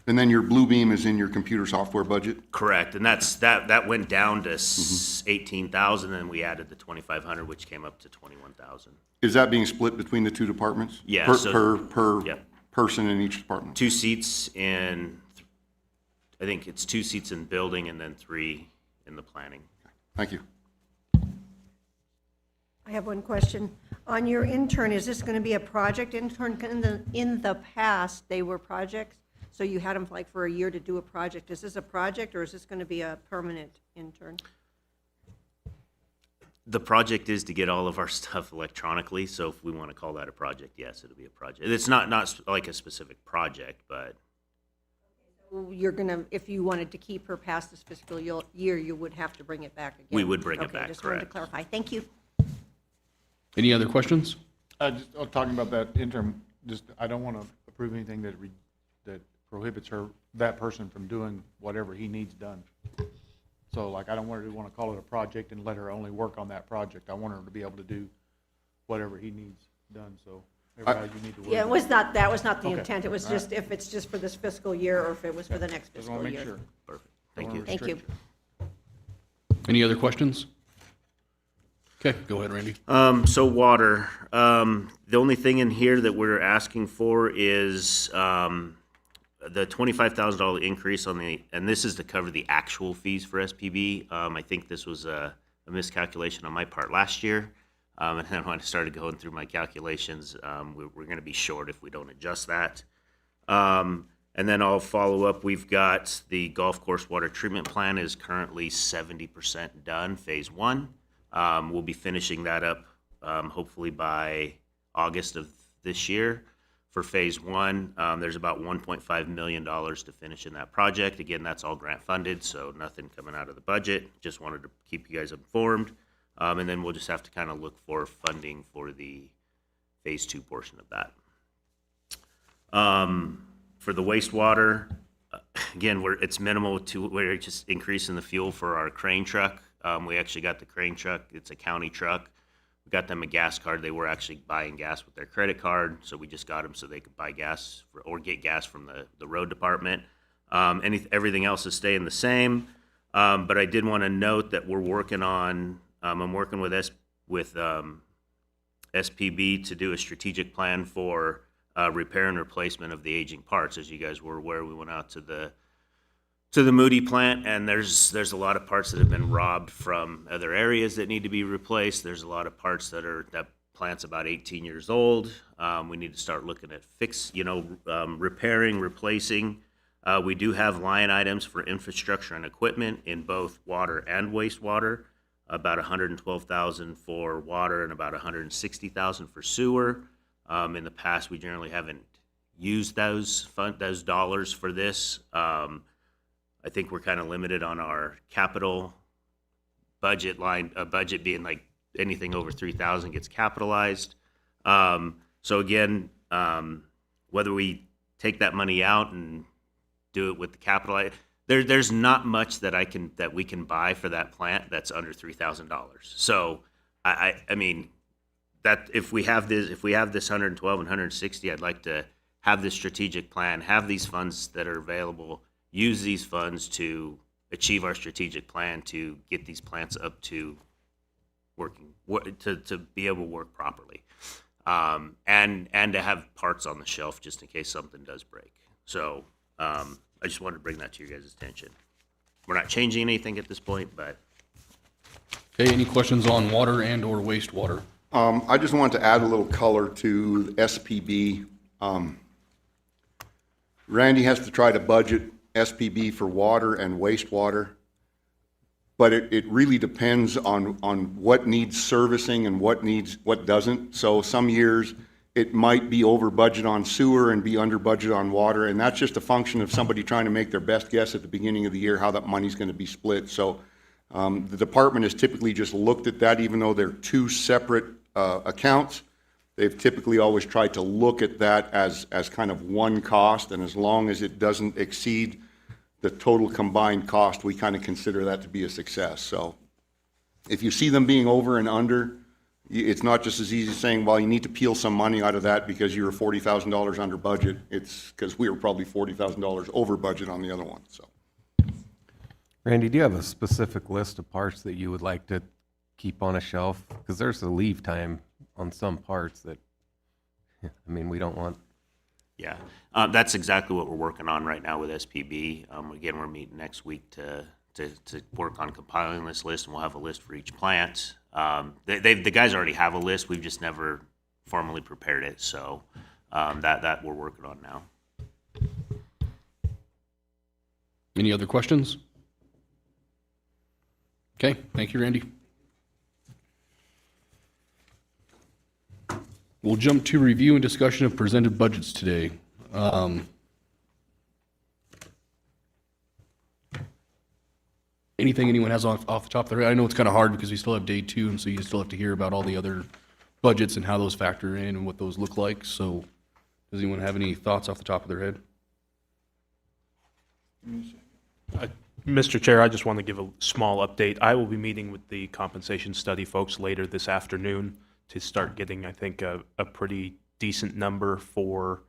S8: And then your Bluebeam is in your computer software budget?
S19: Correct, and that went down to $18,000, and we added the $2,500, which came up to $21,000.
S8: Is that being split between the 2 departments?
S19: Yeah.
S8: Per
S19: Yep.
S8: person in each department?
S19: 2 seats in, I think it's 2 seats in building and then 3 in the planning.
S8: Thank you.
S6: I have one question. On your intern, is this going to be a project intern? In the past, they were projects, so you had them like for a year to do a project. Is this a project, or is this going to be a permanent intern?
S19: The project is to get all of our stuff electronically, so if we want to call that a project, yes, it'll be a project. It's not like a specific project, but
S6: you're gonna, if you wanted to keep her past this fiscal year, you would have to bring it back again?
S19: We would bring it
S6: Okay,
S19: back,
S6: just wanted to
S19: correct.
S6: clarify. Thank you.
S1: Any other questions?
S12: Just talking about that interim, I don't want to approve anything that prohibits that person from doing whatever he needs done. So like, I don't want to call it a project and let her only work on that project. I want her to be able to do whatever he needs done, so everybody you need to work.
S6: Yeah, that was not the
S12: Okay.
S6: intent. It was
S12: All right.
S6: just if it's just for this fiscal year or if it was for the next
S12: Just
S6: fiscal
S12: want to
S6: year.
S12: make sure.
S19: Perfect. Thank you.
S6: Thank you.
S1: Any other questions? Okay, go ahead, Randy.
S19: So water, the only thing in here that we're asking for is, the $25,000 increase on and this is to cover the actual fees for SPB. I think this was a miscalculation on my part last year. And then when I started going through my calculations, we're gonna be short if we don't adjust that. And then I'll follow up, we've got the golf course water treatment plan is currently 70% done, phase 1. We'll be finishing that up, hopefully by August of this year. For phase 1, there's about $1.5 million to finish in that project. Again, that's all grant funded, so nothing coming out of the budget. Just wanted to keep you guys informed. And then we'll just have to kind of look for funding for the phase 2 portion of that. For the wastewater, again, it's minimal we're just increasing the fuel for our crane truck. We actually got the crane truck. It's a county truck. We got them a gas card. They were actually buying gas with their credit card, so we just got them so they could buy gas or get gas from the road department. Everything else is staying the same, but I did want to note that we're working on. I'm working with SPB to do a strategic plan for repair and replacement of the aging parts. As you guys were aware, we went out to the Moody plant, and there's a lot of parts that have been robbed from other areas that need to be replaced. There's a lot of parts that plant's about 18 years old. We need to start looking at repairing, replacing. We do have line items for infrastructure and equipment in both water and wastewater. About $112,000 for water and about $160,000 for sewer. In the past, we generally haven't used those dollars for this. I think we're kind of limited on our capital budget line, budget being like anything over 3,000 gets capitalized. So again, whether we take that money out and do it with the capital, there's not much that we can buy for that plant that's under $3,000. So I mean that if we have this 112 and 160, I'd like to have this strategic plan, have these funds that are available, use these funds to achieve our strategic plan to get these plants up to working, to be able to work properly, and to have parts on the shelf just in case something does break. So I just wanted to bring that to your guys' attention. We're not changing anything at this point, but.
S1: Okay, any questions on water and/or wastewater?
S8: I just wanted to add a little color to SPB. Randy has to try to budget SPB for water and wastewater, but it really depends on what needs servicing and what doesn't. So some years it might be over budget on sewer and be under budget on water, and that's just a function of somebody trying to make their best guess at the beginning of the year how that money's going to be split. So the department has typically just looked at that, even though they're two separate accounts. They've typically always tried to look at that as kind of one cost, and as long as it doesn't exceed the total combined cost, we kind of consider that to be a success. So if you see them being over and under, it's not just as easy as saying, well, you need to peel some money out of that because you were $40,000 under budget. It's because we were probably $40,000 over budget on the other one. So,
S4: Randy, do you have a specific list of parts that you would like to keep on a shelf? Because there's a leave time on some parts that, I mean, we don't want.
S19: Yeah, that's exactly what we're working on right now with SPB. Again, we're meeting next week to work on compiling this list, and we'll have a list for each plant. The guys already have a list. We've just never formally prepared it, so that we're working on now.
S1: Any other questions? Okay, thank you, Randy. We'll jump to review and discussion of presented budgets today. anything anyone has off the top of their head? I know it's kind of hard because we still have day 2, and so you still have to hear about all the other budgets and how those factor in and what those look like. So does anyone have any thoughts off the top of their head?
S10: Mr. Chair, I just want to give a small update. I will be meeting with the compensation study folks later this afternoon to start getting, I think, a pretty decent number for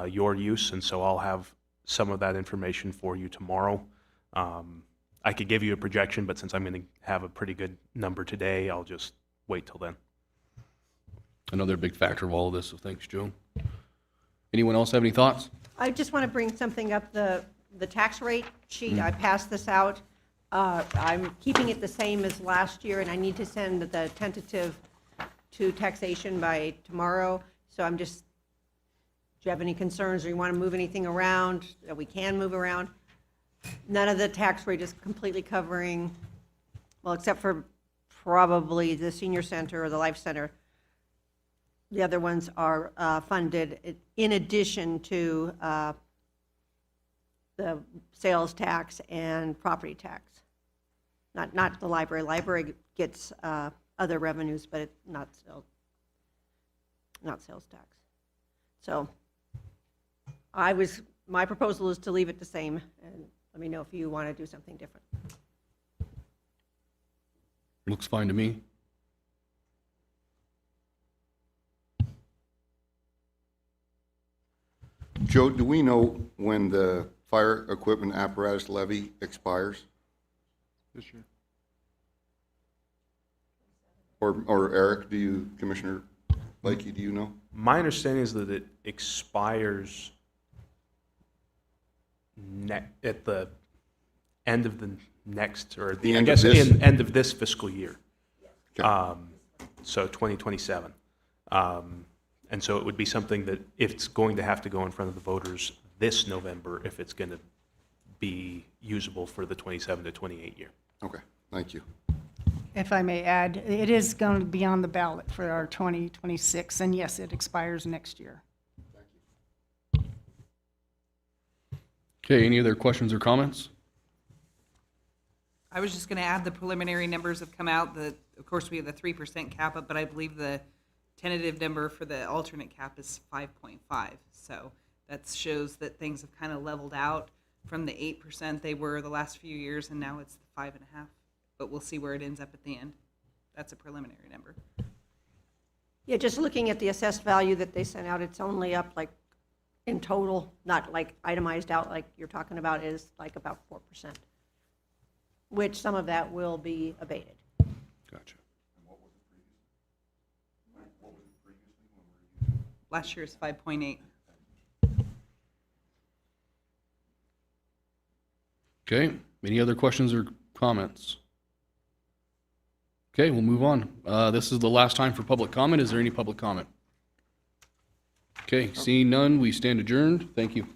S10: your use, and so I'll have some of that information for you tomorrow. I could give you a projection, but since I'm going to have a pretty good number today, I'll just wait till then.
S1: Another big factor of all of this, so thanks, Joe. Anyone else have any thoughts?
S6: I just want to bring something up, the tax rate sheet. I passed this out. I'm keeping it the same as last year, and I need to send the tentative to taxation by tomorrow. So I'm just, do you have any concerns, or you want to move anything around that we can move around? None of the tax rate is completely covering, well, except for probably the senior center or the life center. The other ones are funded in addition to the sales tax and property tax. Not the library. Library gets other revenues, but not sales tax. So my proposal is to leave it the same, and let me know if you want to do something different.
S1: Looks fine to me.
S8: Joe, do we know when the fire equipment apparatus levy expires?
S12: This year.
S8: Or Eric, Commissioner Lakey, do you know?
S10: My understanding is that it expires at the end of the next, or
S8: The
S10: I
S8: end of
S10: guess
S8: this?
S10: end of this fiscal year.
S8: Okay.
S10: So 2027. And so it would be something that if it's going to have to go in front of the voters this November, if it's going to be usable for the 27 to 28 year.
S8: Okay, thank you.
S15: If I may add, it is going to be on the ballot for our 2026, and yes, it expires next year.
S1: Okay, any other questions or comments?
S14: I was just going to add the preliminary numbers have come out. Of course, we have the 3% cap up, but I believe the tentative number for the alternate cap is 5.5. So that shows that things have kind of leveled out from the 8% they were the last few years, and now it's the 5.5. But we'll see where it ends up at the end. That's a preliminary number.
S6: Yeah, just looking at the assessed value that they sent out, it's only up like in total, not like itemized out like you're talking about, is like about 4%, which some of that will be abated.
S1: Gotcha.
S14: Last year's 5.8.
S1: Okay, any other questions or comments? Okay, we'll move on. This is the last time for public comment. Is there any public comment? Okay, seeing none, we stand adjourned. Thank you.